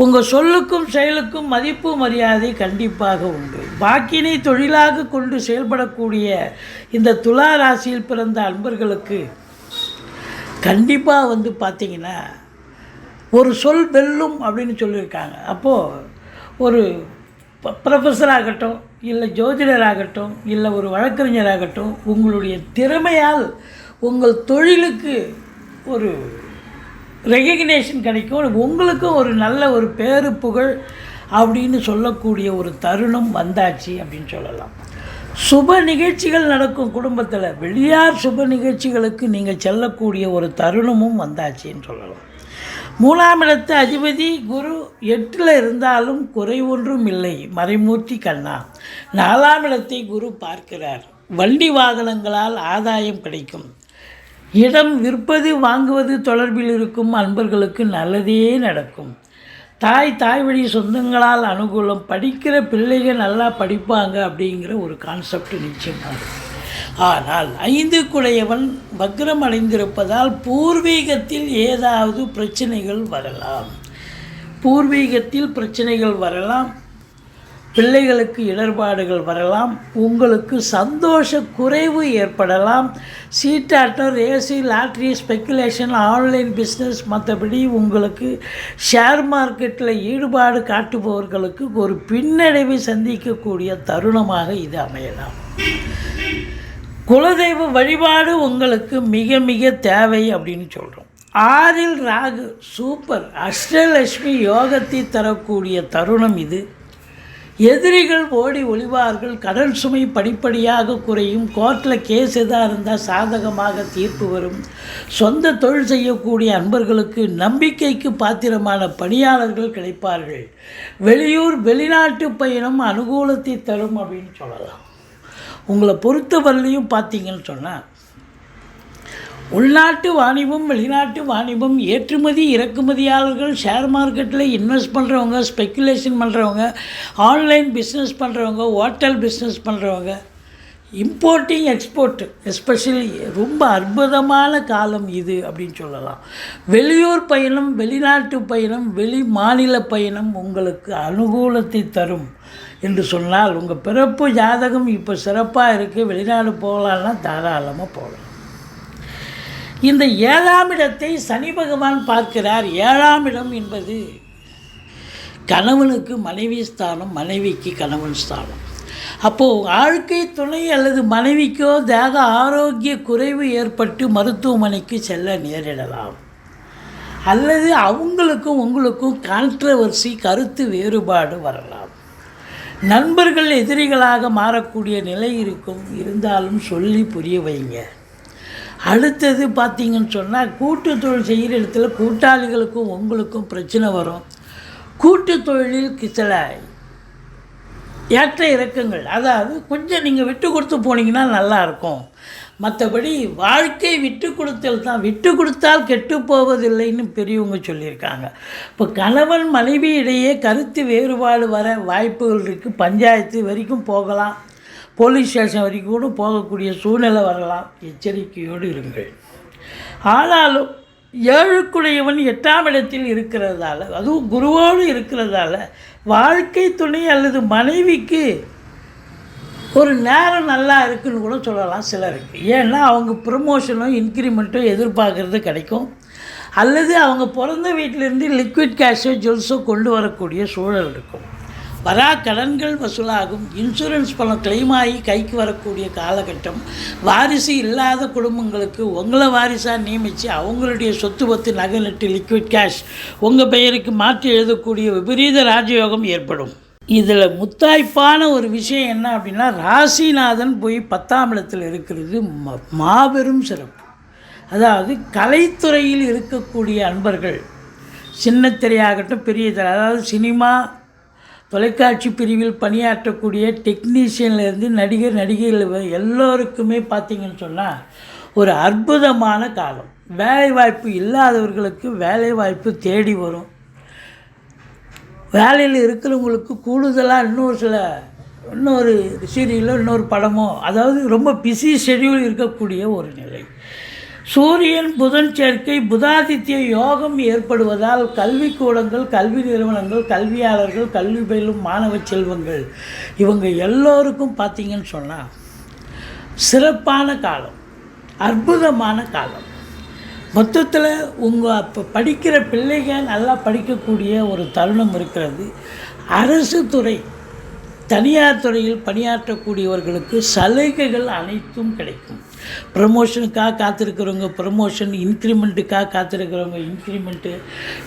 உங்கள் சொல்லுக்கும் செயலுக்கும் மதிப்பு மரியாதை கண்டிப்பாக உண்டு. வாக்கினை தொழிலாக கொண்டு செயல்படக்கூடிய இந்த துலா ராசியில் பிறந்த அன்பர்களுக்கு கண்டிப்பாக பார்த்திங்கன்னா ஒரு சொல் வெல்லும் அப்படின்னு சொல்லியிருக்காங்க. அப்போது ஒரு ப்ரொஃபஸராகட்டும், இல்லை ஜோதிடராகட்டும், இல்லை ஒரு வழக்கறிஞராகட்டும், உங்களுடைய திறமையால் உங்கள் தொழிலுக்கு ஒரு ரெகக்னேஷன் கிடைக்கும். உங்களுக்கும் ஒரு நல்ல ஒரு பேரு புகழ் அப்படின்னு சொல்லக்கூடிய ஒரு தருணம் வந்தாச்சு அப்படின்னு சொல்லலாம். சுப நிகழ்ச்சிகள் நடக்கும் குடும்பத்தில். வெளியார் சுப நிகழ்ச்சிகளுக்கு நீங்கள் செல்லக்கூடிய ஒரு தருணமும் வந்தாச்சின்னு சொல்லலாம். 3ஆம் இடத்து அதிபதி குரு 8ல் இருந்தாலும் குறை ஒன்றும் இல்லை, மறைமூர்த்தி கண்ணா. 4ஆம் இடத்தை குரு பார்க்கிறார். வண்டி வாகனங்களால் ஆதாயம் கிடைக்கும். இடம் விற்பது வாங்குவது தொடர்பில் இருக்கும் அன்பர்களுக்கு நல்லதே நடக்கும். தாய் வழி சொந்தங்களால் அனுகூலம். படிக்கிற பிள்ளைகள் நல்லா படிப்பாங்க அப்படிங்கிற ஒரு கான்செப்ட் நிச்சயமாக. ஆனால் 5 குடையவன் வக்ரம் அடைந்திருப்பதால் பூர்வீகத்தில் ஏதாவது பிரச்சனைகள் வரலாம். பிள்ளைகளுக்கு இடர்பாடுகள் வரலாம். உங்களுக்கு சந்தோஷ குறைவு ஏற்படலாம். சீட்டாட்டம், race, lottery, speculation, online business, மற்றபடி உங்களுக்கு ஷேர் மார்க்கெட்டில் ஈடுபாடு காட்டுபவர்களுக்கு ஒரு பின்னடைவை சந்திக்கக்கூடிய தருணமாக இது அமையலாம். குலதெய்வ வழிபாடு உங்களுக்கு மிக மிக தேவை அப்படின்னு சொல்கிறோம். 6ல் ராகு சூப்பர். அஷ்டலட்சுமி யோகத்தை தரக்கூடிய தருணம் இது. எதிரிகள் ஓடி ஒளிவார்கள். கடன் சுமை படிப்படியாக குறையும். கோர்ட்டில் கேஸ் எதாக இருந்தால் சாதகமாக தீர்ப்பு வரும். சொந்த தொழில் செய்யக்கூடிய அன்பர்களுக்கு நம்பிக்கைக்கு பாத்திரமான பணியாளர்கள் கிடைப்பார்கள். வெளியூர் வெளிநாட்டு பயணம் அனுகூலத்தை தரும் அப்படின்னு சொல்லலாம். உங்களை பொறுத்தவரையிலையும் பார்த்தீங்கன்னு சொன்னால் உள்நாட்டு வாணிபம், வெளிநாட்டு வாணிபம், ஏற்றுமதி இறக்குமதியாளர்கள், ஷேர் மார்க்கெட்டில் இன்வெஸ்ட் பண்ணுறவங்க, ஸ்பெக்குலேஷன் பண்ணுறவங்க, ஆன்லைன் பிஸ்னஸ் பண்ணுறவங்க, ஹோட்டல் பிஸ்னஸ் பண்ணுறவங்க, இம்போர்ட்டிங் எக்ஸ்போர்ட் எஸ்பெஷலி ரொம்ப அற்புதமான காலம் இது அப்படின்னு சொல்லலாம். வெளியூர் பயணம், வெளிநாட்டு பயணம், வெளி மாநில பயணம் உங்களுக்கு அனுகூலத்தை தரும் என்று சொன்னால் உங்கள் பிறப்பு ஜாதகம் இப்போ சிறப்பாக இருக்குது. வெளிநாடு போகலான்னா தாராளமாக போகலாம். இந்த 7ஆம் இடத்தை சனி பகவான் பார்க்கிறார். 7ஆம் இடம் என்பது கணவனுக்கு மனைவி ஸ்தானம், மனைவிக்கு கணவன் ஸ்தானம். அப்போது வாழ்க்கை துணை அல்லது மனைவிக்கோ தேக ஆரோக்கிய குறைவு ஏற்பட்டு மருத்துவமனைக்கு செல்ல நேரிடலாம். அல்லது அவங்களுக்கும் உங்களுக்கும் கான்ட்ரவர்சி, கருத்து வேறுபாடு வரலாம். நண்பர்கள் எதிரிகளாக மாறக்கூடிய நிலை இருக்கும். இருந்தாலும் சொல்லி புரிய வைங்க. அடுத்தது பார்த்திங்கன்னு சொன்னால் கூட்டு தொழில் செய்கிற இடத்துல கூட்டாளிகளுக்கும் உங்களுக்கும் பிரச்சனை வரும். கூட்டு தொழிலில் சில ஏற்ற இறக்கங்கள், அதாவது கொஞ்சம் நீங்கள் விட்டு கொடுத்து போனீங்கன்னா நல்லாயிருக்கும். மற்றபடி வாழ்க்கை விட்டு கொடுத்தல் தான். விட்டு கொடுத்தால் கெட்டு போவதில்லைன்னு பெரியவங்க சொல்லியிருக்காங்க. இப்போ கணவன் மனைவி இடையே கருத்து வேறுபாடு வர வாய்ப்புகள் இருக்குது. பஞ்சாயத்து வரைக்கும் போகலாம். போலீஸ் ஸ்டேஷன் வரைக்கும் கூட போகக்கூடிய சூழ்நிலை வரலாம். எச்சரிக்கையோடு இருங்கள். ஆனாலும் 7க்குடையவன் 8ஆம் இடத்தில் இருக்கிறதால, அதுவும் குருவோடு இருக்கிறதால வாழ்க்கை துணை அல்லது மனைவிக்கு ஒரு நேரம் நல்லா இருக்குதுன்னு கூட சொல்லலாம் சிலருக்கு. ஏன்னா அவங்க ப்ரமோஷனோ இன்க்ரிமெண்ட்டோ எதிர்பார்க்குறது கிடைக்கும். அல்லது அவங்க பிறந்த வீட்டிலேருந்து லிக்விட் கேஷோ ஜுவல்ஸோ கொண்டு வரக்கூடிய சூழல் இருக்கும். வரா கடன்கள் வசூலாகும். இன்சூரன்ஸ் பணம் கிளைம் ஆகி கைக்கு வரக்கூடிய காலகட்டம். வாரிசு இல்லாத குடும்பங்களுக்கு உங்களை வாரிசாக நியமித்து அவங்களுடைய சொத்து பத்து நகை நட்டு லிக்விட் கேஷ் உங்கள் பெயருக்கு மாற்றி எழுதக்கூடிய விபரீத ராஜயோகம் ஏற்படும். இதில் முத்தாய்ப்பான ஒரு விஷயம் என்ன அப்படின்னா, ராசிநாதன் போய் 10ஆம் இடத்தில் இருக்கிறது மாபெரும் சிறப்பு. அதாவது கலைத்துறையில் இருக்கக்கூடிய அன்பர்கள் சின்ன திரையாகட்டும் பெரிய திரை, அதாவது சினிமா தொலைக்காட்சி பிரிவில் பணியாற்றக்கூடிய டெக்னீஷியன்லேருந்து நடிகர் நடிகைகள் எல்லோருக்குமே பார்த்திங்கன்னு சொன்னால் ஒரு அற்புதமான காலம். வேலைவாய்ப்பு இல்லாதவர்களுக்கு வேலைவாய்ப்பு தேடி வரும். வேலையில் இருக்கிறவங்களுக்கு கூடுதலாக இன்னொரு சீரியலோ இன்னொரு படமோ, அதாவது ரொம்ப பிஸி ஷெட்யூல் இருக்கக்கூடிய ஒரு நிலை. சூரியன் புதன் சேர்க்கை புதாதித்ய யோகம் ஏற்படுவதால் கல்விக்கூடங்கள், கல்வி நிறுவனங்கள், கல்வியாளர்கள், கல்வி பயிலும் மாணவ செல்வங்கள் இவங்க எல்லோருக்கும் பார்த்திங்கன்னு சொன்னால் சிறப்பான காலம், அற்புதமான காலம். மொத்தத்தில் உங்கள் அப்போ படிக்கிற பிள்ளைகள் நல்லா படிக்கக்கூடிய ஒரு தருணம் இருக்கிறது. அரசு துறை, தனியார் துறையில் பணியாற்றக்கூடியவர்களுக்கு சலுகைகள் அனைத்தும் கிடைக்கும். ப்ரமோஷனுக்காக காத்திருக்கிறவங்க ப்ரமோஷன், இன்க்ரிமெண்ட்டுக்காக காத்திருக்கிறவங்க இன்க்ரிமெண்ட்டு,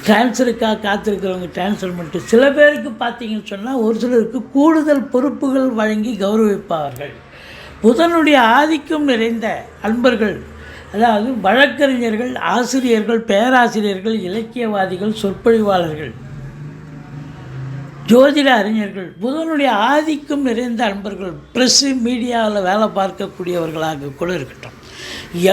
ட்ரான்ஸ்ஃபருக்காக காத்திருக்கிறவங்க ட்ரான்ஸ்ஃபர்மெண்ட்டு. சில பேருக்கு பார்த்திங்கன்னு சொன்னால் ஒரு சிலருக்கு கூடுதல் பொறுப்புகள் வழங்கி கௌரவிப்பார்கள். புதனுடைய ஆதிக்கம் நிறைந்த அன்பர்கள், அதாவது வழக்கறிஞர்கள், ஆசிரியர்கள், பேராசிரியர்கள், இலக்கியவாதிகள், சொற்பொழிவாளர்கள், ஜோதிட அறிஞர்கள், புதனுடைய ஆதிக்கம் நிறைந்த அன்பர்கள், ப்ரெஸ்ஸு மீடியாவில் வேலை பார்க்கக்கூடியவர்களாக கூட இருக்கட்டும்,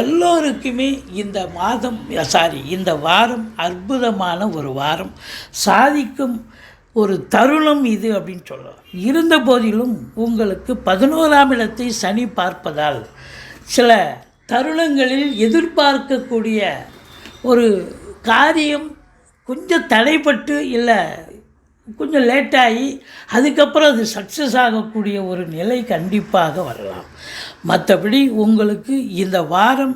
எல்லோருக்குமே இந்த வாரம் அற்புதமான ஒரு வாரம், சாதிக்கும் ஒரு தருணம் இது அப்படின்னு சொல்லலாம். இருந்த போதிலும் உங்களுக்கு 11ஆம் இடத்தை சனி பார்ப்பதால் சில தருணங்களில் எதிர்பார்க்கக்கூடிய ஒரு காரியம் கொஞ்சம் தடைப்பட்டு இல்லை கொஞ்சம் லேட்டாகி அதுக்கப்புறம் அது சக்ஸஸ் ஆகக்கூடிய ஒரு நிலை கண்டிப்பாக வரலாம். மற்றபடி உங்களுக்கு இந்த வாரம்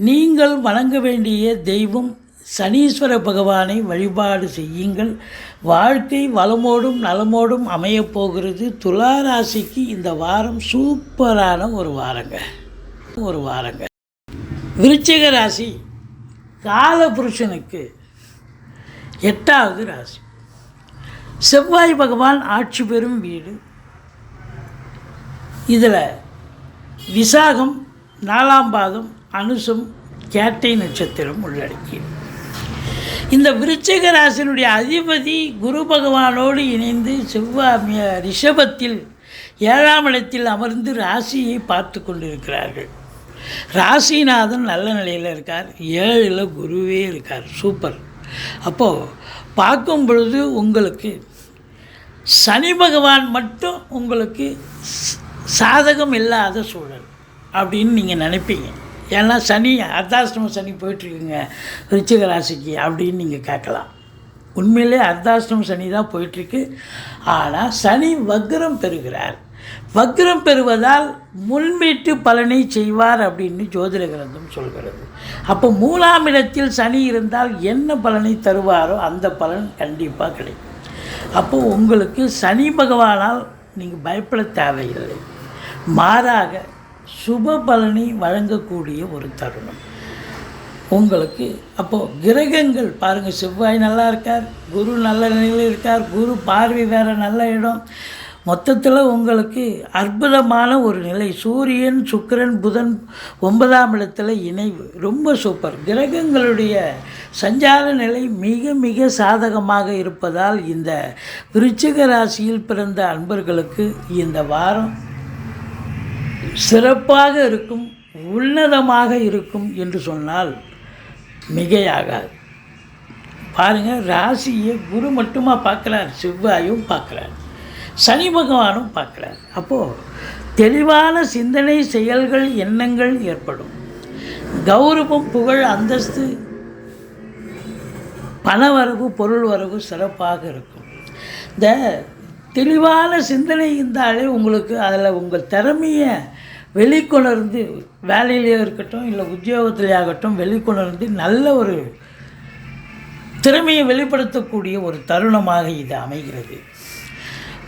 நீங்கள் வணங்க வேண்டிய தெய்வம் சனீஸ்வர பகவானை வழிபாடு செய்யுங்கள். வாழ்க்கை வளமோடும் நலமோடும் அமையப்போகிறது. துலா ராசிக்கு இந்த வாரம் சூப்பரான ஒரு வாரங்க. விருச்சிக ராசி காலபுருஷனுக்கு 8வது ராசி. செவ்வாய் பகவான் ஆட்சி பெறும் வீடு. இதில் விசாகம், 4ஆம் பாதம், அனுசம், கேட்டை நட்சத்திரம் உள்ளடக்கி. இந்த விருச்சிக ராசியினுடைய அதிபதி குரு பகவானோடு இணைந்து செவ்வாய் ரிஷபத்தில் 7ஆம் இடத்தில் அமர்ந்து ராசியை பார்த்து கொண்டிருக்கிறார்கள். ராசிநாதன் நல்ல நிலையில் இருக்கார், 7ல் குருவே இருக்கார். சூப்பர். அப்போது பார்க்கும் பொழுது உங்களுக்கு சனி பகவான் மட்டும் உங்களுக்கு சாதகம் இல்லாத சூழல் அப்படின்னு நீங்கள் நினைப்பீங்க. ஏன்னா சனி அர்த்தாஷ்டம சனி போயிட்டுருக்குங்க விருச்சிக ராசிக்கு அப்படின்னு நீங்கள் கேட்கலாம். உண்மையிலே அர்த்தாஷ்டம சனி தான் போயிட்டுருக்கு. ஆனால் சனி வக்ரம் பெறுகிறார். வக்ரம் பெறுவதால் முன்மீட்டு பலனை செய்வார் அப்படின்னு ஜோதிட கிரந்தம் சொல்கிறது. அப்போ 3ஆம் இடத்தில் சனி இருந்தால் என்ன பலனை தருவாரோ அந்த பலன் கண்டிப்பாக கிடைக்கும். அப்போது உங்களுக்கு சனி பகவானால் நீங்கள் பயப்பட தேவையில்லை. மாறாக சுப பலனை வழங்கக்கூடிய ஒரு தருணம் உங்களுக்கு. அப்போது கிரகங்கள் பாருங்கள், செவ்வாய் நல்லா இருக்கார், குரு நல்ல நிலையில் இருக்கார், குரு பார்வை வேறு நல்ல இடம். மொத்தத்தில் உங்களுக்கு அற்புதமான ஒரு நிலை. சூரியன், சுக்கிரன், புதன் 9ஆம் இடத்துல இணைவு ரொம்ப சூப்பர். கிரகங்களுடைய சஞ்சார நிலை மிக மிக சாதகமாக இருப்பதால் இந்த விருச்சிக ராசியில் பிறந்த அன்பர்களுக்கு இந்த வாரம் சிறப்பாக இருக்கும், உன்னதமாக இருக்கும் என்று சொன்னால் மிகையாகாது. பாருங்கள், ராசியை குரு மட்டுமா பார்க்குறார், செவ்வாயும் பார்க்குறார், சனி பகவானும் பார்க்குறார். அப்போது தெளிவான சிந்தனை, செயல்கள், எண்ணங்கள் ஏற்படும். கௌரவம், புகழ், அந்தஸ்து, பணவரவு, பொருள் வரவு சிறப்பாக இருக்கும். இந்த தெளிவான சிந்தனை இருந்தாலே உங்களுக்கு அதில் உங்கள் திறமையை வெளிக்கொணர்ந்து, வேலையிலேயே இருக்கட்டும் இல்லை உத்தியோகத்திலே ஆகட்டும், வெளிக்கொணர்ந்து நல்ல ஒரு திறமையை வெளிப்படுத்தக்கூடிய ஒரு தருணமாக இது அமைகிறது.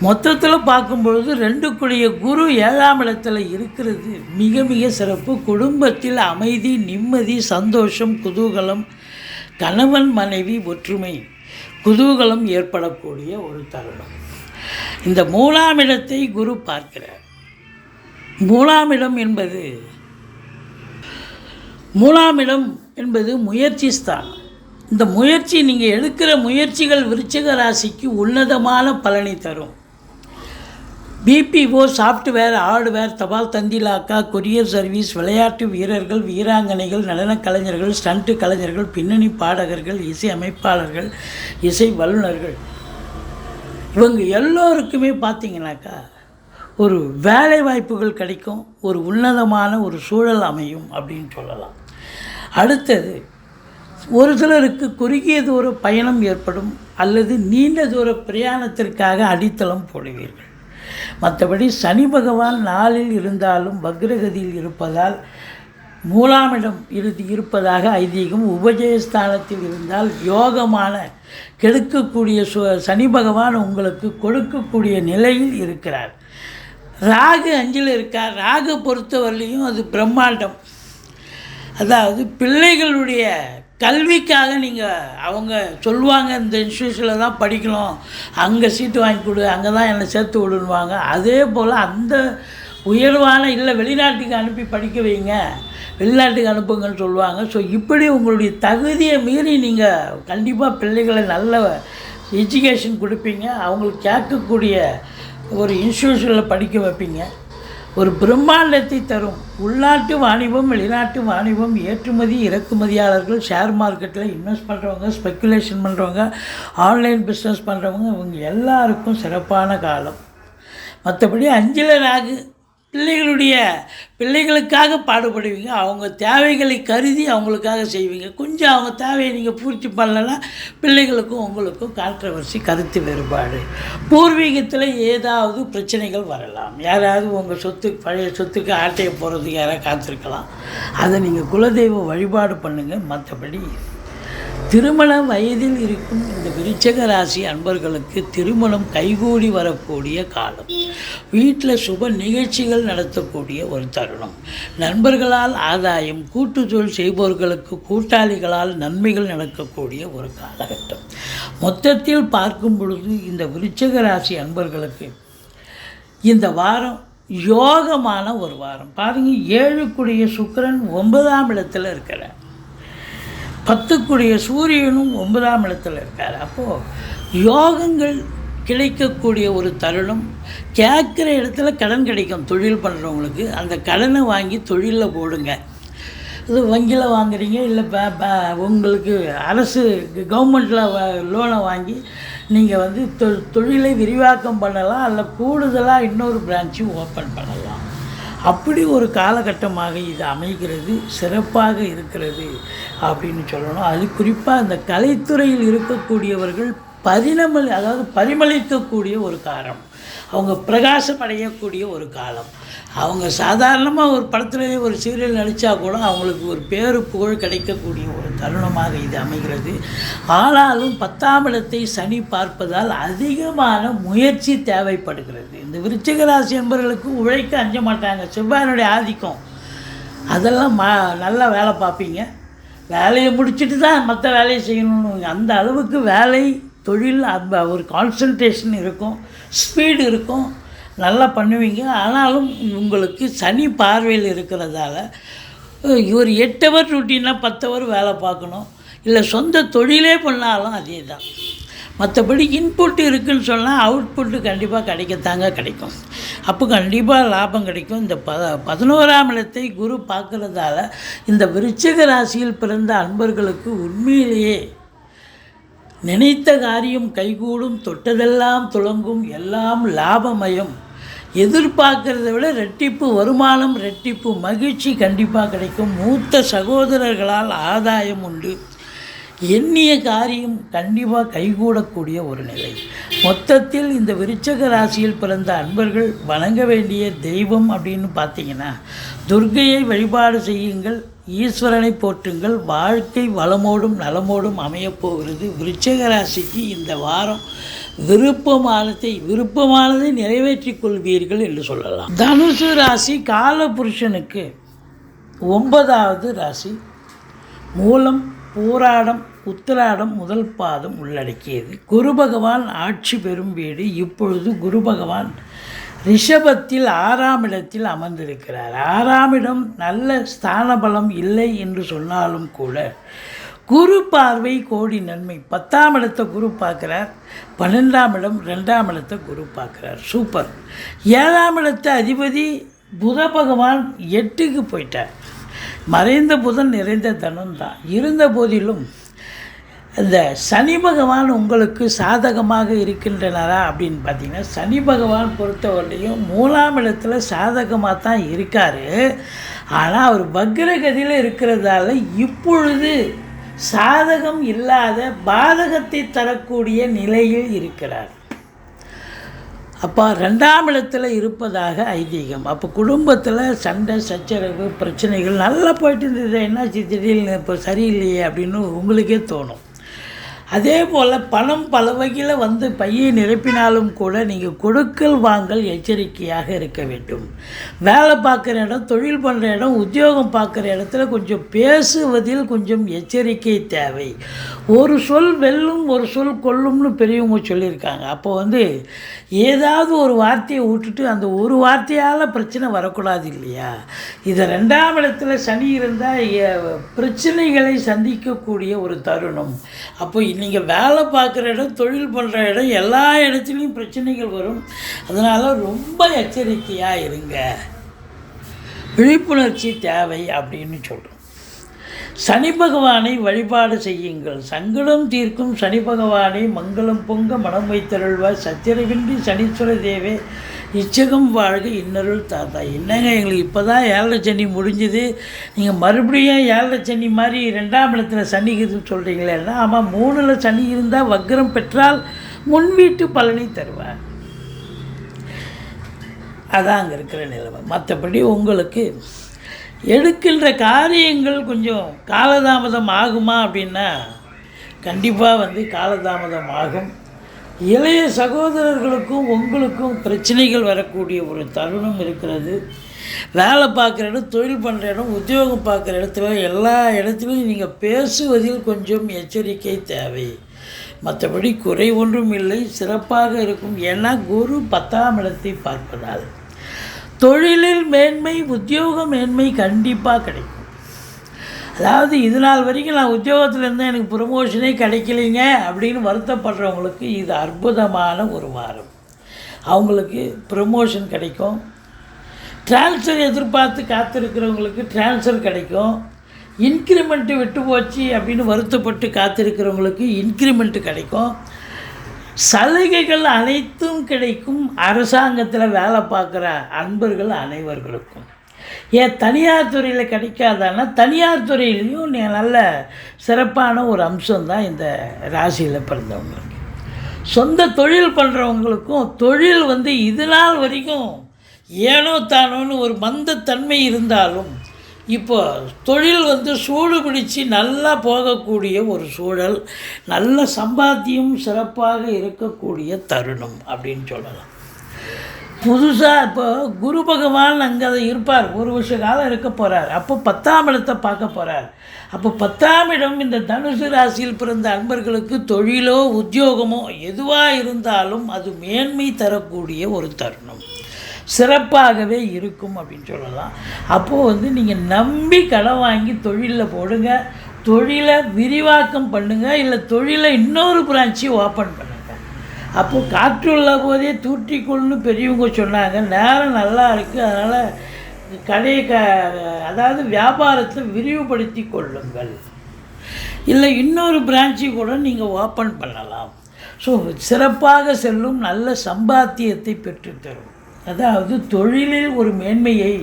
மொத்தத்தில் பார்க்கும்பொழுது 2க்குடைய குரு 7ஆம் இடத்துல இருக்கிறது மிக மிக சிறப்பு. குடும்பத்தில் அமைதி, நிம்மதி, சந்தோஷம், குதூகலம், கணவன் மனைவி ஒற்றுமை, குதூகலம் ஏற்படக்கூடிய ஒரு தருணம். இந்த 3ஆம் இடத்தை குரு பார்க்கிறார். 3ஆம் இடம் என்பது முயற்சி ஸ்தானம். இந்த முயற்சி நீங்கள் எடுக்கிற முயற்சிகள் விருச்சிக ராசிக்கு உன்னதமான பலனை தரும். பிபிஓ, சாஃப்ட்வேர், ஹார்ட்வேர், தபால் தந்திலாக்கா, கொரியர் சர்வீஸ், விளையாட்டு வீரர்கள், வீராங்கனைகள், நடனக் கலைஞர்கள், ஸ்டண்ட்டு கலைஞர்கள், பின்னணி பாடகர்கள், இசை அமைப்பாளர்கள், இசை வல்லுநர்கள், இவங்க எல்லோருக்குமே பார்த்திங்கனாக்கா ஒரு வேலை வாய்ப்புகள் கிடைக்கும், ஒரு உன்னதமான ஒரு சூழல் அமையும் அப்படின்னு சொல்லலாம். அடுத்தது, ஒரு சிலருக்கு குறுகிய தூர பயணம் ஏற்படும் அல்லது நீண்ட தூர பிரயாணத்திற்காக அடித்தளம் போடுவீர்கள். மற்றபடி சனி பகவான் நாளில் இருந்தாலும் வக்ரகதியில் இருப்பதால் மூலாமிடம் இருப்பதாக ஐதீகம். உபஜயஸ்தானத்தில் இருந்தால் யோகமான கெடுக்கக்கூடிய சனி பகவான் உங்களுக்கு கொடுக்கக்கூடிய நிலையில் இருக்கிறார். ராகு 5ல் இருக்கார். ராகு பொறுத்தவரையிலையும் அது பிரம்மாண்டம். அதாவது பிள்ளைகளுடைய கல்விக்காக நீங்கள் அவங்க சொல்லுவாங்க, இந்த இன்ஸ்டியூஷனில் தான் படிக்கணும், அங்கே சீட்டு வாங்கி கொடு, அங்கே தான் என்னை சேர்த்து விடுவாங்க. அதே போல் அந்த உயர்வான இல்லை வெளிநாட்டுக்கு அனுப்பி படிக்க வைங்க, வெளிநாட்டுக்கு அனுப்புங்கன்னு சொல்லுவாங்க. ஸோ இப்படி உங்களுடைய தகுதியை மீறி நீங்கள் கண்டிப்பாக பிள்ளைகளை நல்ல எஜுகேஷன் கொடுப்பீங்க, அவங்களுக்கு கேட்கக்கூடிய ஒரு இன்ஸ்டியூஷனில் படிக்க வைப்பீங்க. ஒரு பிரம்மாண்டத்தை தரும். உள்நாட்டு வாணிபம், வெளிநாட்டு வாணிபம், ஏற்றுமதி இறக்குமதியாளர்கள், ஷேர் மார்க்கெட்டில் இன்வெஸ்ட் பண்ணுறவங்க, ஸ்பெக்குலேஷன் பண்ணுறவங்க, ஆன்லைன் பிஸ்னஸ் பண்ணுறவங்க, இவங்க எல்லாருக்கும் சிறப்பான காலம். மற்றபடி 5ல் ராகு, பிள்ளைகளுக்காக பாடுபடுவீங்க, அவங்க தேவைகளை கருதி அவங்களுக்காக செய்வீங்க. கொஞ்சம் அவங்க தேவையை நீங்கள் பூர்த்தி பண்ணலைன்னா பிள்ளைகளுக்கும் உங்களுக்கும் கான்ட்ரவர்சி, கருத்து வேறுபாடு, பூர்வீகத்தில் ஏதாவது பிரச்சனைகள் வரலாம். யாராவது உங்கள் பழைய சொத்துக்கு ஆட்டையை போகிறதுக்கு யாராவது காத்திருக்கலாம். அதை நீங்கள் குலதெய்வ வழிபாடு பண்ணுங்கள். மற்றபடி திருமண வயதில் இருக்கும் இந்த விருச்சிக ராசி அன்பர்களுக்கு திருமணம் கைகூடி வரக்கூடிய காலம். வீட்டில் சுப நிகழ்ச்சிகள் நடத்தக்கூடிய ஒரு தருணம். நண்பர்களால் ஆதாயம், கூட்டுத்தொழில் செய்பவர்களுக்கு கூட்டாளிகளால் நன்மைகள் நடக்கக்கூடிய ஒரு காலகட்டம். மொத்தத்தில் பார்க்கும் பொழுது இந்த விருச்சிக ராசி அன்பர்களுக்கு இந்த வாரம் யோகமான ஒரு வாரம். பாருங்கள், 7க்குடைய சுக்கிரன் 9ஆம் இடத்துல இருக்கிறார், 10க்குடைய சூரியனும் 9ஆம் இடத்துல இருக்கார். அப்போது யோகங்கள் கிடைக்கக்கூடிய ஒரு தருணம். கேட்குற இடத்துல கடன் கிடைக்கும். தொழில் பண்ணுறவங்களுக்கு அந்த கடனை வாங்கி தொழிலில் போடுங்க. இது வங்கியில் வாங்குறீங்க, இல்லை உங்களுக்கு அரசு கவர்மெண்ட்டில் லோனை வாங்கி நீங்கள் வந்து தொழிலை விரிவாக்கம் பண்ணலாம், அல்ல கூடுதலாக இன்னொரு பிரான்ச்சும் ஓப்பன் பண்ணலாம். அப்படி ஒரு காலகட்டமாக இது அமைகிறது, சிறப்பாக இருக்கிறது அப்படின்னு சொல்லணும். அது குறிப்பாக இந்த கலைத்துறையில் இருக்கக்கூடியவர்கள் பரிமளிக்கக்கூடிய ஒரு காலம், அவங்க பிரகாசம் அடையக்கூடிய ஒரு காலம். அவங்க சாதாரணமாக ஒரு படத்துலேயே ஒரு சீரியல் நடித்தா கூட அவங்களுக்கு ஒரு பேரு புகழ் கிடைக்கக்கூடிய ஒரு தருணமாக இது அமைகிறது. ஆனாலும் 10ஆம் இடத்தை சனி பார்ப்பதால் அதிகமான முயற்சி தேவைப்படுகிறது. இந்த விருச்சிக ராசி என்பவர்களுக்கு உழைக்க அஞ்ச மாட்டாங்க. செவ்வாயினுடைய ஆதிக்கம், அதெல்லாம் நல்லா வேலை பார்ப்பீங்க. வேலையை முடிச்சுட்டு தான் மற்ற வேலையை செய்யணும்னு, அந்த அளவுக்கு வேலை தொழில் ஒரு கான்சன்ட்ரேஷன் இருக்கும், ஸ்பீடு இருக்கும், நல்லா பண்ணுவீங்க. ஆனாலும் உங்களுக்கு சனி பார்வையில் இருக்கிறதால ஒரு 8 ஹவர் ரொட்டீனாக 10 ஹவர் வேலை பார்க்கணும். இல்லை சொந்த தொழிலே பண்ணாலும் அதே தான். மற்றபடி இன்புட் இருக்குதுன்னு சொன்னால் அவுட்புட்டு கண்டிப்பாக கிடைக்கும். அப்போ கண்டிப்பாக லாபம் கிடைக்கும். இந்த 11ஆம் இடத்தை குரு பார்க்குறதால இந்த விருச்சிக ராசியில் பிறந்த அன்பர்களுக்கு உண்மையிலேயே நினைத்த காரியம் கைகூடும், தொட்டதெல்லாம் துலங்கும், எல்லாம் லாபமயம். எதிர்பார்க்கிறத விட ரெட்டிப்பு வருமானம், ரெட்டிப்பு மகிழ்ச்சி கண்டிப்பாக கிடைக்கும். மூத்த சகோதரர்களால் ஆதாயம் உண்டு. எண்ணிய காரியம் கண்டிப்பாக கைகூடக்கூடிய ஒரு நிலை. மொத்தத்தில் இந்த விருச்சிக ராசியில் பிறந்த அன்பர்கள் வணங்க வேண்டிய தெய்வம் அப்படின்னு பார்த்தீங்கன்னா, துர்க்கையை வழிபாடு செய்யுங்கள், ஈஸ்வரனை போற்றுங்கள். வாழ்க்கை வளமோடும் நலமோடும் அமையப்போகிறது. விருச்சிக ராசிக்கு இந்த வாரம் விருப்பமானதை நிறைவேற்றிக் கொள்வீர்கள் என்று சொல்லலாம். தனுசு ராசி காலபுருஷனுக்கு 9வது ராசி. மூலம், பூராடம், உத்திராடம் முதல் பாதம் உள்ளடக்கியது. குரு பகவான் ஆட்சி பெறும் வீடு. இப்பொழுது குரு பகவான் ரிஷபத்தில் 6ஆம் இடத்தில் அமர்ந்திருக்கிறார். 6ஆம் இடம் நல்ல ஸ்தான பலம் இல்லை என்று சொன்னாலும் கூட குரு பார்வை கோடி நன்மை. 10ஆம் இடத்தை குரு பார்க்குறார், 12ஆம் இடம் 2ஆம் இடத்தை குரு பார்க்குறார். சூப்பர். 7ஆம் இடத்தை அதிபதி புத பகவான் 8க்கு போயிட்டார். மறைந்த புதன் நிறைந்த தனம் தான். இருந்த போதிலும் இந்த சனி பகவான் உங்களுக்கு சாதகமாக இருக்கின்றனரா அப்படின்னு பார்த்தீங்கன்னா, சனி பகவான் பொறுத்தவரையிலையும் 3ஆம் இடத்துல சாதகமாக தான் இருக்கார். ஆனால் அவர் வக்ரகதியில் இருக்கிறதால இப்பொழுது சாதகம் இல்லாத பாதகத்தை தரக்கூடிய நிலையில் இருக்கிறார். அப்போ 2ஆம் இடத்துல இருப்பதாக ஐதீகம். அப்போ குடும்பத்தில் சண்டை சச்சரவு பிரச்சனைகள் நல்லா போயிட்டு இருந்தது, என்னாச்சு திடீர்னு இப்போ சரியில்லையே அப்படின்னு உங்களுக்கே தோணும். அதே போல் பணம் பல வகையில் வந்து பையை நிரப்பினாலும் கூட நீங்கள் கொடுக்கல் வாங்கல் எச்சரிக்கையாக இருக்க வேண்டும். வேலை பார்க்குற இடம், தொழில் பண்ணுற இடம், உத்தியோகம் பார்க்குற இடத்துல கொஞ்சம் பேசுவதில் கொஞ்சம் எச்சரிக்கை தேவை. ஒரு சொல் வெல்லும் ஒரு சொல் கொல்லும்னு பெரியவங்க சொல்லியிருக்காங்க. அப்போ வந்து ஏதாவது ஒரு வார்த்தையை விட்டுட்டு அந்த ஒரு வார்த்தையால் பிரச்சனை வரக்கூடாது இல்லையா? இதை 2ஆம் இடத்துல சனி இருந்தால் பிரச்சனைகளை சந்திக்கக்கூடிய ஒரு தருணம். அப்போ நீங்கள் வேலை பார்க்குற இடம், தொழில் பண்ணுற இடம், எல்லா இடத்துலையும் பிரச்சனைகள் வரும். அதனால் ரொம்ப எச்சரிக்கையாக இருங்க, விழிப்புணர்ச்சி தேவை அப்படின்னு சொல்கிறோம். சனி பகவானை வழிபாடு செய்யுங்கள். சங்கடம் தீர்க்கும் சனி பகவானை மங்களம் பொங்க மனம் வைத்தருள்வார். சச்சரவின்றி சனீஸ்வர தேவே இச்சகம் வாழ்க இன்னருள் தாத்தா. என்னங்க எங்களுக்கு இப்போ தான் 7 சனி முடிஞ்சுது, நீங்கள் மறுபடியும் 7 சனி மாதிரி 2ஆம் இடத்துல சனி இருக்குதுன்னு சொல்கிறீங்களேன்னா, ஆமாம் 3ல் சனி இருந்தால் வக்ரம் பெற்றால் முன்வீட்டு பலனை தருவார். அதான் அங்கே இருக்கிற நிலைமை. மற்றபடி உங்களுக்கு எடுக்கின்ற காரியங்கள் கொஞ்சம் காலதாமதம் ஆகுமா அப்படின்னா கண்டிப்பாக வந்து காலதாமதம் ஆகும். இளைய சகோதரர்களுக்கும் உங்களுக்கும் பிரச்சனைகள் வரக்கூடிய ஒரு தருணம் இருக்கிறது. வேலை பார்க்குற இடம், தொழில் பண்ணுற இடம், உத்தியோகம் பார்க்குற இடத்துல எல்லா இடத்துலையும் நீங்கள் பேசுவதில் கொஞ்சம் எச்சரிக்கை தேவை. மற்றபடி குறை ஒன்றும் இல்லை, சிறப்பாக இருக்கும். ஏன்னா குரு 10ஆம் இடத்தை பார்ப்பதால் தொழிலில் மேன்மை, உத்தியோக மேன்மை கண்டிப்பாக கிடைக்கும். அதாவது இது நாள் வரைக்கும் நான் உத்தியோகத்தில் இருந்தால் எனக்கு ப்ரமோஷனே கிடைக்கலைங்க அப்படின்னு வருத்தப்படுறவங்களுக்கு இது அற்புதமான ஒரு வாரம். அவங்களுக்கு ப்ரமோஷன் கிடைக்கும். ட்ரான்ஸ்ஃபர் எதிர்பார்த்து காத்திருக்கிறவங்களுக்கு ட்ரான்ஸ்ஃபர் கிடைக்கும். இன்க்ரிமெண்ட்டு விட்டு போச்சு அப்படின்னு வருத்தப்பட்டு காத்திருக்கிறவங்களுக்கு இன்க்ரிமெண்ட்டு கிடைக்கும். சலுகைகள் அனைத்தும் கிடைக்கும். அரசாங்கத்தில் வேலை பார்க்குற அன்பர்கள் அனைவர்களுக்கும். ஏன் தனியார் துறையில் கிடைக்காதான்னா தனியார் துறையிலையும் நல்ல சிறப்பான ஒரு அம்சம்தான் இந்த ராசியில் பிறந்தவங்களுக்கு. சொந்த தொழில் பண்ணுறவங்களுக்கும் தொழில் வந்து இது நாள் வரைக்கும் ஏனோ தானோன்னு ஒரு மந்தத்தன்மை இருந்தாலும் இப்போ தொழில் வந்து சூடு பிடிச்சி நல்லா போகக்கூடிய ஒரு சூழல், நல்ல சம்பாத்தியம் சிறப்பாக இருக்கக்கூடிய தருணம் அப்படின்னு சொல்லலாம். புதுசாக இப்போ குரு பகவான் அங்கே அதை இருப்பார், 1 வருஷ காலம் இருக்க போகிறார். அப்போ 10ஆம் இடத்தை பார்க்க போகிறார். அப்போ 10ஆம் இடம் இந்த தனுசு ராசியில் பிறந்த அன்பர்களுக்கு தொழிலோ உத்தியோகமோ எதுவாக இருந்தாலும் அது மேன்மை தரக்கூடிய ஒரு தருணம், சிறப்பாகவே இருக்கும் அப்படின்னு சொல்லலாம். அப்போது வந்து நீங்கள் நம்பி கடன் வாங்கி தொழிலில் போடுங்க, தொழிலை விரிவாக்கம் பண்ணுங்கள், இல்லை தொழிலை இன்னொரு பிரான்ச்சி ஓப்பன் பண்ணுங்கள். அப்போது காற்றுள்ள போதே தூற்றிக்கொள்னு பெரியவங்க சொன்னாங்க. நேரம் நல்லா இருக்குது, அதனால் கடையை அதாவது வியாபாரத்தை விரிவுபடுத்தி கொள்ளுங்கள், இல்லை இன்னொரு பிரான்ச்சி கூட நீங்கள் ஓப்பன் பண்ணலாம். ஸோ சிறப்பாக செல்லும், நல்ல சம்பாத்தியத்தை பெற்றுத்தரும். அதாவது தொழிலில் ஒரு மேன்மையை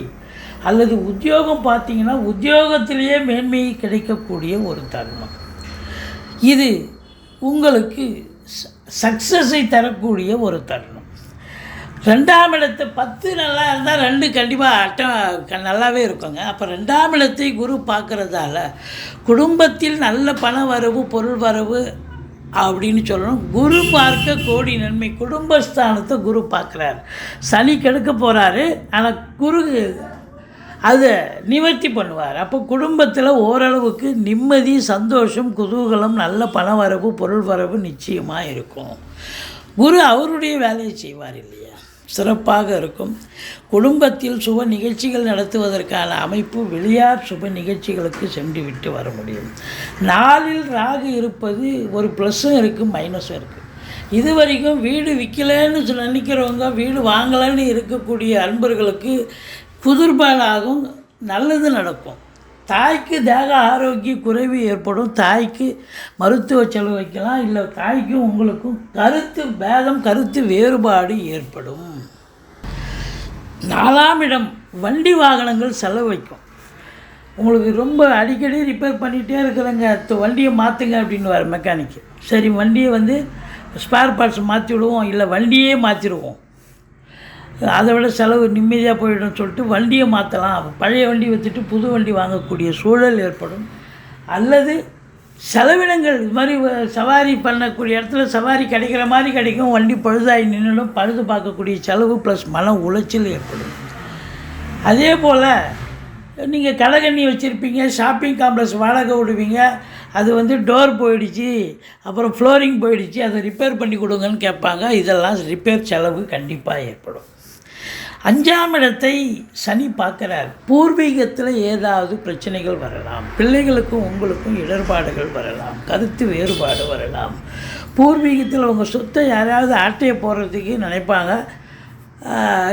அல்லது உத்தியோகம் பார்த்தீங்கன்னா உத்தியோகத்திலேயே மேன்மையை கிடைக்கக்கூடிய ஒரு தருணம். இது உங்களுக்கு சக்ஸஸை தரக்கூடிய ஒரு தருணம். 2ஆம் இடத்தை 10 நல்லா இருந்தால் 2 கண்டிப்பாக நல்லாவே இருக்குங்க. அப்போ 2ஆம் இடத்தை குரு பார்க்குறதால குடும்பத்தில் நல்ல பண வரவு, பொருள் வரவு அப்படின்னு சொல்லணும். குரு பார்க்க கோடி நன்மை. குடும்பஸ்தானத்தை குரு பார்க்குறாரு. சனி கெடுக்க போகிறாரு, ஆனால் குரு அதை நிவர்த்தி பண்ணுவார். அப்போ குடும்பத்தில் ஓரளவுக்கு நிம்மதி, சந்தோஷம், குதூகலம், நல்ல பண வரவு, பொருள் வரவு நிச்சயமாக இருக்கும். குரு அவருடைய வேலையை செய்வார் இல்லையா? சிறப்பாக இருக்கும். குடும்பத்தில் சுப நிகழ்ச்சிகள் நடத்துவதற்கான அமைப்பு, வெளியார் சுப நிகழ்ச்சிகளுக்கு சென்று விட்டு வர முடியும். நாளில் ராகு இருப்பது ஒரு ப்ளஸ்ஸும் இருக்குது, மைனஸும் இருக்குது. இது வரைக்கும் வீடு விற்கலன்னு நினைக்கிறவங்க, வீடு வாங்கலைன்னு இருக்கக்கூடிய அன்பர்களுக்கு புதுர்பாலாகும், நல்லது நடக்கும். தாய்க்கு தேக ஆரோக்கிய குறைவு ஏற்படும், தாய்க்கு மருத்துவ செலவு வைக்கலாம், இல்லை தாய்க்கும் உங்களுக்கும் கருத்து பேதம், கருத்து வேறுபாடு ஏற்படும். 4ஆம் இடம் வண்டி வாகனங்கள் செலவு வைக்கும். உங்களுக்கு ரொம்ப அடிக்கடி ரிப்பேர் பண்ணிகிட்டே இருக்கிறங்க, வண்டியை மாற்றுங்க அப்படின்னு வர மெக்கானிக்கு. சரி, வண்டியை ஸ்பேர் பார்ட்ஸ் மாற்றி விடுவோம், இல்லை வண்டியே மாற்றிடுவோம், அதை விட செலவு நிம்மதியாக போயிடும் சொல்லிட்டு வண்டியை மாற்றலாம், பழைய வண்டி வச்சுட்டு புது வண்டி வாங்கக்கூடிய சூழல் ஏற்படும். அல்லது செலவினங்கள், இது மாதிரி சவாரி பண்ணக்கூடிய இடத்துல சவாரி கிடைக்கிற மாதிரி கிடைக்கும், வண்டி பழுதாகி நின்றுடும், பழுது பார்க்கக்கூடிய செலவு ப்ளஸ் மன உளைச்சல் ஏற்படும். அதே போல் நீங்கள் கடைகண்ணி வச்சுருப்பீங்க, ஷாப்பிங் காம்ப்ளெக்ஸ் வாடகை விடுவீங்க, அது டோர் போயிடுச்சு, அப்புறம் ஃப்ளோரிங் போயிடுச்சு, அதை ரிப்பேர் பண்ணி கொடுங்கன்னு கேட்பாங்க. இதெல்லாம் ரிப்பேர் செலவு கண்டிப்பாக ஏற்படும். 5ஆம் இடத்தை சனி பார்க்குறார். பூர்வீகத்தில் ஏதாவது பிரச்சனைகள் வரலாம், பிள்ளைகளுக்கும் உங்களுக்கும் இடர்பாடுகள் வரலாம், கருத்து வேறுபாடு வரலாம். பூர்வீகத்தில் உங்கள் சொத்தை யாராவது ஆட்டையை போடுறதுக்கு நினைப்பாங்க.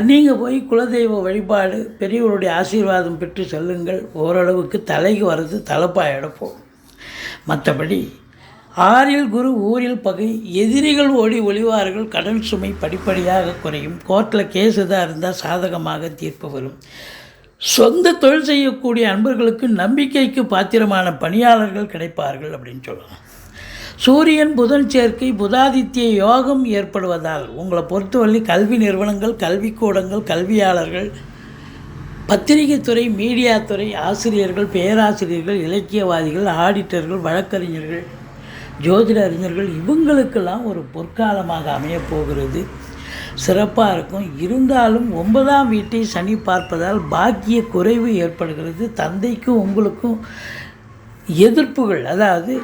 நீங்கள் போய் குலதெய்வ வழிபாடு, பெரியவருடைய ஆசீர்வாதம் பெற்று செல்லுங்கள். ஓரளவுக்கு தலைக்கு வர்றது தலைப்பாயிடப்போம். மற்றபடி 6இல் குரு, ஊரில் பகை, எதிரிகள் ஓடி ஒளிவார்கள், கடன் சுமை படிப்படியாக குறையும். கோர்ட்டில் கேஸ் எதாக இருந்தால் சாதகமாக தீர்ப்பு வரும். சொந்த தொழில் செய்யக்கூடிய அன்பர்களுக்கு நம்பிக்கைக்கு பாத்திரமான பணியாளர்கள் கிடைப்பார்கள் அப்படின்னு சொல்லலாம். சூரியன் புதன் சேர்க்கை, புதாதித்ய யோகம் ஏற்படுவதால் உங்களை பொறுத்தவரை கல்வி நிறுவனங்கள், கல்விக்கூடங்கள், கல்வியாளர்கள், பத்திரிகை துறை, மீடியா துறை, ஆசிரியர்கள், பேராசிரியர்கள், இலக்கியவாதிகள், ஆடிட்டர்கள், வழக்கறிஞர்கள், ஜோதிட அறிஞர்கள், இவங்களுக்கெல்லாம் ஒரு பொற்காலமாக அமையப்போகிறது. சிறப்பாக இருக்கும். இருந்தாலும் 9ஆம் வீட்டை சனி பார்ப்பதால் பாக்கிய குறைவு ஏற்படுகிறது. தந்தைக்கும் உங்களுக்கும் எதிர்ப்புகள், அதாவது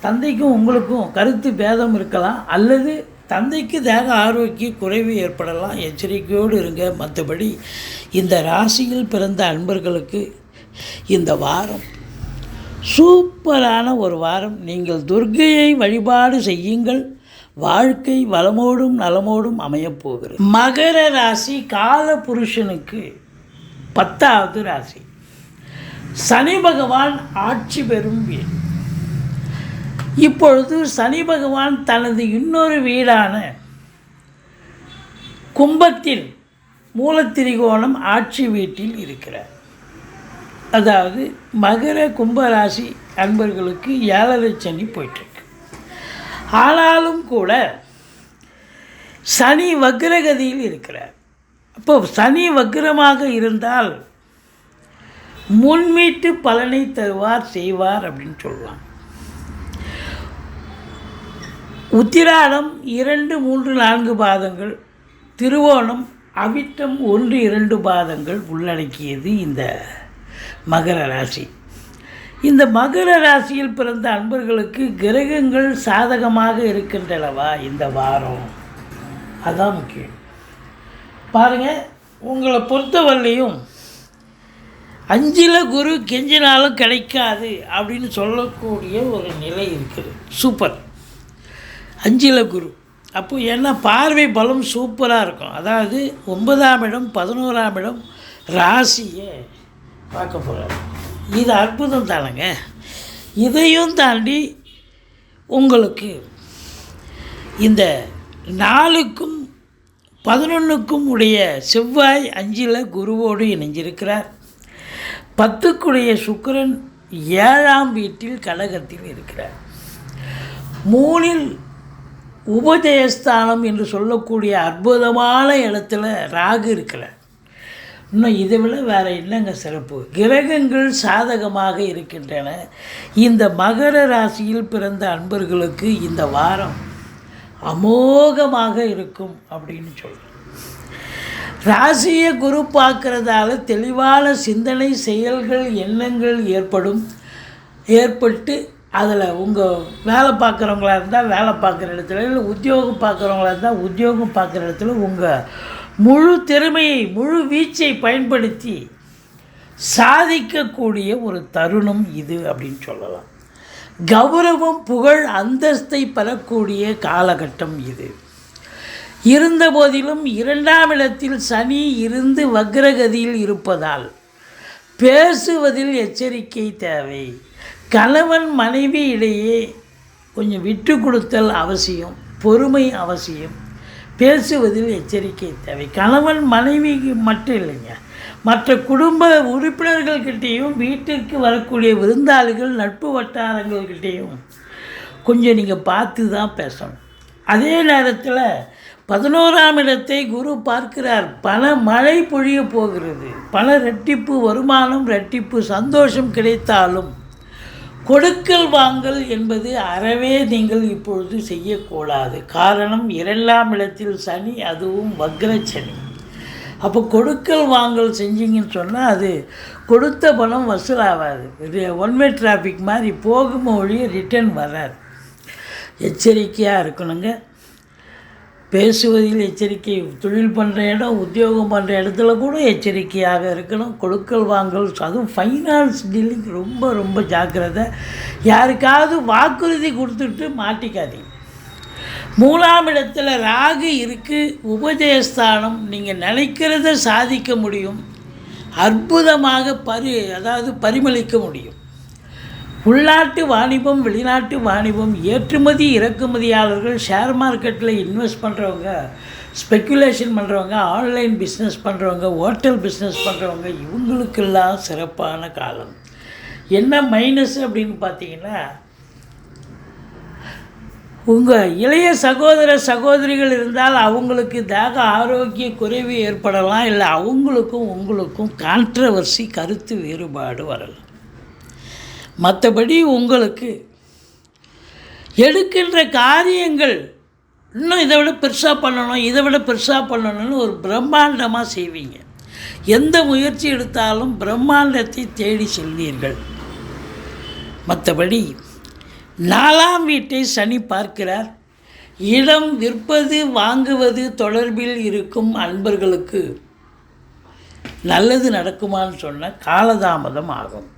தந்தைக்கும் உங்களுக்கும் கருத்து பேதம் இருக்கலாம், அல்லது தந்தைக்கு தேக ஆரோக்கிய குறைவு ஏற்படலாம். எச்சரிக்கையோடு இருங்க. மற்றபடி இந்த ராசியில் பிறந்த அன்பர்களுக்கு இந்த வாரம் சூப்பரான ஒரு வாரம். நீங்கள் துர்க்கையை வழிபாடு செய்யுங்கள். வாழ்க்கை வளமோடும் நலமோடும் அமையப்போகிறது. மகர ராசி கால புருஷனுக்கு 10வது ராசி. சனி பகவான் ஆட்சி பெறும் வீடு. இப்பொழுது சனி பகவான் தனது இன்னொரு வீடான கும்பத்தில் மூலத்திரிகோணம் ஆட்சி வீட்டில் இருக்கிறார். அதாவது மகர கும்பராசி அன்பர்களுக்கு 7.5 சனி போயிட்டுருக்கு. ஆனாலும் கூட சனி வக்ரகதியில் இருக்கிறார். அப்போ சனி வக்ரமாக இருந்தால் முன்மீட்டு பலனை தருவார், செய்வார் அப்படின்னு சொல்லலாம். உத்திராடம் 2, 3, 4 பாதங்கள், திருவோணம், அவிட்டம் 1, 2 பாதங்கள் உள்ளடக்கியது இந்த மகர ராசி. இந்த மகர ராசியில் பிறந்த அன்பர்களுக்கு கிரகங்கள் சாதகமாக இருக்கின்றனவா இந்த வாரம்? அதுதான் முக்கியம். பாருங்கள், உங்களை பொறுத்தவரையிலையும் 5ல் குரு கெஞ்சினாலும் கிடைக்காது அப்படின்னு சொல்லக்கூடிய ஒரு நிலை இருக்குது. சூப்பர். 5ல் குரு அப்போ என்ன பார்வை பலம் சூப்பராக இருக்கும். அதாவது 9ஆம் இடம், 11ஆம் இடம் ராசியை பார்க்க போகிறார். இது அற்புதம் தானங்க. இதையும் தாண்டி உங்களுக்கு இந்த 4க்கும் 11க்கும் உடைய செவ்வாய் 5ல் குருவோடு இணைஞ்சிருக்கிறார். 10க்குடைய சுக்கிரன் 7ஆம் வீட்டில் கடகத்தில் இருக்கிறார். 3ல் உபஜயஸ்தானம் என்று சொல்லக்கூடிய அற்புதமான இடத்துல ராகு இருக்கிறார். இன்னும் இதை விட வேறு என்னங்க சிறப்பு? கிரகங்கள் சாதகமாக இருக்கின்றன. இந்த மகர ராசியில் பிறந்த அன்பர்களுக்கு இந்த வாரம் அமோகமாக இருக்கும் அப்படின்னு சொல்கிறேன். ராசியை குரு பார்க்கறதால தெளிவான சிந்தனை, செயல்கள், எண்ணங்கள் ஏற்பட்டு அதில் உங்கள் வேலை பார்க்குறவங்களா இருந்தால் வேலை பார்க்குற இடத்துல, இல்லை உத்தியோகம் பார்க்குறவங்களா இருந்தால் உத்தியோகம் பார்க்குற இடத்துல உங்கள் முழு திறமையை முழு வீச்சை பயன்படுத்தி சாதிக்கக்கூடிய ஒரு தருணம் இது அப்படின்னு சொல்லலாம். கௌரவம் புகழ் அந்தஸ்தை பெறக்கூடிய காலகட்டம் இது. இருந்தபோதிலும் 2ஆம் இடத்தில் சனி இருந்து வக்ரகதியில் இருப்பதால் பேசுவதில் எச்சரிக்கை தேவை. கணவன் மனைவி இடையே கொஞ்சம் விட்டு கொடுத்தல் அவசியம், பொறுமை அவசியம். பேசுவதில் எச்சரிக்கை தேவை. கணவன் மனைவிக்கு மட்டும் இல்லைங்க, மற்ற குடும்ப உறுப்பினர்கள்கிட்டேயும் வீட்டிற்கு வரக்கூடிய விருந்தாளிகள் நட்பு வட்டாரங்கள்கிட்டேயும் கொஞ்சம் நீங்கள் பார்த்து தான் பேசணும். அதே நேரத்தில் 11ஆம் இடத்தை குரு பார்க்கிறார். பண மழை பொழிய போகிறது. பண ரெட்டிப்பு வருமானம், ரெட்டிப்பு சந்தோஷம் கிடைத்தாலும் கொடுக்கல் வாங்கல் என்பது அறவே நீங்கள் இப்பொழுது செய்யக்கூடாது. காரணம் 2ஆம் இடத்தில் சனி, அதுவும் வக்ர சனி. அப்போ கொடுக்கல் வாங்கல் செஞ்சிங்கன்னு சொன்னால் அது கொடுத்த பணம் வசூலாகாது. ஒன்வே டிராஃபிக் மாதிரி போகும் ஒழிய ரிட்டர்ன் வராது. எச்சரிக்கையாக இருக்கணுங்க. பேசுவதில் எச்சரிக்கை. தொழில் பண்ணுற இடம், உத்தியோகம் பண்ணுற இடத்துல கூட எச்சரிக்கையாக இருக்கணும். கொடுக்கல் வாங்கல், அதுவும் ஃபைனான்ஸ் டீலிங் ரொம்ப ரொம்ப ஜாக்கிரதை. யாருக்காவது வாக்குறுதி கொடுத்துட்டு மாட்டிக்காதீங்க. 3ஆம் இடத்துல ராகு இருக்குது, உபஜயஸ்தானம். நீங்கள் நினைக்கிறத சாதிக்க முடியும், அற்புதமாக பரிமளிக்க முடியும். உள்நாட்டு வாணிபம், வெளிநாட்டு வாணிபம், ஏற்றுமதி இறக்குமதியாளர்கள், ஷேர் மார்க்கெட்டில் இன்வெஸ்ட் பண்ணுறவங்க, ஸ்பெக்குலேஷன் பண்ணுறவங்க, ஆன்லைன் பிஸ்னஸ் பண்ணுறவங்க, ஹோட்டல் பிஸ்னஸ் பண்ணுறவங்க, இவங்களுக்கெல்லாம் சிறப்பான காலம். என்ன மைனஸ் அப்படின்னு பார்த்தீங்கன்னா, உங்கள் இளைய சகோதர சகோதரிகள் இருந்தால் அவங்களுக்கு தேக ஆரோக்கிய குறைவு ஏற்படலாம். இல்லை அவங்களுக்கும் உங்களுக்கும் கான்ட்ரவர்சி, கருத்து வேறுபாடு வரலாம். மற்றபடி உங்களுக்கு எடுக்கின்ற காரியங்கள் இன்னும் இதை விட பெருசாக பண்ணணும், இதை விட பெருசாக பண்ணணும்னு ஒரு பிரம்மாண்டமாக செய்வீங்க. எந்த முயற்சி எடுத்தாலும் பிரம்மாண்டத்தை தேடி செல்வீர்கள். மற்றபடி 4ஆம் வீட்டை சனி பார்க்கிறார். இடம் விற்பது வாங்குவது தொடர்பில் இருக்கும் அன்பர்களுக்கு நல்லது நடக்குமான்னு சொன்ன காலதாமதம் ஆகும்.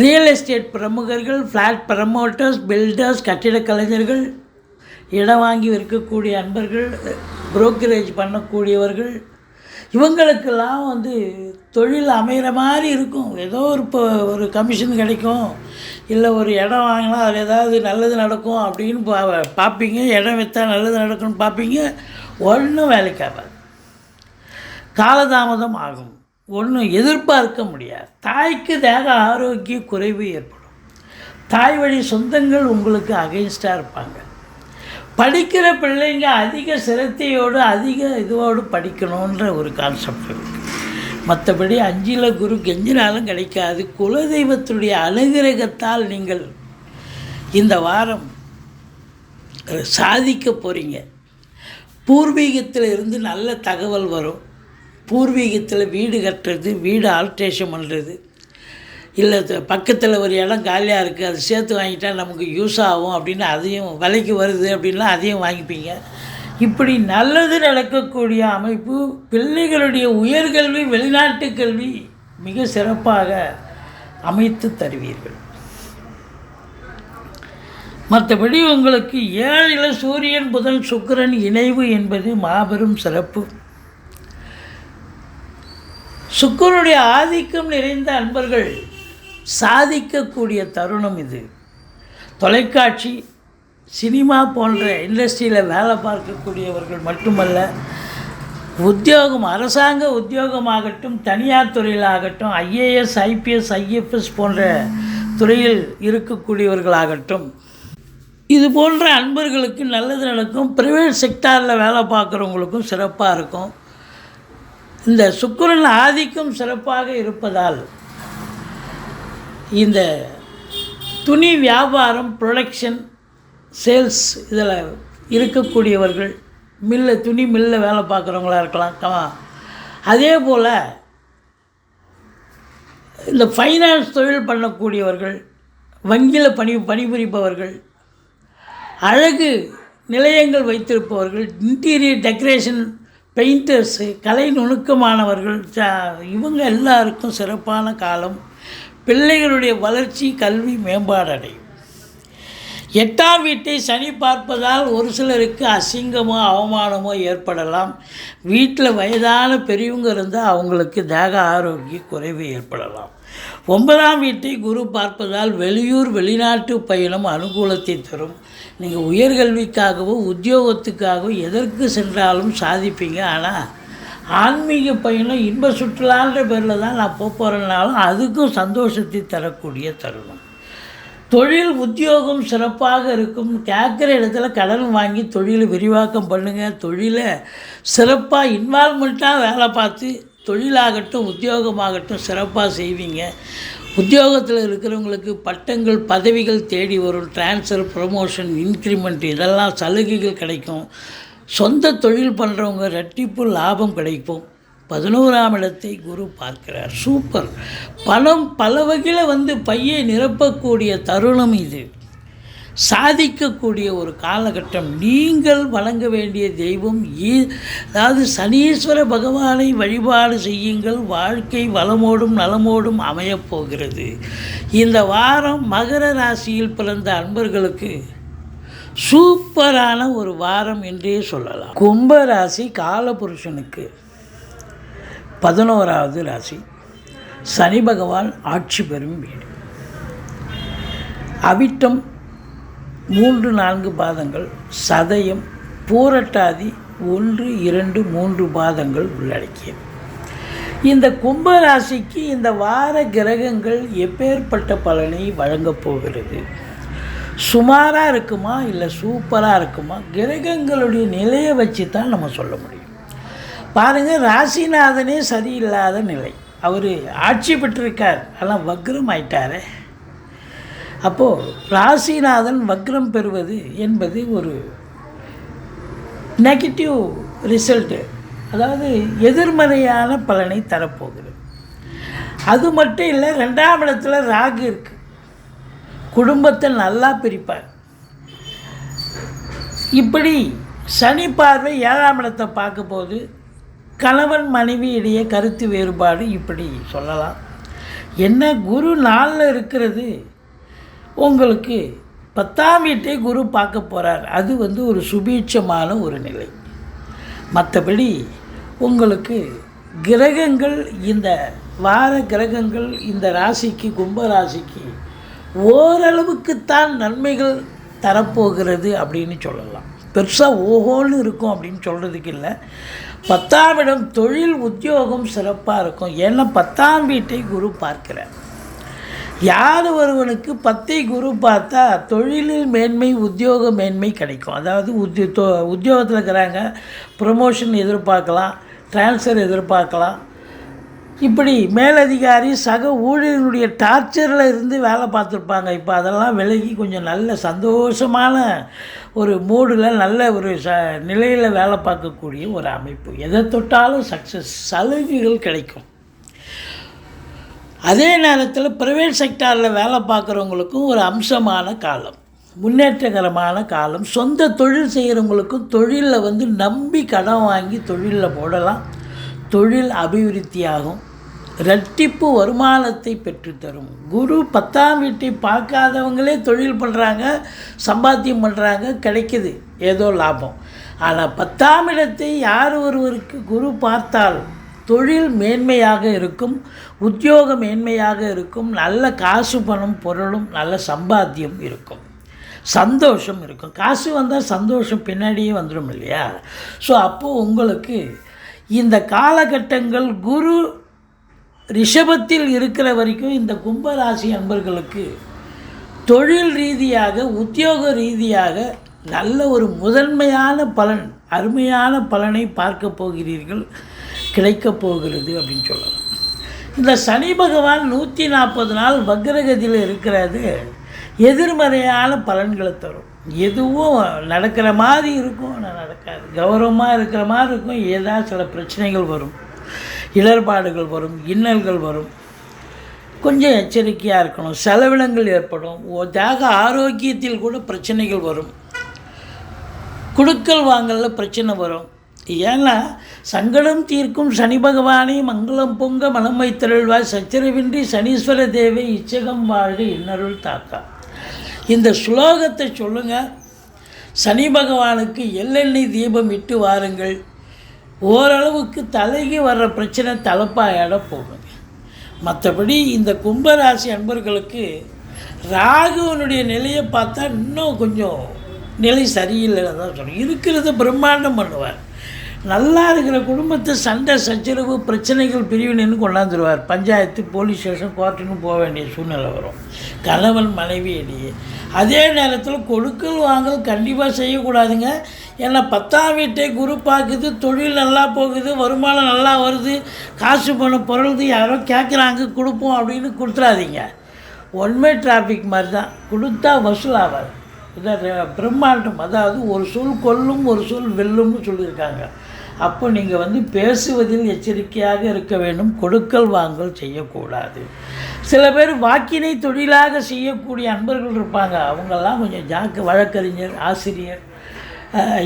ரியல் எஸ்டேட் பிரமுகர்கள், ஃப்ளாட் ப்ரமோட்டர்ஸ், பில்டர்ஸ், கட்டிடக் கலைஞர்கள், இடம் வாங்கி விற்கக்கூடிய அன்பர்கள், புரோக்கரேஜ் பண்ணக்கூடியவர்கள், இவங்களுக்கெல்லாம் தொழில் அமைகிற மாதிரி இருக்கும். ஏதோ ஒரு கமிஷன் கிடைக்கும், இல்லை ஒரு இடம் வாங்கினா அதில் ஏதாவது நல்லது நடக்கும் அப்படின்னு பார்ப்பீங்க. இடம் விற்றா நல்லது நடக்கும்னு பார்ப்பீங்க. ஒன்றும் வேலைக்காகாது, காலதாமதம் ஆகும். ஒன்றும் எதிர்பார்க்க முடியாது. தாய்க்கு தேக ஆரோக்கிய குறைவு ஏற்படும். தாய் வழி சொந்தங்கள் உங்களுக்கு அகைன்ஸ்டாக இருப்பாங்க. படிக்கிற பிள்ளைங்க அதிக சிரத்தையோடு இதுவோடு படிக்கணுன்ற ஒரு கான்செப்ட் இருக்குது. மற்றபடி 5ல் குரு கெஞ்சினாலும் கிடைக்காது. குலதெய்வத்துடைய அனுகிரகத்தால் நீங்கள் இந்த வாரம் சாதிக்க போகிறீங்க. பூர்வீகத்தில் இருந்து நல்ல தகவல் வரும். பூர்வீகத்தில் வீடு கட்டுறது, வீடு ஆல்ட்ரேஷன் பண்ணுறது, இல்லை பக்கத்தில் ஒரு இடம் காலியாக இருக்குது, அது சேர்த்து வாங்கிட்டா நமக்கு யூஸ் ஆகும் அப்படின்னு அதையும் விலைக்கு வருது அப்படின்னா அதையும் வாங்கிப்பீங்க. இப்படி நல்லது நடக்கக்கூடிய அமைப்பு. பிள்ளைகளுடைய உயர்கல்வி, வெளிநாட்டு கல்வி மிக சிறப்பாக அமைத்து தருவீர்கள். மற்றபடி உங்களுக்கு 7ல் சூரியன் புதன் சுக்கிரன் இணைவு என்பது மாபெரும் சிறப்பு. சுக்கிரனுடைய ஆதிக்கம் நிறைந்த அன்பர்கள் சாதிக்கக்கூடிய தருணம் இது. தொலைக்காட்சி, சினிமா போன்ற இண்டஸ்ட்ரியில் வேலை பார்க்கக்கூடியவர்கள் மட்டுமல்ல, உத்தியோகம், அரசாங்க உத்தியோகமாகட்டும், தனியார் துறையிலாகட்டும், ஐஏஎஸ், ஐபிஎஸ், ஐஎஃப்எஸ் போன்ற துறையில் இருக்கக்கூடியவர்களாகட்டும், இது போன்ற அன்பர்களுக்கு நல்லது நடக்கும். ப்ரைவேட் செக்டாரில் வேலை பார்க்குறவங்களுக்கும் சிறப்பாக இருக்கும். இந்த சுக்கிரன் ஆதிக்கம் சிறப்பாக இருப்பதால் இந்த துணி வியாபாரம், ப்ரொடக்ஷன், சேல்ஸ் இதில் இருக்கக்கூடியவர்கள், துணி மில்லில் வேலை பார்க்குறவங்களா இருக்கலாம். அதே போல் இந்த ஃபைனான்ஸ் தொழில் பண்ணக்கூடியவர்கள், வங்கியில் பணிபுரிப்பவர்கள், அழகு நிலையங்கள் வைத்திருப்பவர்கள், இன்டீரியர் டெக்கரேஷன் பெயிண்டர்ஸு, கலை நுணுக்கமானவர்கள், இவங்க எல்லாருக்கும் சிறப்பான காலம். பிள்ளைகளுடைய வளர்ச்சி, கல்வி மேம்பாடு அடையும். 8ஆம் வீட்டை சனி பார்ப்பதால் ஒரு சிலருக்கு அசிங்கமோ அவமானமோ ஏற்படலாம். வீட்டில் வயதான பெரியவங்க இருந்தால் அவங்களுக்கு தேக ஆரோக்கிய குறைவு ஏற்படலாம். 9ஆம் வீட்டை குரு பார்ப்பதால் வெளியூர் வெளிநாட்டு பயணம் அனுகூலத்தை தரும். நீங்கள் உயர்கல்விக்காகவோ உத்தியோகத்துக்காகவோ எதற்கு சென்றாலும் சாதிப்பீங்க. ஆனால் ஆன்மீக பயணம் இன்ப சுற்றுலான்ற பேரில் தான் நான் போகிறேன்னாலும் அதுக்கும் சந்தோஷத்தை தரக்கூடிய தருணம். தொழில் உத்தியோகம் சிறப்பாக இருக்கும். கேட்குற இடத்துல கடன் வாங்கி தொழிலை விரிவாக்கம் பண்ணுங்கள். தொழிலை சிறப்பாக இன்வால்மெண்ட்டாக வேலை பார்த்து தொழிலாகட்டும் உத்தியோகமாகட்டும் சிறப்பாக செய்வீங்க. உத்தியோகத்தில் இருக்கிறவங்களுக்கு பட்டங்கள் பதவிகள் தேடி வரும். ட்ரான்ஸ்ஃபர், ப்ரமோஷன், இன்க்ரிமெண்ட் இதெல்லாம் சலுகைகள் கிடைக்கும். சொந்த தொழில் பண்ணுறவங்க ரெட்டிப்பு லாபம் கிடைக்கும். 11ஆம் இடத்தை குரு பார்க்கிறார். சூப்பர். பணம் பல வகையில் பையை நிரப்பக்கூடிய தருணம் இது. சாதிக்கக்கூடிய ஒரு காலகட்டம். நீங்கள் வணங்க வேண்டிய தெய்வம் அதாவது சனீஸ்வர பகவானை வழிபாடு செய்யுங்கள். வாழ்க்கை வளமோடும் நலமோடும் அமையப்போகிறது. இந்த வாரம் மகர ராசியில் பிறந்த அன்பர்களுக்கு சூப்பரான ஒரு வாரம் என்றே சொல்லலாம். கும்ப ராசி காலபுருஷனுக்கு 11வது ராசி. சனி பகவான் ஆட்சி பெறும் வீடு. அவிட்டம் 3-4 பாதங்கள், சதயம், பூரட்டாதி 1, 2, 3 பாதங்கள் உள்ளடக்கியது. இந்த கும்பராசிக்கு இந்த வார கிரகங்கள் எப்பேற்பட்ட பலனை வழங்கப் போகிறது? சுமாராக இருக்குமா இல்லை சூப்பராக இருக்குமா? கிரகங்களுடைய நிலையை வச்சு தான் நம்ம சொல்ல முடியும். பாருங்கள், ராசிநாதனே சரியில்லாத நிலை. அவர் ஆட்சி பெற்றிருக்கார், ஆனால் வக்ரம் ஆயிட்டார். அப்போது ராசிநாதன் வக்ரம் பெறுவது என்பது ஒரு நெகட்டிவ் ரிசல்ட்டு, அதாவது எதிர்மறையான பலனை தரப்போகிறது. அது மட்டும் இல்லை, 2ஆம் இடத்துல ராகு இருக்குது. குடும்பத்தை நல்லா பிரிப்பார். இப்படி சனி பார்வை 7ஆம் இடத்தை பார்க்க போது கணவன் மனைவி இடையே கருத்து வேறுபாடு இப்படி சொல்லலாம். என்ன, குரு 4ல் இருக்கிறது. உங்களுக்கு 10ஆம் வீட்டை குரு பார்க்க போகிறார். அது ஒரு சுபீட்சமான ஒரு நிலை. மற்றபடி உங்களுக்கு கிரகங்கள், இந்த வார கிரகங்கள் இந்த ராசிக்கு, கும்ப ராசிக்கு ஓரளவுக்குத்தான் நன்மைகள் தரப்போகிறது அப்படின்னு சொல்லலாம். பெருசாக ஓஹோன்னு இருக்கும் அப்படின்னு சொல்கிறதுக்கு இல்லை. 10ஆம் இடம் தொழில் உத்தியோகம் சிறப்பாக இருக்கும். ஏன்னா 10ஆம் வீட்டை குரு பார்க்கிறார். யார் ஒருவனுக்கு 10ஐ குரு பார்த்தா தொழிலில் மேன்மை, உத்தியோக மேன்மை கிடைக்கும். அதாவது உத்தியோகத்தில் இருக்கிறாங்க, ப்ரமோஷன் எதிர்பார்க்கலாம், ட்ரான்ஸ்ஃபர் எதிர்பார்க்கலாம். இப்படி மேலதிகாரி சக ஊழியர்களுடைய டார்ச்சரில் இருந்து வேலை பார்த்துருப்பாங்க. இப்போ அதெல்லாம் விலகி கொஞ்சம் நல்ல சந்தோஷமான ஒரு மூடில் நல்ல ஒரு நிலையில் வேலை பார்க்கக்கூடிய ஒரு அமைப்பு. எதை தொட்டாலும் சக்ஸஸ், சலுகைகள் கிடைக்கும். அதே நேரத்தில் ப்ரைவேட் செக்டாரில் வேலை பார்க்குறவங்களுக்கும் ஒரு அம்சமான காலம், முன்னேற்றகரமான காலம். சொந்த தொழில் செய்கிறவங்களுக்கும் தொழிலில் நம்பி கடன் வாங்கி தொழிலில் போடலாம். தொழில் அபிவிருத்தியாகும். இரட்டிப்பு வருமானத்தை பெற்றுத்தரும். குரு 10ஆம் வீட்டை பார்க்காதவங்களே தொழில் பண்ணுறாங்க, சம்பாத்தியம் பண்ணுறாங்க, கிடைக்குது ஏதோ லாபம். ஆனால் 10ஆம் இடத்தை யார் ஒருவருக்கு குரு பார்த்தால் தொழில் மேன்மையாக இருக்கும், உத்தியோகம் மேன்மையாக இருக்கும், நல்ல காசு பணம் பொருளும் நல்ல சம்பாத்தியம் இருக்கும், சந்தோஷம் இருக்கும். காசு வந்தால் சந்தோஷம் பின்னாடியே வந்துடும் இல்லையா? ஸோ அப்போது உங்களுக்கு இந்த காலகட்டங்கள் குரு ரிஷபத்தில் இருக்கிற வரைக்கும் இந்த கும்பராசி அன்பர்களுக்கு தொழில் ரீதியாக, உத்தியோக ரீதியாக நல்ல ஒரு முதன்மையான பலன், அருமையான பலனை பார்க்க போகிறீர்கள், கிடைக்கப் போகிறது அப்படின்னு சொல்லலாம். இந்த சனி பகவான் 140 நாள் வக்ரகதியில் இருக்கிறது எதிர்மறையான பலன்களை தரும். எதுவும் நடக்கிற மாதிரி இருக்கும், நடக்காது. கௌரவமாக இருக்கிற மாதிரி இருக்கும், ஏதாவது சில பிரச்சனைகள் வரும், இடர்பாடுகள் வரும், இன்னல்கள் வரும். கொஞ்சம் எச்சரிக்கையாக இருக்கணும். செலவினங்கள் ஏற்படும். தேக ஆரோக்கியத்தில் கூட பிரச்சனைகள் வரும். குடுக்கல் வாங்கலில் பிரச்சனை வரும். ஏன்னா சங்கடம் தீர்க்கும் சனி பகவானே மங்களம் பொங்க மனம் வைத்தருள்வாய் சச்சரவின்றி சனீஸ்வர தேவை இச்சகம் வாழ்க இன்னருள் தாக்கா. இந்த ஸ்லோகத்தை சொல்லுங்கள். சனி பகவானுக்கு எள்ளெண்ணெய் தீபம் இட்டு வாருங்கள். ஓரளவுக்கு தலைக்கு வர்ற பிரச்சனை தலைப்பாயாட போகுங்க. மற்றபடி இந்த கும்பராசி அன்பர்களுக்கு ராகுவனுடைய நிலையை பார்த்தா இன்னும் கொஞ்சம் நிலை சரியில்லைன்னு தான் சொல்லணும். இருக்கிறத பிரம்மாண்டம் பண்ணுவார். நல்லா இருக்கிற குடும்பத்தை சண்டை சச்சரவு பிரச்சனைகள் பிரிவினைன்னு கொண்டாந்துருவார். பஞ்சாயத்து போலீஸ் ஸ்டேஷன் கோர்ட்டுன்னு போக வேண்டிய சூழ்நிலை வரும் கணவன் மனைவி இடையே. அதே நேரத்தில் கொடுக்கல் வாங்கல் கண்டிப்பாக செய்யக்கூடாதுங்க. ஏன்னா 10ஆம் வீட்டை குரு பார்க்குது, தொழில் நல்லா போகுது, வருமானம் நல்லா வருது, காசு பணம் பொருள்து, யாரோ கேட்குறாங்க கொடுப்போம் அப்படின்னு கொடுத்துடாதீங்க. ஒன்மே டிராஃபிக் மாதிரி தான், கொடுத்தா வசூலாகாது. இதான் பிரம்மாண்டம். அதாவது ஒரு சொல் கொல்லும் ஒரு சொல் வெல்லும்னு சொல்லியிருக்காங்க. அப்போ நீங்கள் பேசுவதில் எச்சரிக்கையாக இருக்க வேண்டும். கொடுக்கல் வாங்கல் செய்யக்கூடாது. சில பேர் வாக்கினை தொழிலாக செய்யக்கூடிய அன்பர்கள் இருப்பாங்க. அவங்கெல்லாம் கொஞ்சம் வழக்கறிஞர், ஆசிரியர்,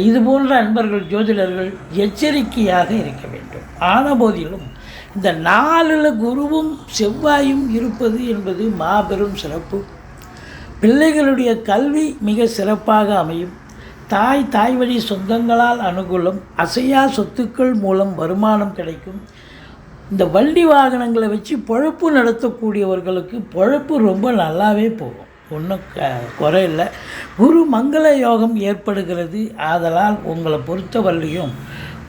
இது போன்ற அன்பர்கள், ஜோதிடர்கள் எச்சரிக்கையாக இருக்க வேண்டும். ஆன போதிலும் இந்த 4 குருவும் செவ்வாயும் இருப்பது என்பது மாபெரும் சிறப்பு. பிள்ளைகளுடைய கல்வி மிக சிறப்பாக அமையும். தாய் வழி சொந்தங்களால் அனுகூலம். அசையா சொத்துக்கள் மூலம் வருமானம் கிடைக்கும். இந்த வண்டி வாகனங்களை வச்சு பொழப்பு நடத்தக்கூடியவர்களுக்கு பொழப்பு ரொம்ப நல்லாவே போகும். ஒன்றும் குறையில்லை. குரு மங்கள யோகம் ஏற்படுகிறது. ஆதலால் உங்களை பொறுத்தவரையிலையும்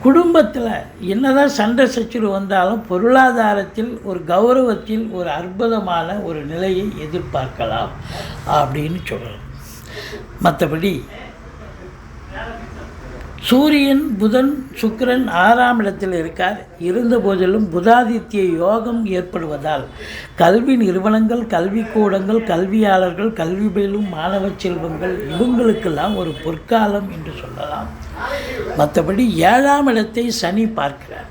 குடும்பத்தில் என்னதான் சண்டை சச்சரவு வந்தாலும் பொருளாதாரத்தில் ஒரு கௌரவத்தில் ஒரு அற்புதமான ஒரு நிலையை எதிர்பார்க்கலாம் அப்படின்னு சொல்லலாம். மற்றபடி சூரியன் புதன் சுக்கிரன் 6ஆம் இடத்தில் இருக்கார். இருந்த போதிலும் புதாதித்ய யோகம் ஏற்படுவதால் கல்வி நிறுவனங்கள், கல்விக்கூடங்கள், கல்வியாளர்கள், கல்வி பயிலும் மாணவ செல்வங்கள் இவங்களுக்கெல்லாம் ஒரு பொற்காலம் என்று சொல்லலாம். மற்றபடி 7ஆம் இடத்தை சனி பார்க்கிறார்.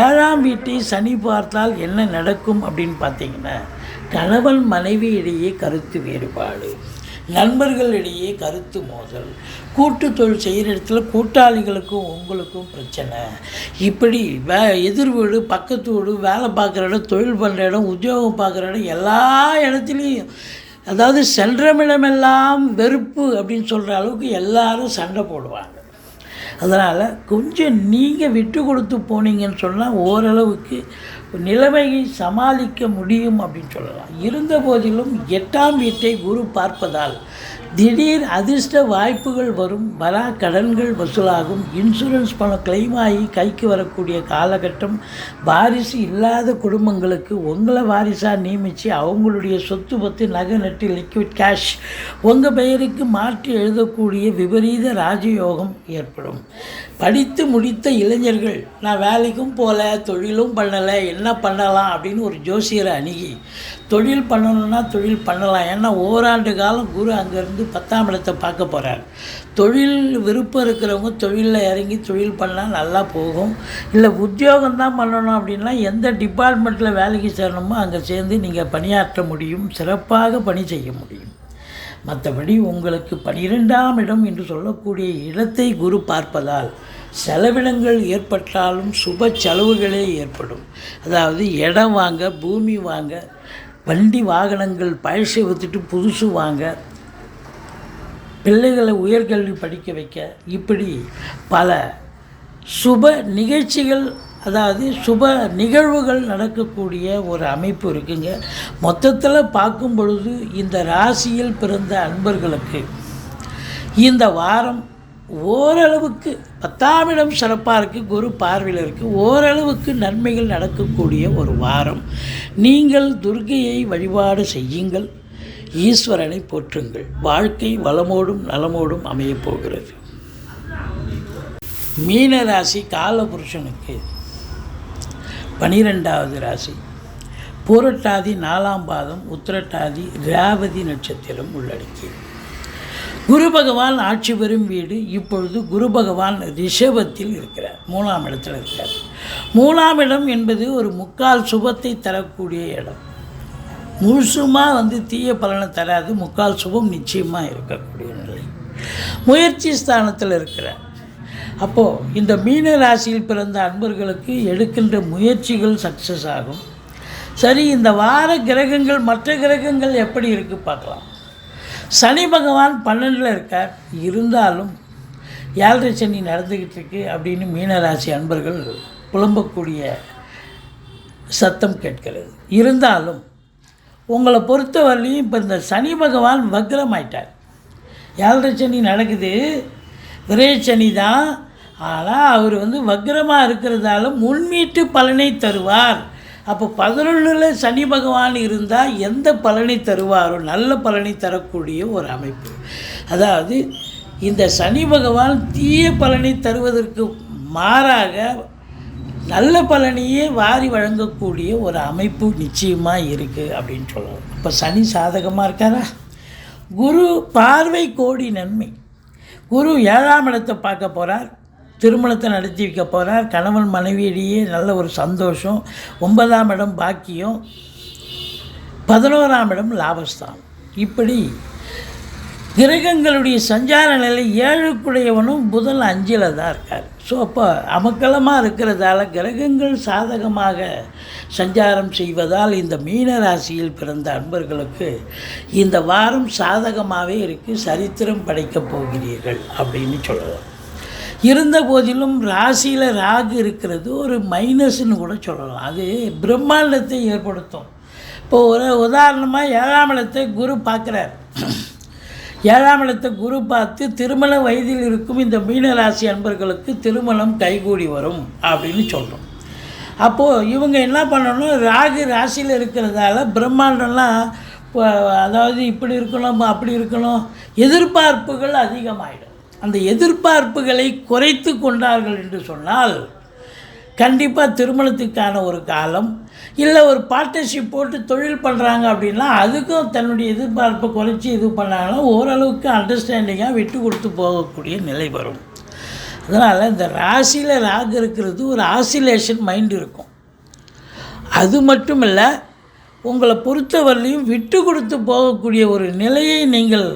7ஆம் வீட்டை சனி பார்த்தால் என்ன நடக்கும் அப்படின்னு பார்த்தீங்கன்னா, கணவன் மனைவி இடையே கருத்து வேறுபாடு, நண்பர்களிடையே கருத்து மோதல், கூட்டு தொழில் செய்கிற இடத்துல கூட்டாளிகளுக்கும் உங்களுக்கும் பிரச்சனை. இப்படி எதிர் வீடு, பக்கத்து வீடு, வேலை பார்க்குற இடம், தொழில் பண்ணுற இடம், உத்தியோகம் பார்க்குற இடம், எல்லா இடத்துலையும் அதாவது சென்றமிடமெல்லாம் வெறுப்பு அப்படின்னு சொல்கிற அளவுக்கு எல்லாரும் சண்டை போடுவாங்க. அதனால் கொஞ்சம் நீங்கள் விட்டு கொடுத்து போனீங்கன்னு சொன்னால் ஓரளவுக்கு நிலைமையை சமாளிக்க முடியும் அப்படின்னு சொல்லலாம். இருந்த போதிலும் 8ஆம் வீட்டை குரு பார்ப்பதால் திடீர் அதிர்ஷ்ட வாய்ப்புகள் வரும். வரா கடன்கள் வசூலாகும். இன்சூரன்ஸ் பணம் கிளைம் ஆகி கைக்கு வரக்கூடிய காலகட்டம். வாரிசு இல்லாத குடும்பங்களுக்கு உங்களை வாரிசாக நியமித்து அவங்களுடைய சொத்து பத்து நகை நட்டு லிக்விட் கேஷ் உங்கள் பெயருக்கு மாற்றி எழுதக்கூடிய விபரீத ராஜயோகம் ஏற்படும். படித்து முடித்த இளைஞர்கள் நான் வேலைக்கும் போகல, தொழிலும் பண்ணலை, என்ன பண்ணலாம் அப்படின்னு ஒரு ஜோசியரை அணுகி தொழில் பண்ணணுன்னா தொழில் பண்ணலாம். ஏன்னா ஓராண்டு காலம் குரு அங்கேருந்து 10ஆம் இடத்தை பார்க்க போகிறார். தொழில் விருப்பம் இருக்கிறவங்க தொழிலில் இறங்கி தொழில் பண்ணால் நல்லா போகும். இல்லை உத்தியோகம்தான் பண்ணணும் அப்படின்னா எந்த டிபார்ட்மெண்ட்டில் வேலைக்கு சேரணுமோ அங்கே சேர்ந்து நீங்கள் பணியாற்ற முடியும், சிறப்பாக பணி செய்ய முடியும். மற்றபடி உங்களுக்கு 12ஆம் இடம் என்று சொல்லக்கூடிய இடத்தை குரு பார்ப்பதால் செலவினங்கள் ஏற்பட்டாலும் சுப செலவுகளே ஏற்படும். அதாவது இடம் வாங்க, பூமி வாங்க, வண்டி வாகனங்கள் பழசை விற்றுட்டு புதுசு வாங்க, பிள்ளைகளை உயர்கல்வி படிக்க வைக்க, இப்படி பல சுப நிகழ்ச்சிகள், அதாவது சுப நிகழ்வுகள் நடக்கக்கூடிய ஒரு அமைப்பு இருக்குங்க. மொத்தத்தில் பார்க்கும் பொழுது இந்த ராசியில் பிறந்த அன்பர்களுக்கு இந்த வாரம் ஓரளவுக்கு 10ஆம் இடம் சிறப்பாக இருக்குது, குரு பார்வையில் இருக்குது, ஓரளவுக்கு நன்மைகள் நடக்கக்கூடிய ஒரு வாரம். நீங்கள் துர்க்கையை வழிபாடு செய்யுங்கள், ஈஸ்வரனை போற்றுங்கள். வாழ்க்கை வளமோடும் நலமோடும் அமையப்போகிறது. மீன ராசி காலபுருஷனுக்கு 12வது ராசி. பூரட்டாதி 4ஆம் பாதம், உத்திரட்டாதி ரேவதி நட்சத்திரம் உள்ளடக்கி. குரு பகவான் ஆட்சி பெறும் வீடு. இப்பொழுது குரு பகவான் ரிஷபத்தில் இருக்கிறார், 3ஆம் இடத்தில் இருக்கிறார். 3ஆம் இடம் என்பது ஒரு முக்கால் சுபத்தை தரக்கூடிய இடம். முழுசுமாக தீய பலனை தராது, முக்கால் சுபம் நிச்சயமாக இருக்கக்கூடிய நிலை. முயற்சி ஸ்தானத்தில் இருக்கிறார். அப்போது இந்த மீன ராசியில் பிறந்த அன்பர்களுக்கு எடுக்கின்ற முயற்சிகள் சக்ஸஸ் ஆகும். சரி, இந்த வார கிரகங்கள் மற்ற கிரகங்கள் எப்படி இருக்குது பார்க்கலாம். சனி பகவான் 12ல் இருக்கார். இருந்தாலும் 7.5 சனி நடந்துக்கிட்டு இருக்கு அப்படின்னு மீனராசி அன்பர்கள் புலம்பக்கூடிய சத்தம் கேட்கிறது. இருந்தாலும் உங்களை பொறுத்தவரையிலையும் இப்போ இந்த சனி பகவான் வக்ரமாயிட்டார். 7.5 சனி நடக்குது, விரைச்சனி தான். ஆனால் அவர் வக்ரமாக இருக்கிறதால முன்மீட்டு பலனை தருவார். அப்போ 11ல் சனி பகவான் இருந்தால் எந்த பலனை தருவாரோ நல்ல பலனை தரக்கூடிய ஒரு அமைப்பு. அதாவது இந்த சனி பகவான் தீய பலனை தருவதற்கு மாறாக நல்ல பலனையே வாரி வழங்கக்கூடிய ஒரு அமைப்பு நிச்சயமாக இருக்குது அப்படின்னு சொல்லலாம். இப்போ சனி சாதகமாக இருக்காரா? குரு பார்வை கோடி நன்மை. குரு 7ஆம் இடத்தை பார்க்க போகிறார், திருமணத்தை நடத்தி வைக்க போகிறார். கணவன் மனைவியிடையே நல்ல ஒரு சந்தோஷம். 9ஆம் இடம் பாக்கியம், 11ஆம் இடம் லாபஸ்தானம். இப்படி கிரகங்களுடைய சஞ்சார நிலை 7க்குடையவனும் புதன் 5ல் தான் இருக்கார். ஸோ அப்போ அமக்கலமாக இருக்கிறதால கிரகங்கள் சாதகமாக சஞ்சாரம் செய்வதால் இந்த மீன ராசியில் பிறந்த அன்பர்களுக்கு இந்த வாரம் சாதகமாகவே இருக்குது. சரித்திரம் படைக்கப் போகிறீர்கள் அப்படின்னு சொல்லலாம். இருந்த போதிலும் ராசியில் ராகு இருக்கிறது ஒரு மைனஸ்ன்னு கூட சொல்லலாம். அது பிரம்மாண்டத்தை ஏற்படுத்தும். இப்போ ஒரு உதாரணமாக 7ஆம் இடத்தை குரு பார்க்குறார். 7ஆம் இடத்தை குரு பார்த்து திருமண வயதில் இருக்கும் இந்த மீனராசி அன்பர்களுக்கு திருமணம் கைகூடி வரும் அப்படின்னு சொல்கிறோம். அப்போது இவங்க என்ன பண்ணணும், ராகு ராசியில் இருக்கிறதால பிரம்மாண்டம்லாம் அதாவது இப்படி இருக்கணும் அப்படி இருக்கணும் எதிர்பார்ப்புகள் அதிகமாகிடும். அந்த எதிர்பார்ப்புகளை குறைத்து கொண்டார்கள் என்று சொன்னால் கண்டிப்பாக திருமணத்துக்கான ஒரு காலம், இல்லை ஒரு பார்ட்னர்ஷிப் போட்டு தொழில் பண்ணுறாங்க அப்படின்னா அதுக்கும் தன்னுடைய எதிர்பார்ப்பை குறைச்சி இது பண்ணாங்கன்னா ஓரளவுக்கு அண்டர்ஸ்டாண்டிங்காக விட்டு கொடுத்து போகக்கூடிய நிலை வரும். அதனால் இந்த ராசியில் ராகு இருக்கிறது ஒரு ஆசிலேஷன் மைண்ட் இருக்கும். அது மட்டும் இல்லை, உங்களை பொறுத்தவரையிலையும் விட்டு கொடுத்து போகக்கூடிய ஒரு நிலையை நீங்கள்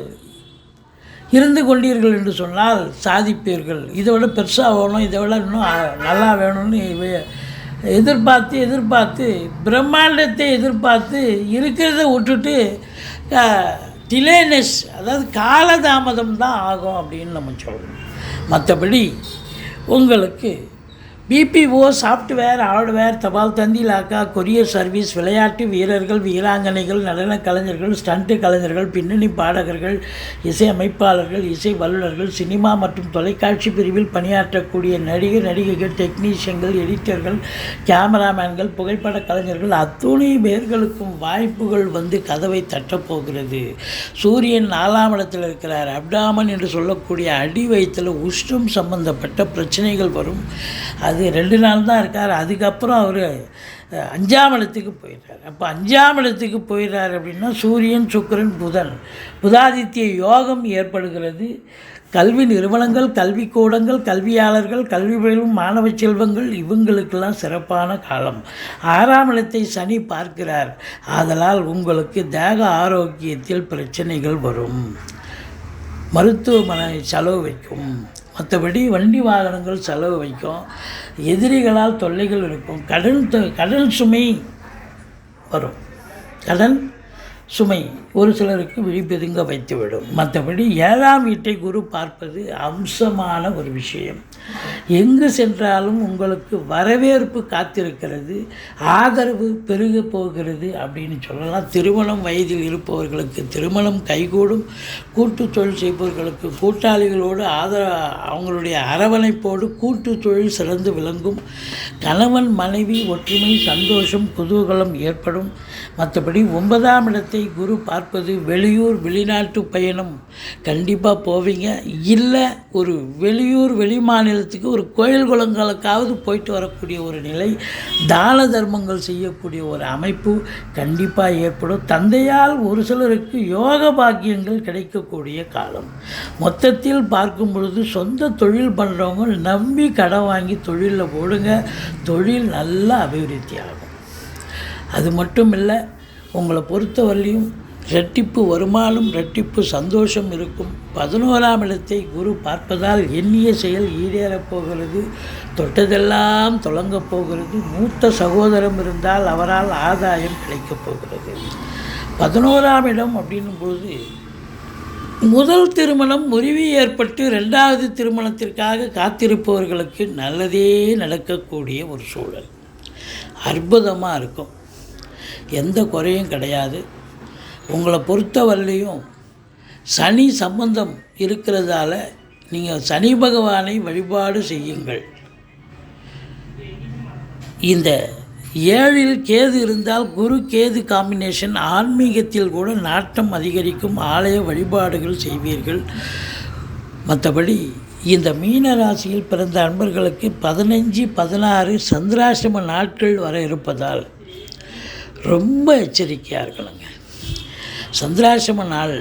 இருந்து கொண்டீர்கள் என்று சொன்னால் சாதிப்பீர்கள். இதை விட பெருசாக வேணும், இதை விட இன்னும் நல்லா வேணும்னு எதிர்பார்த்து பிரம்மாண்டத்தை எதிர்பார்த்து இருக்கிறத விட்டுட்டு டிலேனஸ், அதாவது காலதாமதம் தான் ஆகும் அப்படின்னு நம்ம சொல்லணும். மற்றபடி உங்களுக்கு பிபிஓ, சாஃப்ட்வேர், ஹார்ட்வேர், தபால் தந்தி, லாக்கா, கொரியர் சர்வீஸ், விளையாட்டு வீரர்கள், வீராங்கனைகள், நடன கலைஞர்கள், ஸ்டண்ட் கலைஞர்கள், பின்னணி பாடகர்கள், இசை அமைப்பாளர்கள், இசை வல்லுநர்கள், சினிமா மற்றும் தொலைக்காட்சி பிரிவில் பணியாற்றக்கூடிய நடிகர் நடிகைகள், டெக்னீஷியன்கள், எடிட்டர்கள், கேமராமேன்கள், புகைப்பட கலைஞர்கள் அத்துணை பேர்களுக்கும் வாய்ப்புகள் கதவை தட்டப்போகிறது. சூரியன் 4ஆம் இடத்தில் இருக்கிறார். அப்டாமன் என்று சொல்லக்கூடிய அடி வயிற்றில் உஷ்ணம் சம்பந்தப்பட்ட பிரச்சனைகள் வரும். அது 2 நாள் தான் இருக்கார். அதுக்கப்புறம் அவர் 5ஆம் இடத்துக்கு போயிடுறார். அப்போ 5ஆம் இடத்துக்கு போயிடுறார் அப்படின்னா சூரியன், சுக்கிரன், புதன், புதாதித்ய யோகம் ஏற்படுகிறது. கல்வி நிறுவனங்கள், கல்விக்கூடங்கள், கல்வியாளர்கள், கல்வி பயிலும் மாணவ செல்வங்கள் இவங்களுக்கெல்லாம் சிறப்பான காலம். 6ஆம் இடத்தை சனி பார்க்கிறார். ஆதலால் உங்களுக்கு தேக ஆரோக்கியத்தில் பிரச்சனைகள் வரும், மருத்துவமனை செலவு வைக்கும், மற்றபடி வண்டி வாகனங்கள் செலவு வைக்கும், எதிரிகளால் தொல்லைகள் இருக்கும், கடன் சுமை வரும். கடன் சுமை ஒரு சிலருக்கு விழிப்பெதுங்க வைத்துவிடும். மற்றபடி 7ஆம் வீட்டை குரு பார்ப்பது அம்சமான ஒரு விஷயம். எங்கு சென்றாலும் உங்களுக்கு வரவேற்பு காத்திருக்கிறது, ஆதரவு பெருக போகிறது அப்படின்னு சொல்லலாம். திருமணம் வயதில் இருப்பவர்களுக்கு திருமணம் கைகூடும். கூட்டு தொழில் செய்பவர்களுக்கு கூட்டாளிகளோடு அவங்களுடைய அரவணைப்போடு கூட்டு தொழில் சிறந்து விளங்கும். கணவன் மனைவி ஒற்றுமை, சந்தோஷம், குதூகலம் ஏற்படும். மற்றபடி 9ஆம் இடத்தை குரு பார்ப்பது வெளியூர் வெளிநாட்டு பயணம் கண்டிப்பாக போவீங்க. இல்லை ஒரு வெளியூர் வெளி மாநிலத்துக்கு ஒரு கோயில் குளங்களுக்காவது போயிட்டு வரக்கூடிய ஒரு நிலை, தான தர்மங்கள் செய்யக்கூடிய ஒரு அமைப்பு கண்டிப்பாக ஏற்படும். தந்தையால் ஒரு சிலருக்கு யோக பாக்கியங்கள் கிடைக்கக்கூடிய காலம். மொத்தத்தில் பார்க்கும் பொழுது சொந்த தொழில் பண்ணுறவங்க நம்பி கடன் வாங்கி தொழிலில் போடுங்க, தொழில் நல்லா அபிவிருத்தி ஆகும். அது மட்டும் இல்லை, உங்களை பொறுத்தவரையிலையும் இரட்டிப்பு வருமானம், இரட்டிப்பு சந்தோஷம் இருக்கும். 11ஆம் இடத்தை குரு பார்ப்பதால் எண்ணிய செயல் ஈடேறப் போகிறது. தொட்டதெல்லாம் தொடங்கப் போகிறது. மூத்த சகோதரம் இருந்தால் அவரால் ஆதாயம் கிடைக்கப் போகிறது. 11ஆம் இடம் அப்படின்னும் பொழுது முதல் திருமணம் முறிவு ஏற்பட்டு 2வது திருமணத்திற்காக காத்திருப்பவர்களுக்கு நல்லதே நடக்கக்கூடிய ஒரு சூழல் அற்புதமாக இருக்கும். எந்த குறையும் கிடையாது. உங்களை பொறுத்தவரையிலையும் சனி சம்பந்தம் இருக்கிறதால நீங்கள் சனி பகவானை வழிபாடு செய்யுங்கள். இந்த 7ல் கேது இருந்தால் குரு கேது காம்பினேஷன் ஆன்மீகத்தில் கூட நாட்டம் அதிகரிக்கும். ஆலய வழிபாடுகள் செய்வீர்கள். மற்றபடி இந்த மீன ராசியில் பிறந்த அன்பர்களுக்கு 15, 16 சந்திராசிரம நாட்கள் வர இருப்பதால் ரொம்ப எச்சரிக்கையாக இருக்கணுங்க. சந்திராசிரம நாள்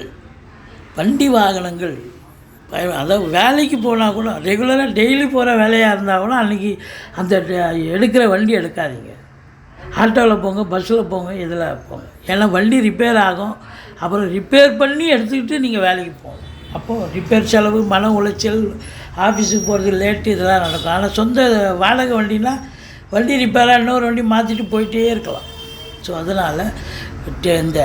வண்டி வாகனங்கள், அதாவது வேலைக்கு போனால் கூட ரெகுலராக டெய்லி போகிற வேலையாக இருந்தால் கூட அன்றைக்கி அந்த எடுக்கிற வண்டி எடுக்காதீங்க. ஆட்டோவில் போங்க, பஸ்ஸில் போங்க, இதில் போங்க. ஏன்னா வண்டி ரிப்பேர் ஆகும். அப்புறம் ரிப்பேர் பண்ணி எடுத்துக்கிட்டு நீங்கள் வேலைக்கு போங்க. அப்போது ரிப்பேர் செலவு, மன உளைச்சல், ஆஃபீஸுக்கு போகிறது லேட்டு, இதெல்லாம் நடக்கும். ஆனால் சொந்த வாடகை வண்டினா வண்டி ரிப்பேராக இன்னொரு வண்டி மாற்றிட்டு போயிட்டே இருக்கலாம். ஸோ அதனால் இந்த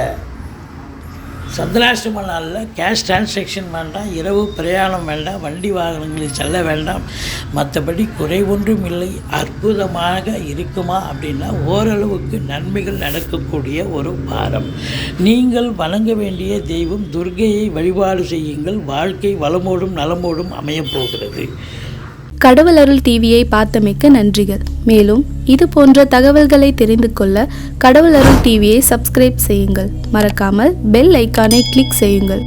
சந்திராஷ்டம நாளில் கேஷ் டிரான்சாக்ஷன் வேண்டாம், இரவு பிரயாணம் வேண்டாம், வண்டி வாகனங்களில் செல்ல வேண்டாம். மற்றபடி குறை ஒன்றும் இல்லை. அற்புதமாக இருக்குமா அப்படின்னா ஓரளவுக்கு நன்மைகள் நடக்கக்கூடிய ஒரு வாரம். நீங்கள் வணங்க வேண்டிய தெய்வம் துர்க்கையை வழிபாடு செய்யுங்கள். வாழ்க்கை வளமோடும் நலமோடும் அமையப்போகிறது. கடவுள் அருள் டிவியை பார்த்தமைக்கு நன்றிகள். மேலும் இது போன்ற தகவல்களை தெரிந்து கொள்ள கடவுள் அருள் டிவியை சப்ஸ்கிரைப் செய்யுங்கள். மறக்காமல் பெல் ஐக்கானை கிளிக் செய்யுங்கள்.